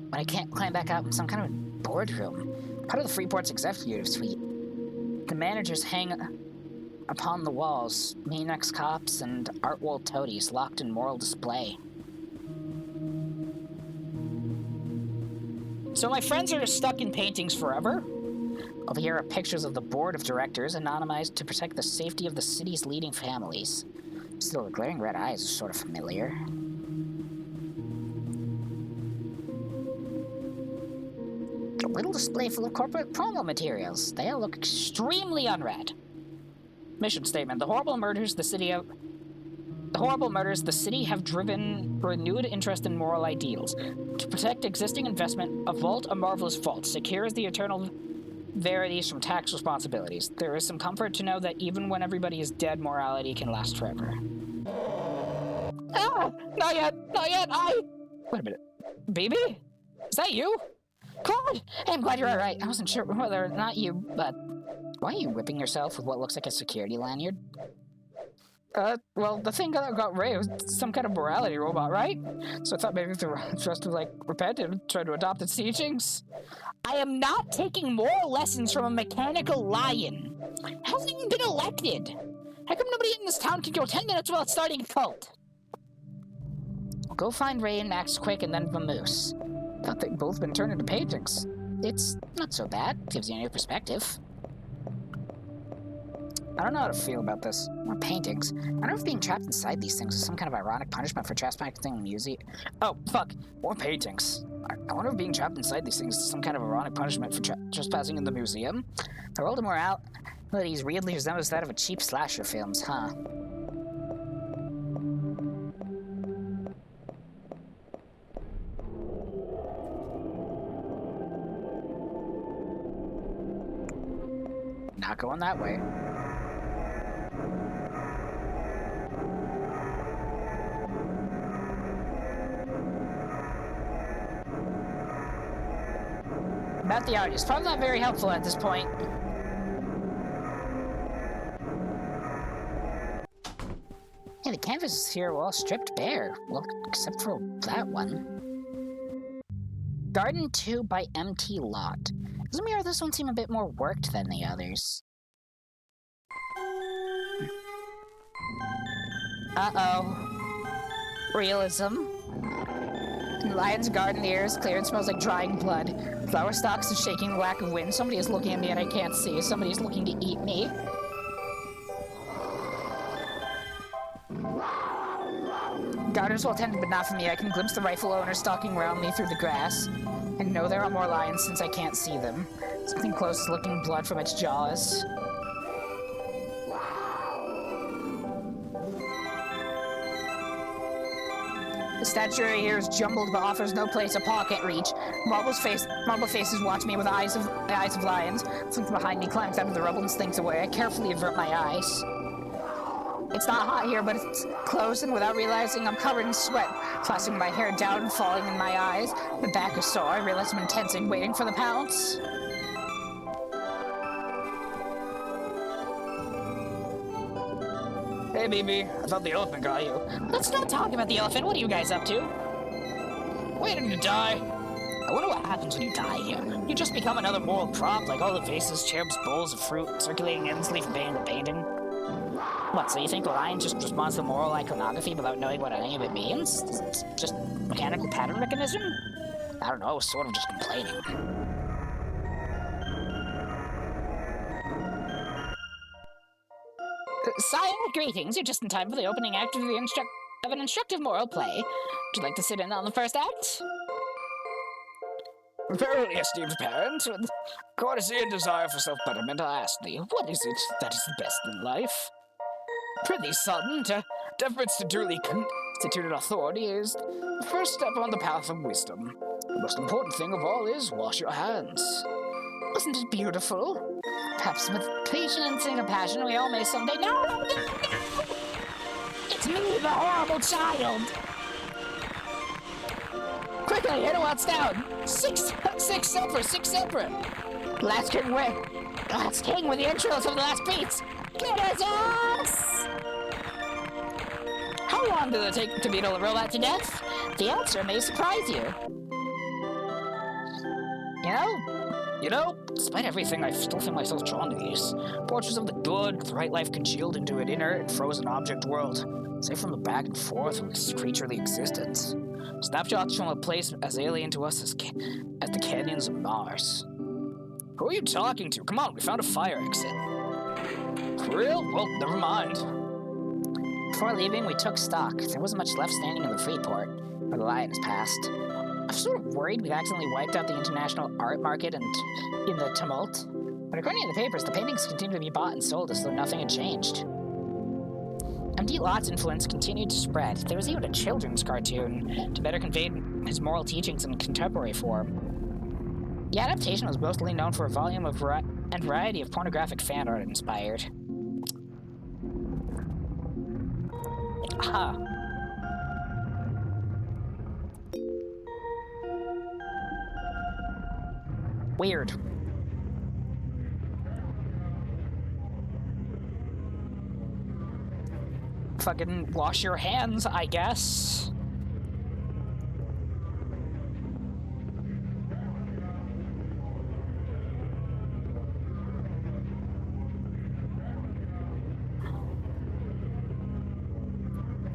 When I can't climb back out in some kind of boardroom, part of the Freeport's executive suite. The managers hang upon the walls, mean ex-cops and art-wall toadies locked in moral display. So my friends are just stuck in paintings forever? Over here are pictures of the board of directors, anonymized to protect the safety of the city's leading families. Still, the glaring red eyes are sort of familiar. A little display full of corporate promo materials. They all look extremely unread. Mission statement: the horrible murders the city have driven renewed interest in moral ideals. To protect existing investment, a vault a marvelous vault secures the eternal verities from tax responsibilities. There is some comfort to know that even when everybody is dead, morality can last forever. Ah! Not yet! Not yet! Wait a minute. Baby? Is that you? God! I'm glad you're alright. I wasn't sure whether or not you, but... Why are you whipping yourself with what looks like a security lanyard? Well, the thing that got Ray was some kind of morality robot, right? So I thought maybe for us to, repent and try to adopt its teachings. I am not taking moral lessons from a mechanical lion. Hasn't even been elected. How come nobody in this town can go 10 minutes without starting a cult? I'll go find Ray and Max quick and then Vamoose. Thought they'd both been turned into paintings. It's not so bad. Gives you a new perspective. I don't know how to feel about this. More paintings. I wonder if being trapped inside these things is some kind of ironic punishment for trespassing a museum. Oh, fuck. More paintings. I wonder if being trapped inside these things is some kind of ironic punishment for trespassing in the museum. The world of moralities weirdly resembles that of a cheap slasher films, huh? Not going that way. About the artist. Probably not very helpful at this point. Hey, the canvases here were all stripped bare. Well, except for that one. Garden 2 by Empty Lot. Doesn't mirror this one seem a bit more worked than the others. Uh-oh. Realism. Lion's garden, the air is clear and smells like drying blood. Flower stalks are shaking the whack of wind. Somebody is looking at me and I can't see. Somebody is looking to eat me. Gardens well tended, but not for me. I can glimpse the rifle owner stalking around me through the grass. And know there are more lions since I can't see them. Something close is licking blood from its jaws. The statuary here is jumbled but offers no place a paw can't reach. Marble faces watch me with the eyes of lions. Something behind me climbs out of the rubble and slinks away. I carefully avert my eyes. It's not hot here, but it's close, and without realizing, I'm covered in sweat, tossing my hair down and falling in my eyes. The back is sore. I realize I'm tensing, waiting for the pounce. Hey, BB. I thought the elephant got you. Let's not talk about the elephant. What are you guys up to? Waiting to die. I wonder what happens when you die here. You just become another moral prop, like all the vases, cherubs, bowls of fruit circulating endlessly from painting to painting. What, so you think Orion just responds to moral iconography without knowing what any of it means? It's just mechanical pattern recognition? I don't know, I was sort of just complaining. Sire, greetings. You're just in time for the opening act of an instructive moral play. Would you like to sit in on the first act? Verily, esteemed parent, with courtesy and desire for self-betterment, I ask thee, what is it that is the best in life? Prithee, son, deference to duly constituted authority is the first step on the path of wisdom. The most important thing of all is wash your hands. Wasn't it beautiful? Perhaps with patience and compassion we all may someday— No! It's me, the horrible child! Quickly, hit what's down! Six silver! Last king with the entrails of the last beats! Get his ass! How long did it take to beat a robot to death? The answer may surprise you. You know, despite everything, I still feel myself drawn to these. Portraits of the good, the right life congealed into an inert, frozen object world, safe from the back and forth of its creaturely existence. Snapshots from a place as alien to us as the canyons of Mars. Who are you talking to? Come on, we found a fire exit. For real? Well, never mind. Before leaving, we took stock. There wasn't much left standing in the Freeport, where the lion has passed. I'm sort of worried we've accidentally wiped out the international art market and in the tumult. But according to the papers, the paintings continue to be bought and sold as though nothing had changed. M.D. Lott's influence continued to spread. There was even a children's cartoon to better convey his moral teachings in contemporary form. The adaptation was mostly known for a volume of variety of pornographic fan art it inspired. Aha. Weird. Fucking wash your hands, I guess.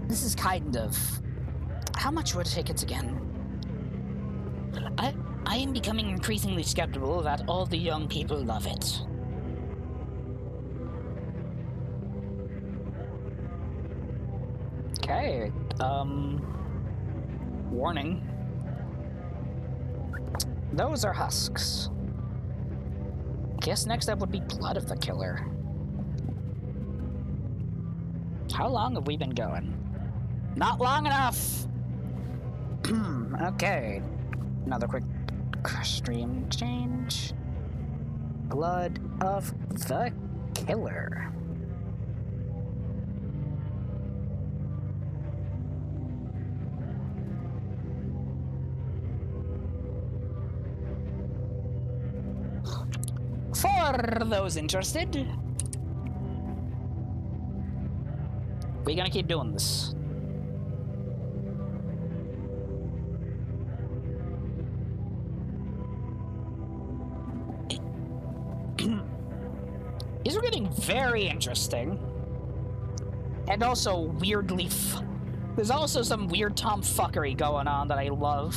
This is kind of... How much were the tickets again? I am becoming increasingly skeptical that all the young people love it. Okay, warning. Those are husks. Guess next up would be Blood of the Killer. How long have we been going? Not long enough! Okay. Another quick stream change. Blood of the Killer. For those interested, we're gonna keep doing this. These are getting very interesting. And also weirdly there's also some weird tomfuckery going on that I love.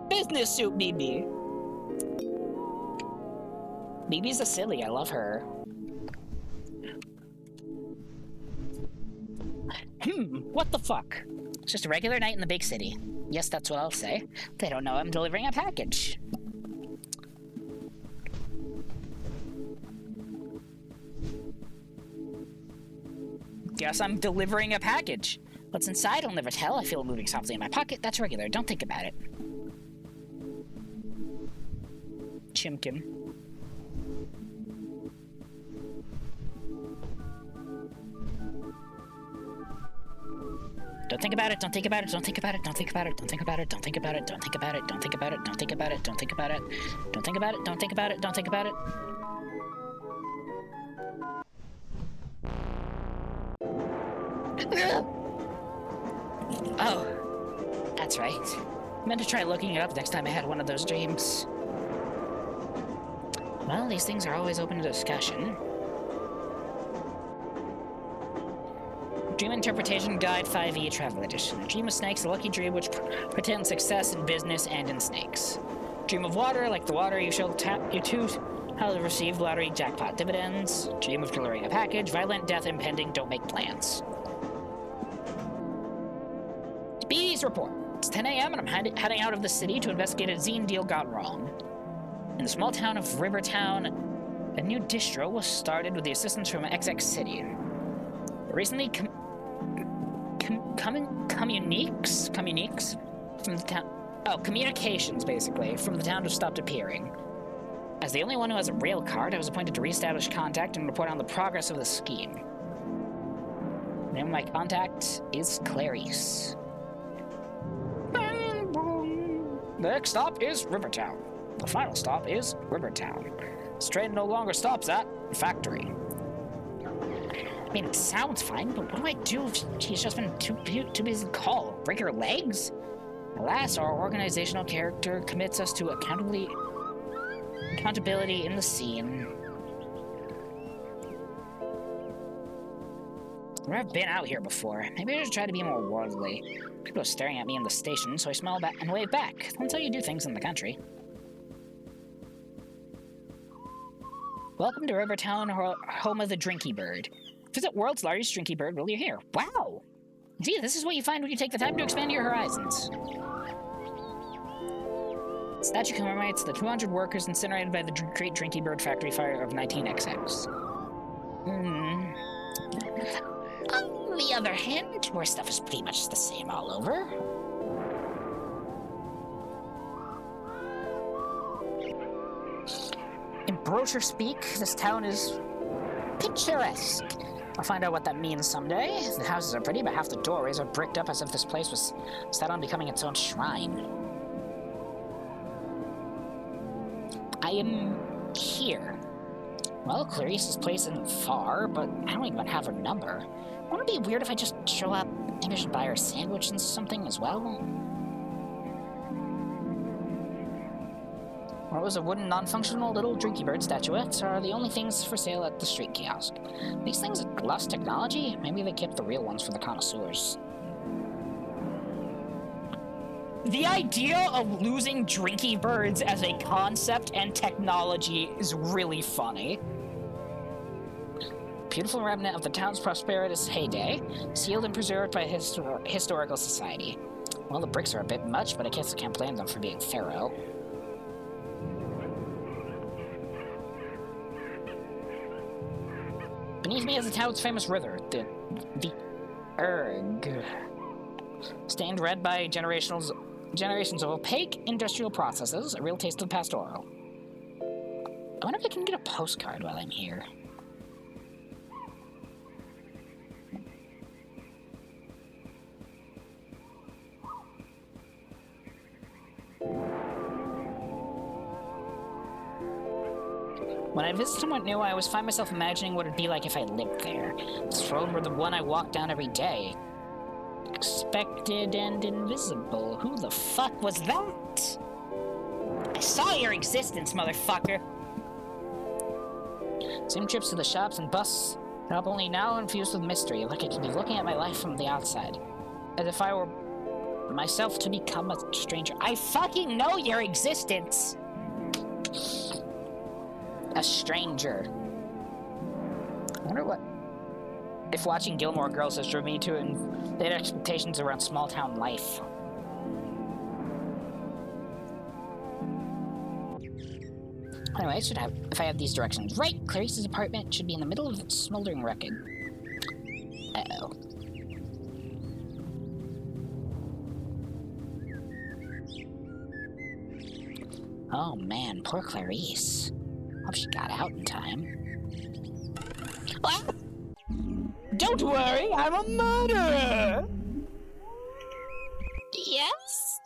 Business suit BB. BB's a silly, I love her. What the fuck? It's just a regular night in the big city. Yes, that's what I'll say. They don't know I'm delivering a package. Guess I'm delivering a package. What's inside, I'll never tell. I feel it moving softly in my pocket. That's regular. Don't think about it. Chimkin. Don't think about it, don't think about it, don't think about it, don't think about it, don't think about it, don't think about it, don't think about it, don't think about it, don't think about it, don't think about it, don't think about it, don't think about it, don't think about it. Oh, that's right. I meant to try looking it up next time I had one of those dreams. Well, these things are always open to discussion. Dream Interpretation Guide 5e Travel Edition. Dream of Snakes, a lucky dream which pretends success in business and in snakes. Dream of Water, like the water you shall tap you to, how to receive lottery jackpot dividends. Dream of delivering a package, violent death impending, don't make plans. BD's report. It's 10 a.m. and I'm heading out of the city to investigate a zine deal gone wrong. In the small town of Rivertown, a new distro was started with the assistance from XX City. Recently, communiques from the town. Oh, communications, basically, from the town have stopped appearing. As the only one who has a rail card, I was appointed to reestablish contact and report on the progress of the scheme. The name of my contact is Clarice. Bang, boom. The next stop is Rivertown. The final stop is Rivertown. This train no longer stops at Factory. I mean, it sounds fine, but what do I do if she's just been too busy to call? Break her legs? Alas, our organizational character commits us to accountability in the scene. I've been out here before. Maybe I should try to be more worldly. People are staring at me in the station, so I smile back and wave back. That's how you do things in the country. Welcome to Rivertown, home of the Drinky Bird. Visit world's largest drinky bird while you're here. Wow! Gee, this is what you find when you take the time to expand your horizons. The statue commemorates the 200 workers incinerated by the Great Drinky Bird Factory Fire of 19XX. On the other hand, tour stuff is pretty much the same all over. In brochure speak, this town is picturesque. I'll find out what that means someday. The houses are pretty, but half the doorways are bricked up as if this place was set on becoming its own shrine. I am here. Well, Clarice's place isn't far, but I don't even have her number. Wouldn't it be weird if I just show up? Maybe I should buy her a sandwich and something as well? What was a wooden, non-functional little Drinky Bird statuettes are the only things for sale at the street kiosk. These things lost technology? Maybe they kept the real ones for the connoisseurs. The idea of losing Drinky Birds as a concept and technology is really funny. Beautiful remnant of the town's prosperous heyday, sealed and preserved by historical society. Well, the bricks are a bit much, but I guess I can't blame them for being thorough. Beneath me is the town's famous river, the Erg. Stained red by generations of opaque industrial processes, a real taste of pastoral. I wonder if I can get a postcard while I'm here. When I visit somewhere new, I always find myself imagining what it'd be like if I lived there. This road were the one I walk down every day. Expected and invisible. Who the fuck was that? I saw your existence, motherfucker! Same trips to the shops and bus stop, only now infused with mystery, like I could be looking at my life from the outside. As if I were myself to become a stranger. I fucking know your existence! A stranger. I wonder what if watching Gilmore Girls has driven me to inflate expectations around small town life. Anyway, if I have these directions right, Clarice's apartment should be in the middle of the smoldering wreckage. Uh-oh. Oh man, poor Clarice. Hope she got out in time. Ah! Don't worry, I'm a murderer! Yes?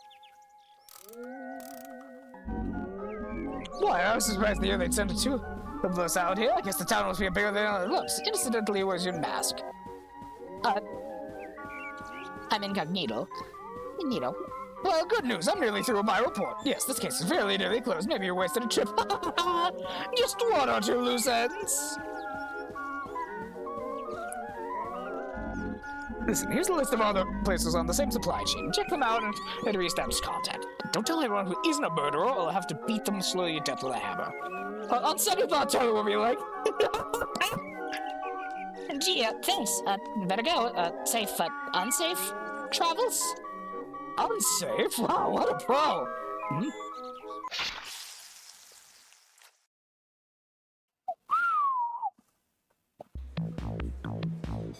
Why, I was surprised to hear they'd send two of us out here. I guess the town must be bigger than it looks. Incidentally, where's your mask? I'm incognito. Incognito. Well, good news. I'm nearly through with my report. Yes, this case is fairly nearly closed. Maybe you're wasting a trip. Just one or two loose ends. Listen, here's a list of other places on the same supply chain. Check them out and reestablish contact. But don't tell anyone who isn't a murderer, or I'll have to beat them slowly to death with a hammer. On second thought, tell me whatever you like. Gee, thanks. Better go. Safe, unsafe travels? Unsafe? Wow, what a pro!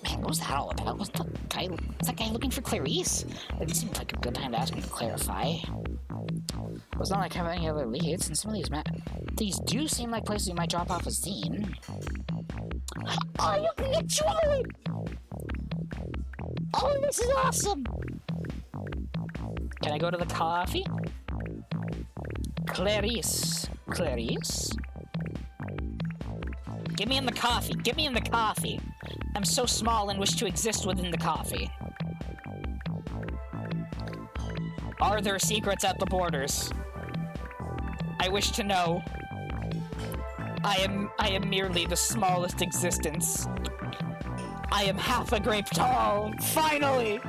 Man, what was that all about? Was that guy looking for Clarice? It seemed like a good time to ask him to clarify. It was not like having any other leads, and some of these do seem like places you might drop off a zine. Oh, you can get Drool! Oh, this is awesome! Can I go to the coffee? Clarice. Clarice? Get me in the coffee. Get me in the coffee. I'm so small and wish to exist within the coffee. Are there secrets at the borders? I wish to know. I am merely the smallest existence. I am half a grape tall. Finally!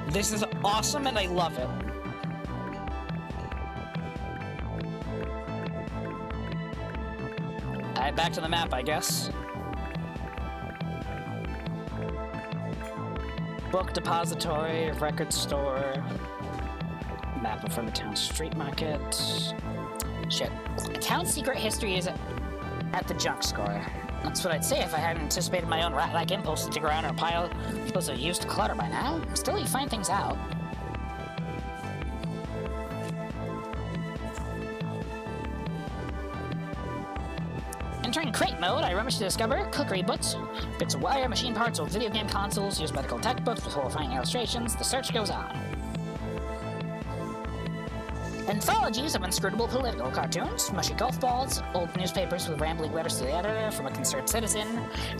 This is awesome and I love it. Alright, back to the map, I guess. Book depository, record store, map of a town street market. Shit. A town secret history is at the junk score. That's what I'd say if I hadn't anticipated my own rat-like impulse to dig around in a pile of used clutter by now. Still, you find things out. Entering crate mode, I rummage to discover cookery books, bits of wire, machine parts, old video game consoles, used medical tech books with horrifying illustrations. The search goes on. Anthologies of inscrutable political cartoons, mushy golf balls, old newspapers with rambling letters to the editor from a concerned citizen,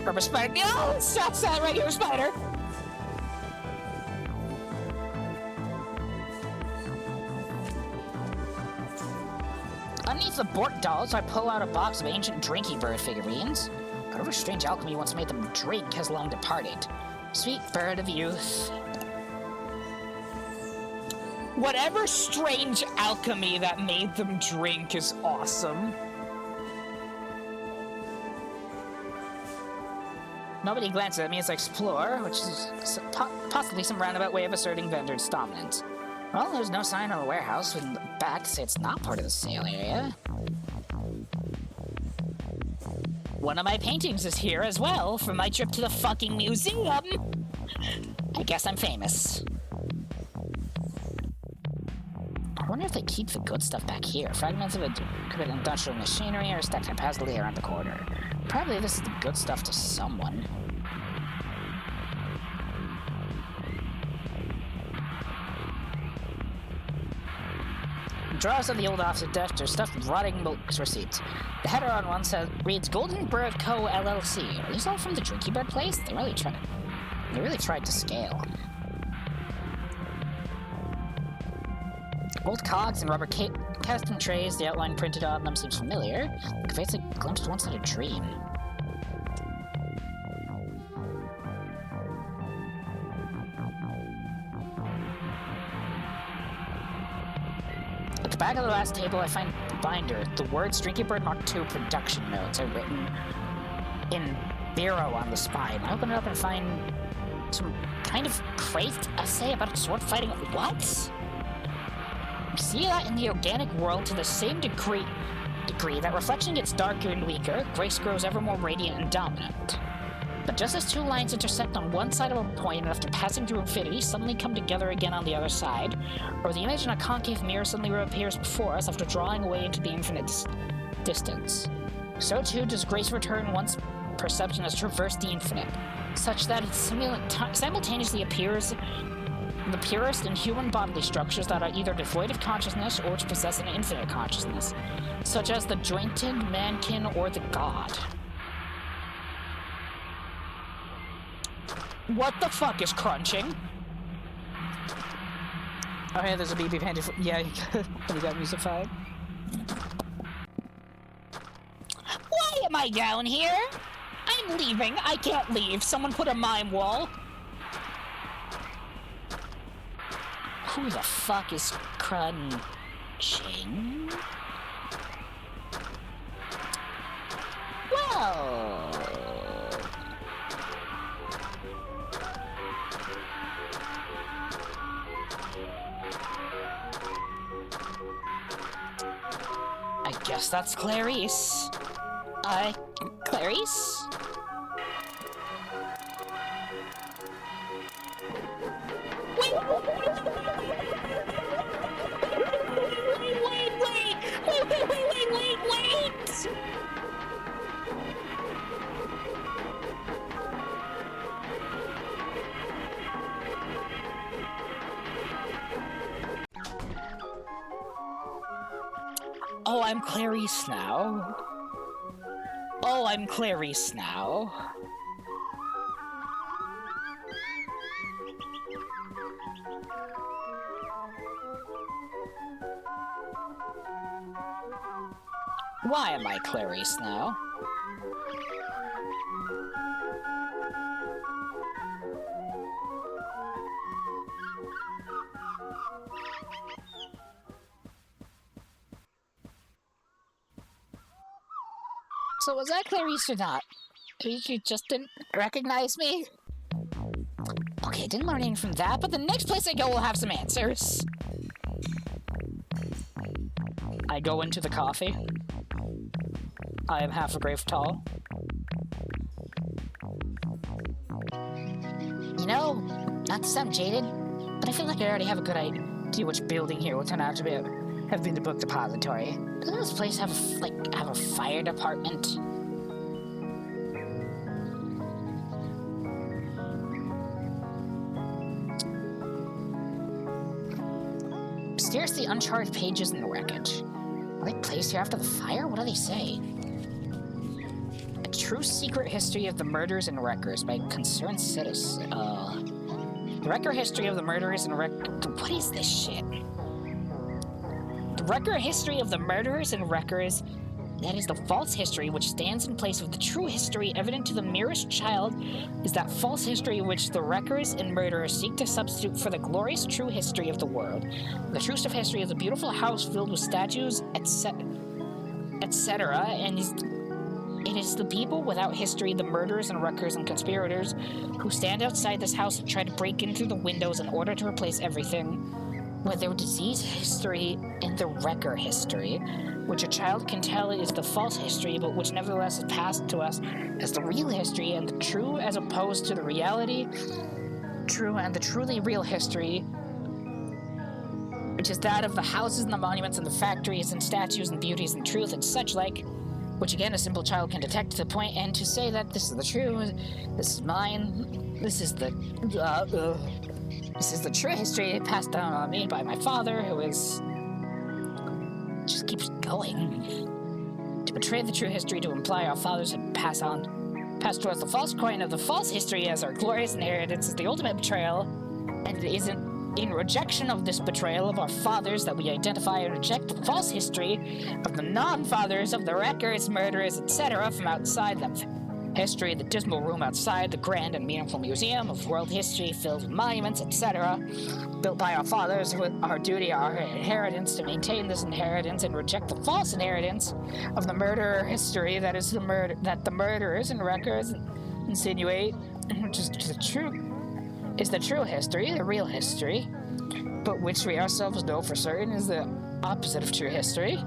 rubber spider. Oh, stop that regular spider! Underneath the Bork dolls, I pull out a box of ancient Drinky Bird figurines. Whatever strange alchemy once made them drink has long departed. Sweet bird of youth. Whatever strange alchemy that made them drink is awesome. Nobody glances at me as I explore, which is possibly some roundabout way of asserting vendor's dominance. Well, there's no sign of a warehouse in the back to say it's not part of the sale area. One of my paintings is here as well from my trip to the fucking museum. I guess I'm famous. I wonder if they keep the good stuff back here. Fragments of industrial machinery are stacked haphazardly around the corner. Probably this is the good stuff to someone. Drawers of the old office desk are stuffed with rotting milk receipts. The header on one reads Golden Bird Co. LLC. Are these all from the Drinky Bird place? They really tried to scale. Old cogs and rubber casting trays, the outline printed on them seems familiar. It conveys a glimpse once in a dream. At the back of the last table, I find the binder. The words Drinky Bird Mark II production notes are written in Biro on the spine. I open it up and find some kind of crazed essay about sword fighting. What? You see that in the organic world to the same degree that reflection gets darker and weaker, grace grows ever more radiant and dominant. But just as two lines intersect on one side of a point and after passing through infinity suddenly come together again on the other side, or the image in a concave mirror suddenly reappears before us after drawing away into the infinite distance, so too does grace return once perception has traversed the infinite, such that it simultaneously appears the purest in human bodily structures that are either devoid of consciousness or to possess an infinite consciousness, such as the jointed mankin or the god. What the fuck is crunching? Oh, hey, there's a BB Panda. Yeah, you got musified. Why am I down here? I'm leaving. I can't leave. Someone put a mime wall. Who the fuck is crunching? Well... I guess that's Clarice. Clarice? Wait! Oh, I'm Clarice now. Oh, I'm Clarice now. Why am I Clarice now? So was I Clarice or not? You just didn't recognize me? Okay, I didn't learn anything from that, but the next place I go will have some answers. I go into the coffee. I am half a grave tall. You know, not to sound jaded, but I feel like I already have a good idea which building here will turn out to have been the book depository. Doesn't this place have a fire department? Mysteriously uncharted pages in the wreckage. Are they placed here after the fire? What do they say? A true secret history of the murders and wreckers by concerned citizens. The record history of the murderers and what is this shit? The record history of the murderers and wreckers. That is the false history which stands in place of the true history evident to the merest child, is that false history which the wreckers and murderers seek to substitute for the glorious true history of the world. The truest of history is a beautiful house filled with statues, etc., and it is the people without history, the murderers and wreckers and conspirators, who stand outside this house and try to break in through the windows in order to replace everything with their disease history and the wrecker history, which a child can tell is the false history, but which nevertheless is passed to us as the real history and the true as opposed to the reality, true and the truly real history, which is that of the houses and the monuments and the factories and statues and beauties and truth and such like, which again a simple child can detect to the point and to say that this is the true, this is mine, this is the true history passed down on me by my father, who is just keeps going. To betray the true history, to imply our fathers had passed to us the false coin of the false history as our glorious inheritance is the ultimate betrayal, and it isn't in rejection of this betrayal of our fathers that we identify and reject the false history of the non-fathers of the wreckers, murderers, etc. from outside the history, the dismal room outside the grand and meaningful museum of world history filled with monuments, etc., built by our fathers with our duty, our inheritance, to maintain this inheritance and reject the false inheritance of the murderer history that is that the murderers and wreckers insinuate, which is the true history, the real history, but which we ourselves know for certain is the opposite of true history.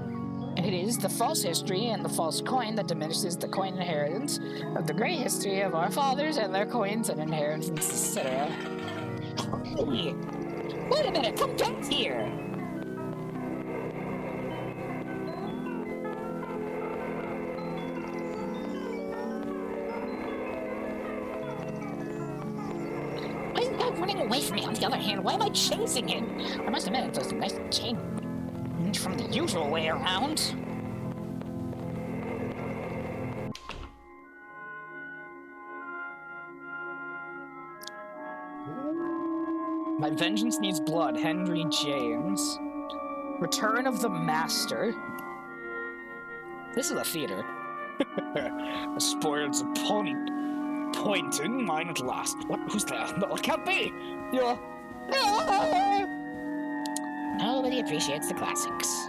It is the false history and the false coin that diminishes the coin inheritance of the great history of our fathers and their coins and inheritance, etc. Wait a minute, come back here! Why is that running away from me. On the other hand, why am I chasing it? I must admit, it was a nice change from the usual way around. My vengeance needs blood. Henry James. Return of the Master. This is a theater. The spoils of pointing mine at last. What? Who's there? No, it can't be! You're... Nobody appreciates the classics.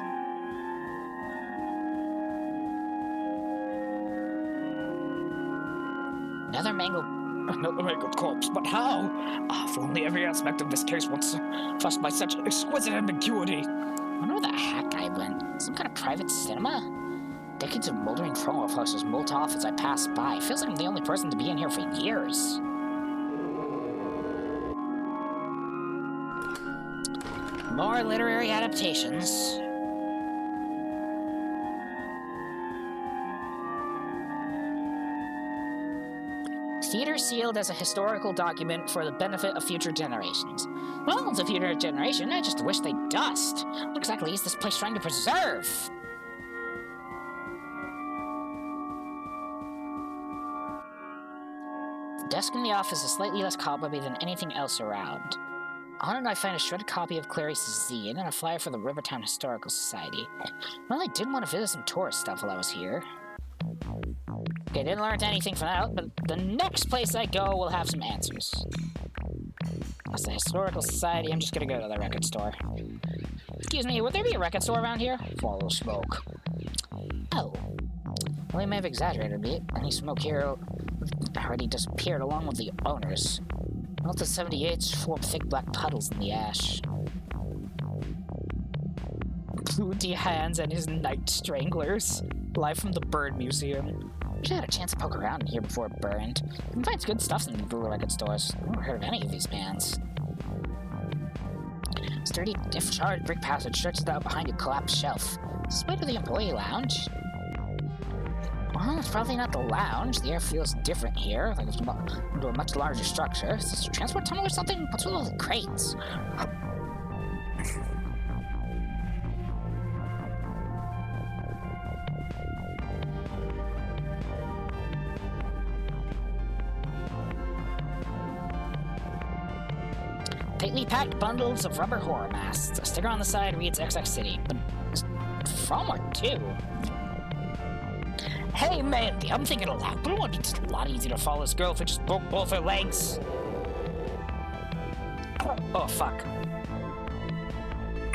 Another mangled corpse, but how? Ah, if only every aspect of this case wasn't fussed by such exquisite ambiguity. I wonder where the hack guy went. Some kind of private cinema? Decades of moldering promo posters molt off as I pass by. Feels like I'm the only person to be in here for years. More literary adaptations. Theater sealed as a historical document for the benefit of future generations. Well, as a future generation, I just wish they'd dust. What exactly is this place trying to preserve? The desk in the office is slightly less cobwebby than anything else around. On it, I find a shredded copy of Clarice's zine and a flyer for the Rivertown Historical Society. Well, I did want to visit some tourist stuff while I was here. Okay, didn't learn anything from that, but the next place I go will have some answers. That's the Historical Society. I'm just gonna go to the record store. Excuse me, would there be a record store around here? Follow smoke. Oh. Well, they may have exaggerated a bit. Any smoke here already disappeared along with the owners. Not the 78s form thick black puddles in the ash. Booty hands and his night stranglers. Live from the Bird Museum. Wish I had a chance to poke around in here before it burned. You can find good stuff in the Drool record stores. I've never heard of any of these bands. Sturdy, charred brick passage stretches out behind a collapsed shelf. Is this way to the employee lounge? Well, it's probably not the lounge. The air feels different here, like it's into a much larger structure. Is this a transport tunnel or something? What's with all the crates? Tightly packed bundles of rubber horror masks. A sticker on the side reads XX City, but from or to? Hey, Mandy, I'm thinking aloud, but it would be just a lot easier to follow this girl if it just broke both her legs. Oh, fuck.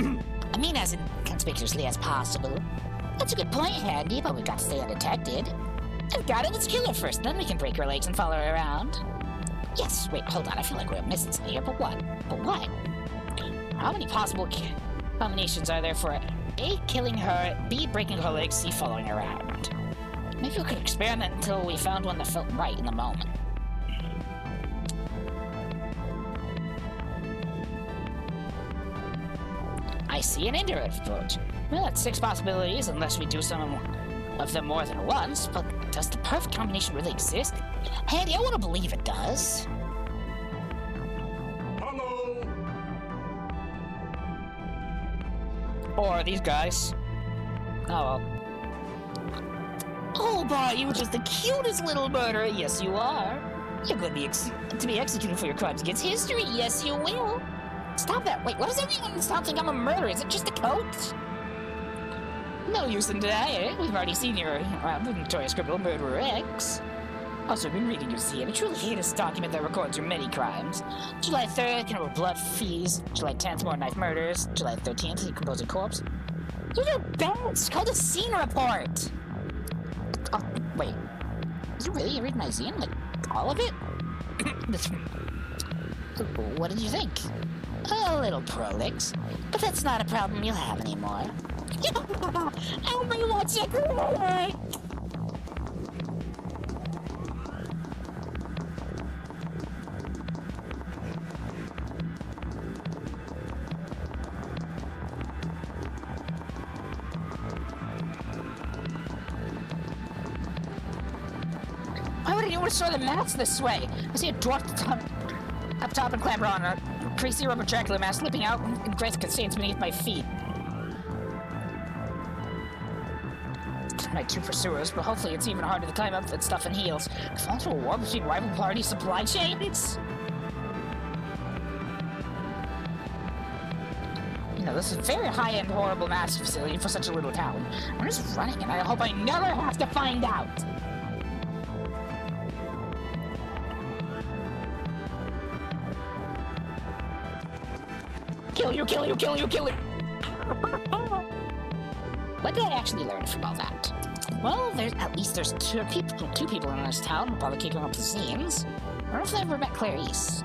I mean as inconspicuously as possible. That's a good point, Handy, but we've got to stay undetected. I've got it, let's kill her first, then we can break her legs and follow her around. Yes, wait, hold on, I feel like we're missing something here, but what? But what? How many possible combinations are there for A, killing her, B, breaking her legs, C, following her around? Maybe we could experiment until we found one that felt right in the moment. I see an indirect approach. Well, that's 6 possibilities, unless we do some of them more than once, but does the perfect combination really exist? Handy, I want to believe it does. Hello! Or these guys. Oh well. Oh boy, you were just the cutest little murderer. Yes, you are. You're going to be executed for your crimes against history. Yes, you will. Stop that. Wait, what does everyone stop think I'm a murderer? Is it just a coat? No use in denying it. We've already seen your notorious criminal murderer X. Also, I've been reading your zine, a truly heinous document that records your many crimes. July 3rd, Cannibal Blood Feast. July 10th, more knife murders. July 13th, decomposing corpse. Those are bad. It's called a scene report. Oh, wait. Did you really read my zine? Like, all of it? What did you think? A little prolix, but that's not a problem you'll have anymore. Help me, what's it? Why would anyone store the mats this way? I see a dwarf up top and clamber on a greasy rubber Dracula mask slipping out and great constraints beneath my feet. My two pursuers, but hopefully it's even harder to climb up that stuff in heels. Fall into a war between rival party supply chains? You know, this is a very high-end, horrible mask facility for such a little town. I'm just running, and I hope I never have to find out. Kill you, kill you, kill you, kill you! What did I actually learn from all that? Well, there's two people in this town who bother keeping up the scenes. I don't know if I ever met Clarice.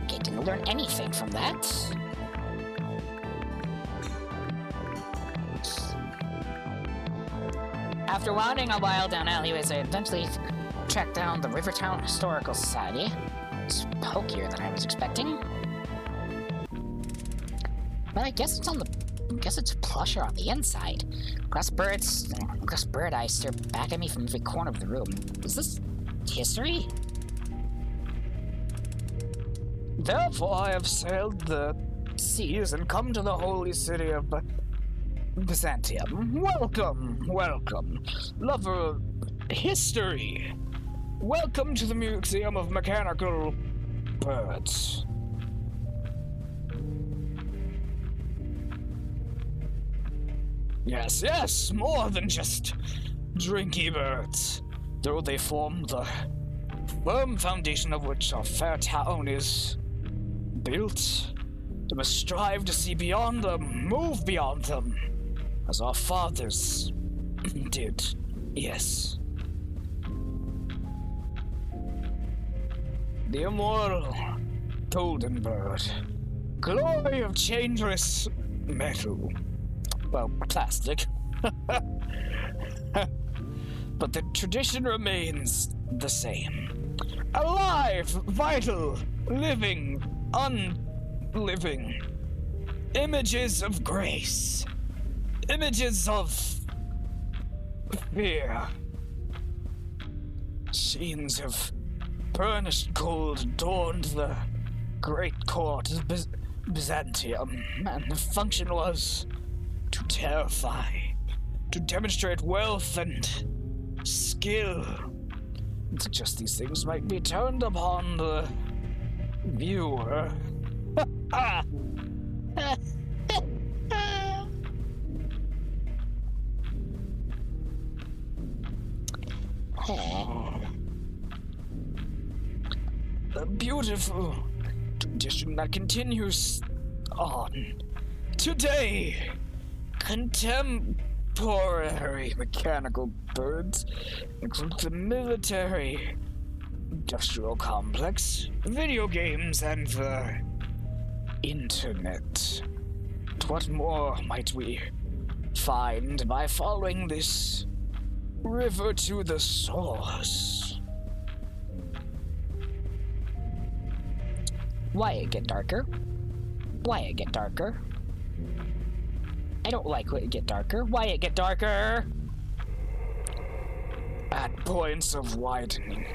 Okay, didn't learn anything from that. After wandering a while down alleyways, I eventually tracked down the Rivertown Historical Society. It's pokier than I was expecting. But I guess it's plusher on the inside. Glass bird eyes stare back at me from every corner of the room. Is this history? Therefore I have sailed the seas and come to the holy city of Byzantium. Welcome, welcome, lover of history. Welcome to the Museum of Mechanical Birds. Yes, more than just drinky birds, though they form the firm foundation of which our fair town is built. We must strive to see beyond them, move beyond them, as our fathers did, yes. The immortal golden bird, glory of changeless metal. Well, plastic. But the tradition remains the same. Alive, vital, living, unliving. Images of grace. Images of fear. Scenes of burnished gold adorned the great court of Byzantium, and the function was to terrify, to demonstrate wealth and skill. It's just these things might be turned upon the viewer. A beautiful tradition that continues on. Today, contemporary mechanical birds include the military, industrial complex, video games, and the internet. What more might we find by following this river to the source? Why it get darker? Why it get darker? I don't like when it get darker. Why it get darker? At points of widening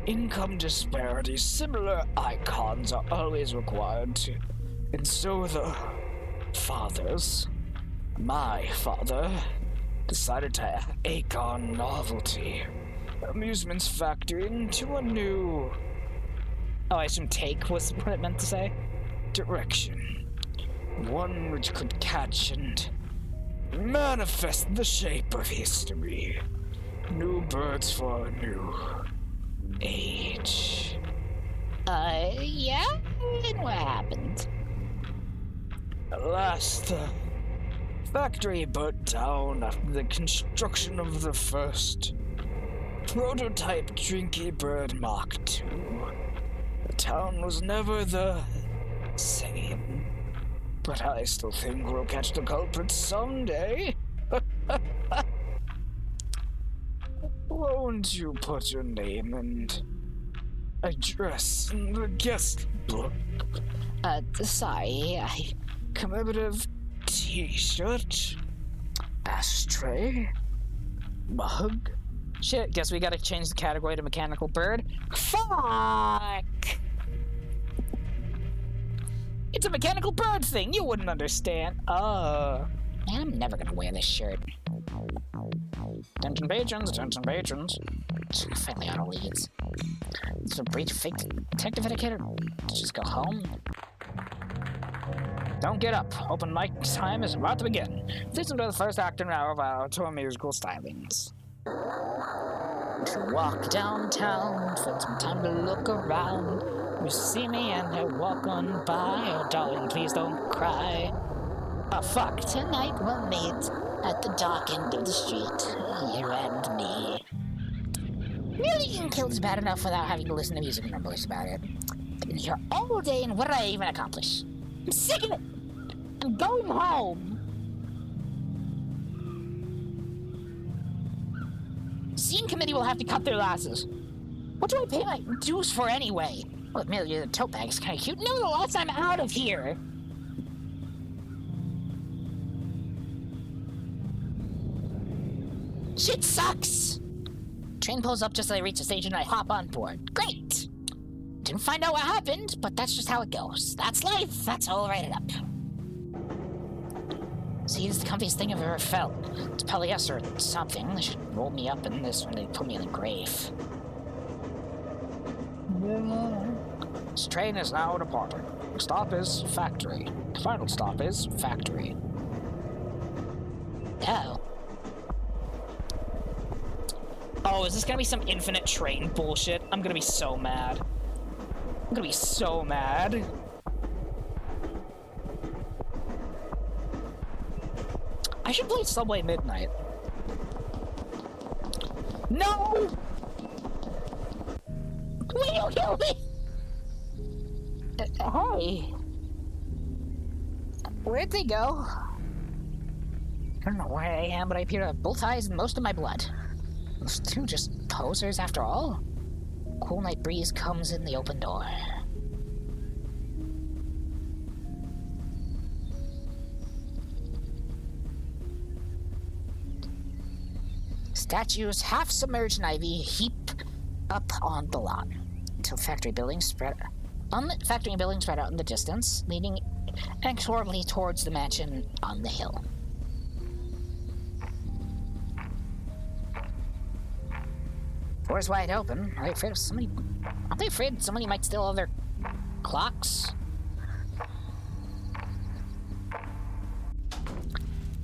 income disparity, similar icons are always required to. And so the fathers, my father, decided to ache on novelty. Amusements factor into a new... Oh, I assume take was what it meant to say? Direction. One which could catch and manifest the shape of history. New birds for a new age. Yeah? And what happened? Alas, the factory burnt down after the construction of the first prototype Drinky Bird Mark II. The town was never the same. But I still think we'll catch the culprit someday. Won't you put your name and address in the guest book? Sorry, Commemorative t-shirt, ashtray, mug. Shit, guess we gotta change the category to mechanical bird. Fuck! It's a mechanical bird thing. You wouldn't understand. Man, I'm never gonna wear this shirt. Attention patrons, attention patrons. Finally out of leads. It's a breach of fake detective etiquette. Just go home. Don't get up. Open mic time is about to begin. Listen to the first act and hour of our tour musical stylings. To walk downtown, find some time to look around. You see me and I walk on by. Oh, darling, please don't cry. Oh, fuck. Tonight we'll meet at the dark end of the street, you and me. Really getting killed's bad enough without having to listen to music numbers about it. I've been here all day, and what did I even accomplish? I'm sick of it! I'm going home! Zine committee will have to cut their losses. What do I pay my dues for anyway? Well, admittedly, the tote bag is kind of cute. Nevertheless, I'm out of here! Shit sucks! Train pulls up just as I reach the station and I hop on board. Great! Didn't find out what happened, but that's just how it goes. That's life. That's all I'll write it up. See, it's the comfiest thing I've ever felt. It's polyester or something. They should roll me up in this when they put me in the grave. This train is now departing. The stop is factory. The final stop is factory. Oh. Oh, is this gonna be some infinite train bullshit? I'm gonna be so mad. I'm gonna be so mad. I should play Subway Midnight. No! Will you kill me? Hey. Where'd they go? I don't know where I am, but I appear to have both eyes and most of my blood. Those two just posers after all? Cool night breeze comes in the open door. Statues half submerged in ivy heap up on the lawn until factory buildings spread out in the distance, leading inexorably towards the mansion on the hill. Doors wide open. Are they afraid of somebody? Aren't they afraid somebody might steal all their clocks?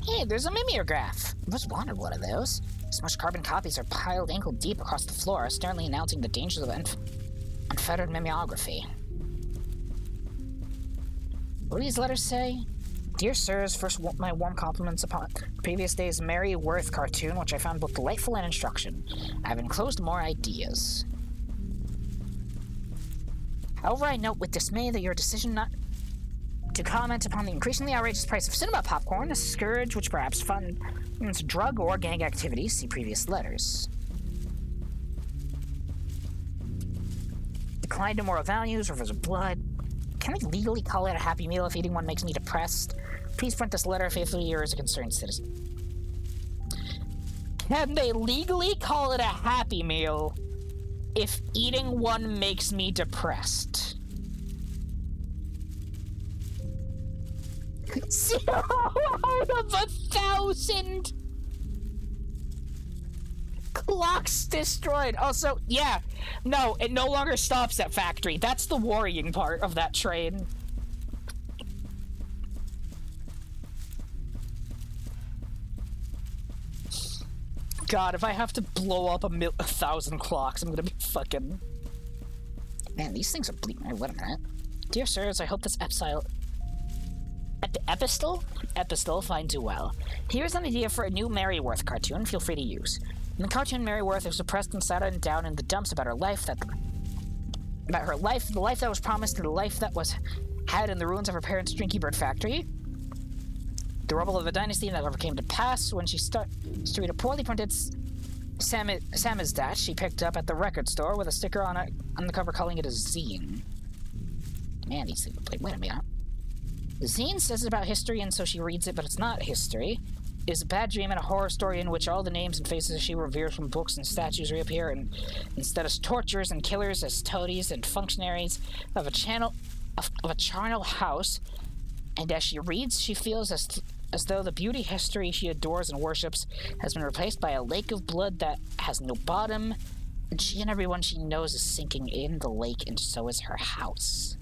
Hey, there's a mimeograph. I just wanted one of those. Smushed carbon copies are piled ankle deep across the floor, sternly announcing the dangers of unfettered mimeography. What do these letters say? Dear sirs, first my warm compliments upon previous day's Mary Worth cartoon, which I found both delightful and instruction. I have enclosed more ideas. However, I note with dismay that your decision not to comment upon the increasingly outrageous price of cinema popcorn, a scourge which perhaps funds drug or gang activities. See previous letters. Decline to moral values, rivers of blood. Can I legally call it a happy meal if eating one makes me depressed? Please print this letter faithfully yours, a concerned citizen. Can they legally call it a happy meal if eating one makes me depressed? 0 out of 1,000! Clocks destroyed. Also, yeah, no, it no longer stops at factory. That's the worrying part of that train. God, if I have to blow up 1,000 clocks, I'm gonna be fucking... Man, these things are bleeding. Wait a minute. Dear sirs, I hope this epistle finds you well. Here's an idea for a new Mary Worth cartoon. Feel free to use. In the cartoon, Mary Worth is suppressed and sat down in the dumps about her life, the life that was promised, and the life that was had in the ruins of her parents' Drinky Bird factory. The rubble of a dynasty that never came to pass when she studied a poorly printed samizdat she picked up at the record store with a sticker on the cover calling it a zine. Man, these things. Wait a minute. The zine says it's about history, and so she reads it, but it's not history. It's a bad dream and a horror story in which all the names and faces she reveres from books and statues reappear, and instead of torturers and killers as toadies and functionaries of a channel of a charnel house, and as she reads, she feels as though the beauty history she adores and worships has been replaced by a lake of blood that has no bottom, and she and everyone she knows is sinking in the lake, and so is her house.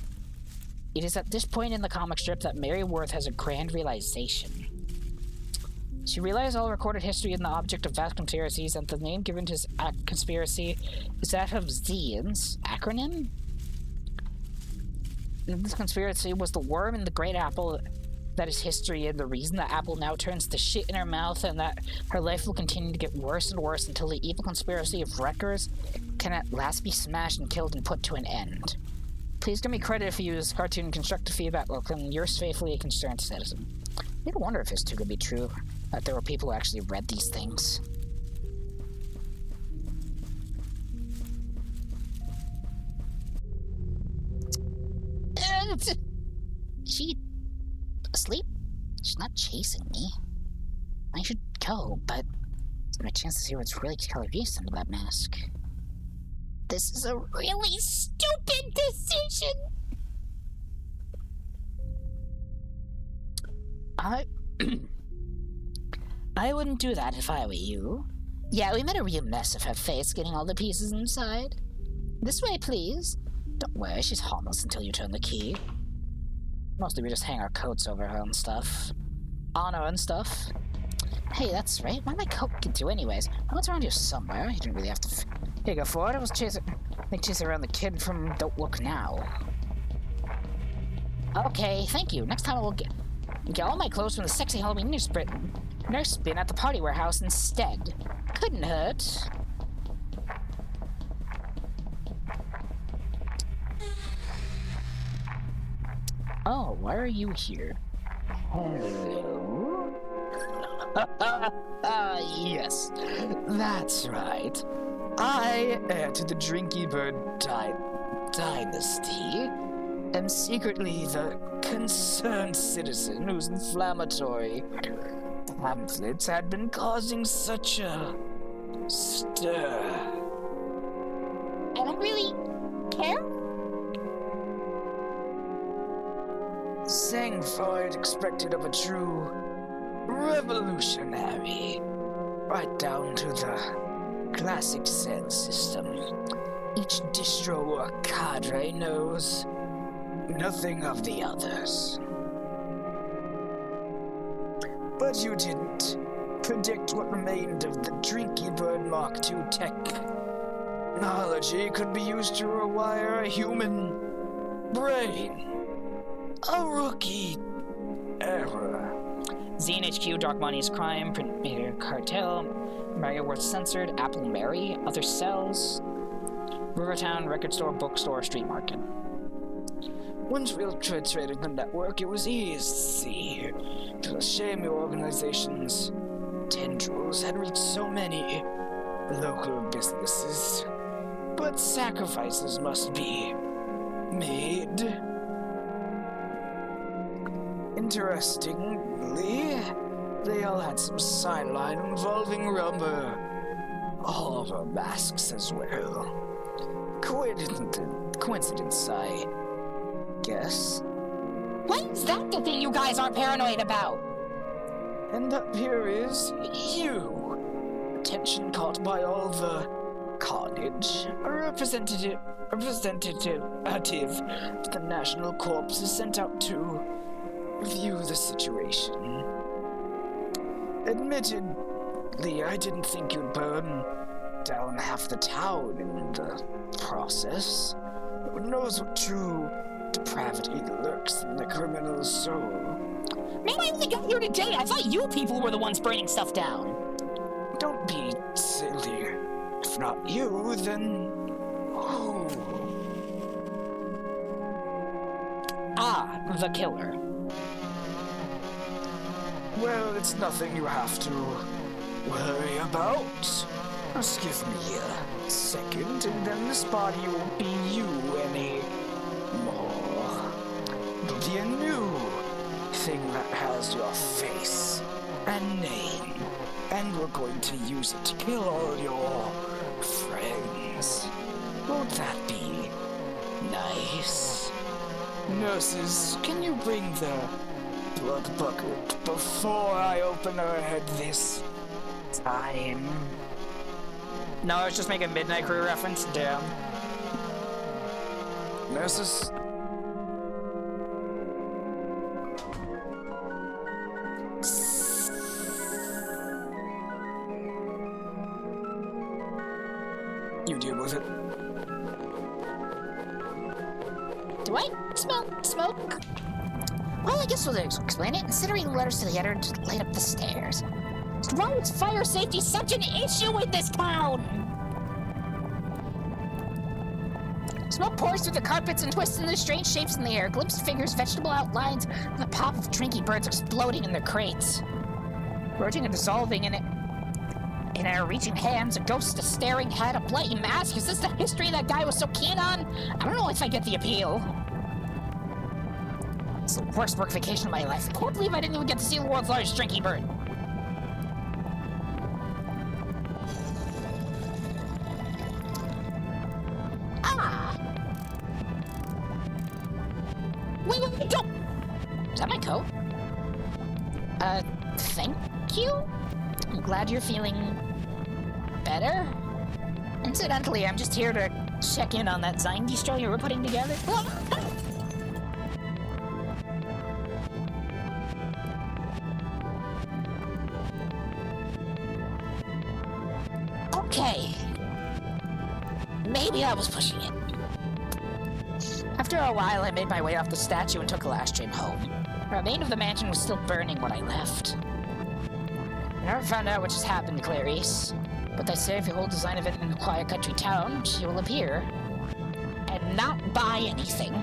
It is at this point in the comic strip that Mary Worth has a grand realization. She realized all recorded history in the object of vast conspiracies, and the name given to his conspiracy is that of Zion's acronym. And this conspiracy was the worm in the great apple that is history, and the reason the apple now turns to shit in her mouth, and that her life will continue to get worse and worse until the evil conspiracy of wreckers can at last be smashed and killed and put to an end. Please give me credit if you use this cartoon constructive feedback look, and yours faithfully, a concerned citizen. I did wonder if it's too good to be true, that there were people who actually read these things. She asleep? She's not chasing me. I should go, but there's no chance to see what's really color-based under that mask. This is a really stupid decision! I wouldn't do that if I were you. Yeah, we made a real mess of her face, getting all the pieces inside. This way, please. Don't worry, she's harmless until you turn the key. Mostly we just hang our coats over her and stuff. On her and stuff. Hey, that's right. What am I coat get to anyways? I was around here somewhere. You didn't really have to... Here you go, Ford. I was chasing around the kid from Don't Look Now. Okay, thank you. Next time I will get all my clothes from the sexy Halloween nurse bin at the party warehouse instead. Couldn't hurt. Oh, why are you here? Hello? Yes, that's right. I, heir to the Drinky Bird dynasty, am secretly the concerned citizen whose inflammatory pamphlets had been causing such a stir. I don't really care. Sang Freud expected of a true revolutionary, right down to the classic cell system. Each distro or cadre knows nothing of the others. But you didn't predict what remained of the Drinky Bird Mark II technology could be used to rewire a human brain. A rookie error. ZNHQ, Dark Money's Crime, Print Media Cartel, Mario Worth Censored, Apple Mary, Other Cells, Rivertown, Record Store, Bookstore, Street Market. Once real traded the network, it was easy to see. It was a shame your organization's tendrils had reached so many local businesses. But sacrifices must be made. Interestingly, they all had some sideline involving rubber. Horror masks as well. Coincidence, I guess. Why is that the thing you guys aren't paranoid about? And up here is you. Attention caught by all the carnage. A representative of the National Corps is sent out to review the situation. Admittedly, I didn't think you'd burn down half the town in the process. Who knows what true depravity lurks in the criminal's soul? Man, I only got here today. I thought you people were the ones burning stuff down. Don't be silly. If not you, then who? Ah, the killer. Well, it's nothing you have to worry about. Just give me a second, and then this body won't be you anymore. It'll be a new thing that has your face and name, and we're going to use it to kill all your friends. Won't that be nice? Nurses, can you bring the blood bucket before I open her head this time? No, I was just making a Midnight Crew reference. Damn. Nurses? You deal with it. Do I smell smoke? Well, I guess we'll explain it. Considering the letters to the editor to light up the stairs. Why is fire safety such an issue in this town? Smoke pours through the carpets and twists into strange shapes in the air. Glimpsed figures, vegetable outlines, and the pop of drinky birds exploding in their crates. Merging and dissolving in it. In our reaching hands, a ghost, a staring head, a bloody mask. Is this the history that guy was so keen on? I don't know if I get the appeal. It's the worst work vacation of my life. I can't believe I didn't even get to see the world's largest drinky bird. Ah! Wait, don't! Is that my coat? Thank you? I'm glad you're feeling better. Incidentally, I'm just here to check in on that Zine distro you were putting together. Okay. Maybe I was pushing it. After a while, I made my way off the statue and took the last train home. The remain of the mansion was still burning when I left. I never found out what just happened to Clarice, but they say if you hold a design event in a quiet country town, she will appear and not buy anything.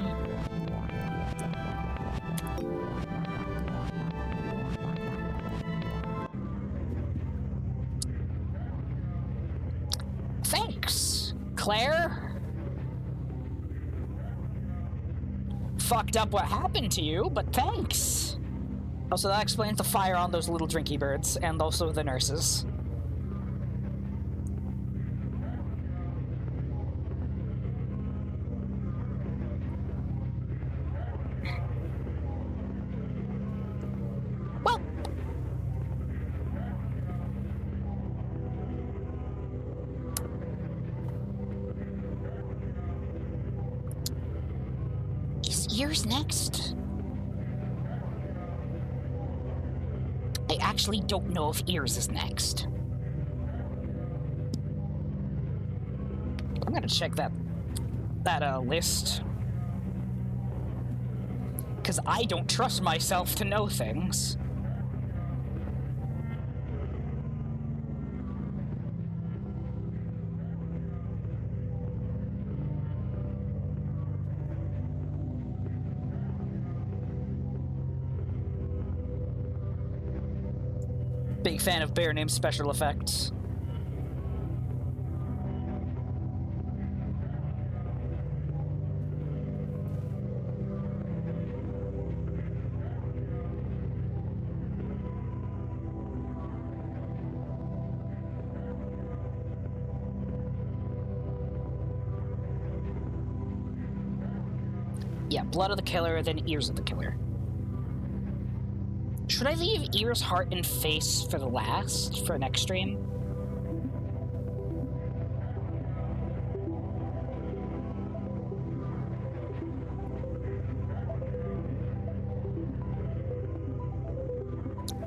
Thanks, Claire. Fucked up what happened to you, but thanks. Also, that explains the fire on those little drinky birds, and also the nurses. Well, is yours next? I actually don't know if Ears is next. I'm gonna check that list. Because I don't trust myself to know things. Big fan of Bear Name's special effects. Yeah, Blood of the Killer, then Ears of the Killer. Should I leave Ears, Heart, and Face for the last, for next stream?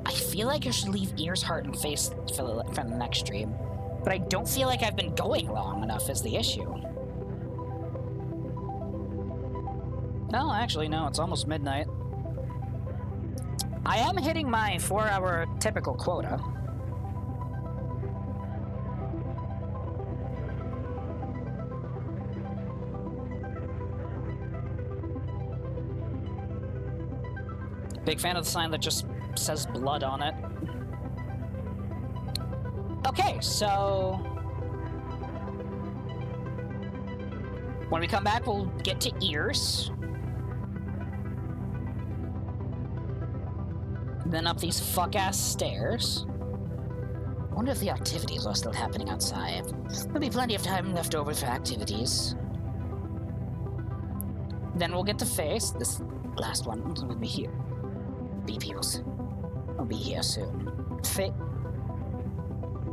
I feel like I should leave Ears, Heart, and Face for the next stream. But I don't feel like I've been going long enough is the issue. No, actually, no, it's almost midnight. I am hitting my 4-hour typical quota. Big fan of the sign that just says blood on it. Okay, so when we come back, we'll get to Ears. Then up these fuck-ass stairs. I wonder if the activities are still happening outside. There'll be plenty of time left over for activities. Then we'll get to face. This last one will be here. Bee peoples. I'll be here soon.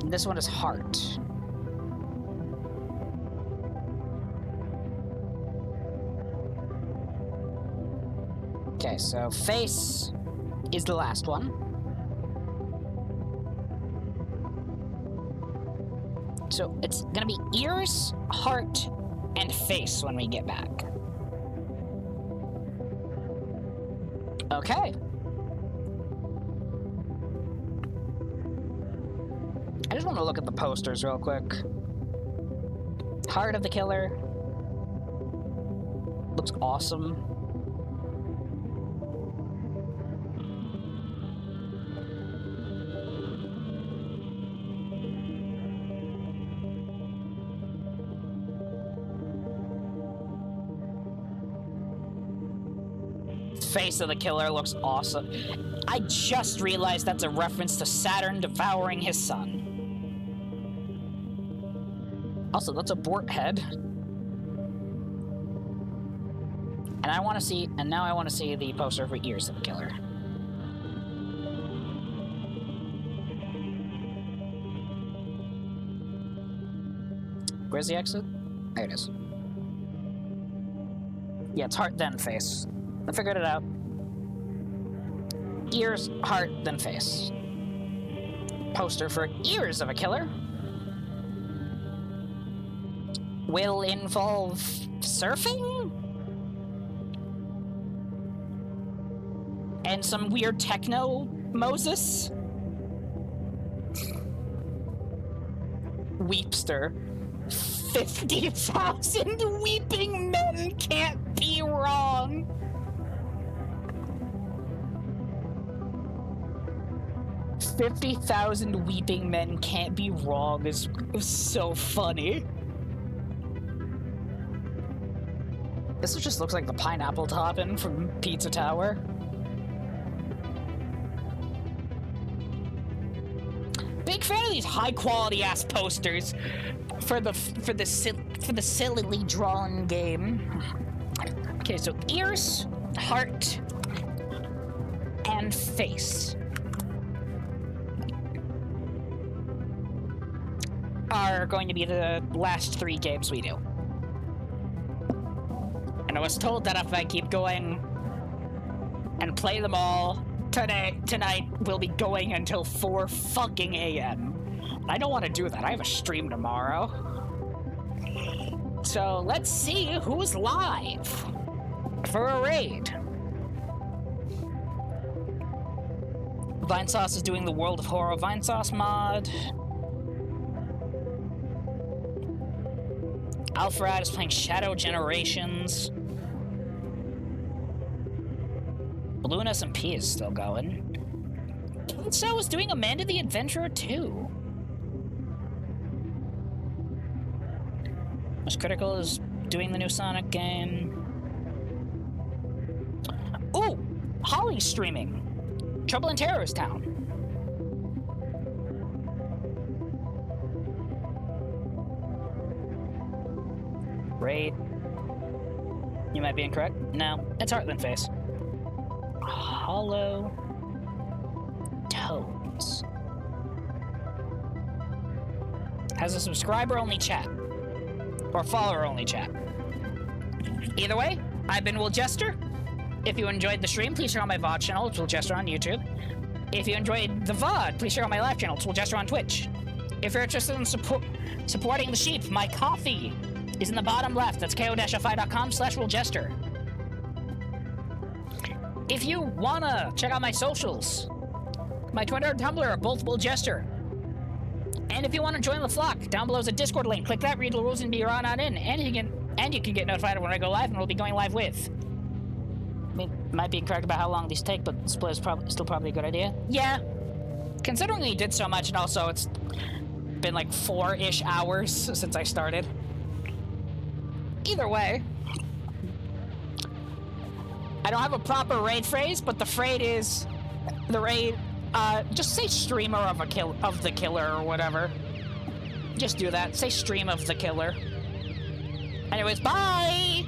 This one is heart. Okay, so face is the last one. So it's gonna be ears, heart, and face when we get back. Okay. I just want to look at the posters real quick. Heart of the Killer. Looks awesome. Face of the Killer looks awesome. I just realized that's a reference to Saturn devouring his son. Also, that's a Bort head. And now I want to see the poster for Ears of the Killer. Where's the exit? There it is. Yeah, it's heart, then face. I figured it out. Ears, heart, then face. Poster for Ears of a Killer will involve surfing? And some weird techno Moses? Weepster. 50,000 weeping men can't be wrong. $50,000 weeping men can't be wrong is so funny. This just looks like the pineapple topping from Pizza Tower. Big fan of these high quality ass posters for the sillily drawn game. Okay, so ears, heart, and face are going to be the last 3 games we do. And I was told that if I keep going and play them all tonight we'll be going until 4 fucking a.m. I don't want to do that. I have a stream tomorrow. So let's see who's live for a raid. Vinesauce is doing the World of Horror Vinesauce mod. Alfred is playing Shadow Generations. Balloon SMP is still going. So is doing Amanda the Adventurer too. Most Critical is doing the new Sonic game. Ooh! Holly's streaming. Trouble in Terrorist Town. Raid. You might be incorrect. No, it's Heartland Face. Hollow Tones has a subscriber-only chat or follower-only chat. Either way, I've been WoolJester. If you enjoyed the stream, please share on my VOD channel. It's WoolJester on YouTube. If you enjoyed the VOD, please share on my live channel. It's WoolJester on Twitch. If you're interested in supporting the sheep, my coffee is in the bottom left. That's ko-fi.com/WoolJester. If you wanna check out my socials, my Twitter and Tumblr are both WoolJester. And if you want to join the flock, down below is a Discord link. Click that, read the rules, and be right on in. And you can get notified when I go live, and we'll be going live with. I mean, might be incorrect about how long these take, but split is still probably a good idea. Yeah. Considering we did so much, and also it's been like 4-ish hours since I started. Either way, I don't have a proper raid phrase, but the raid is just say streamer of the killer or whatever. Just do that. Say stream of the killer. Anyways, bye!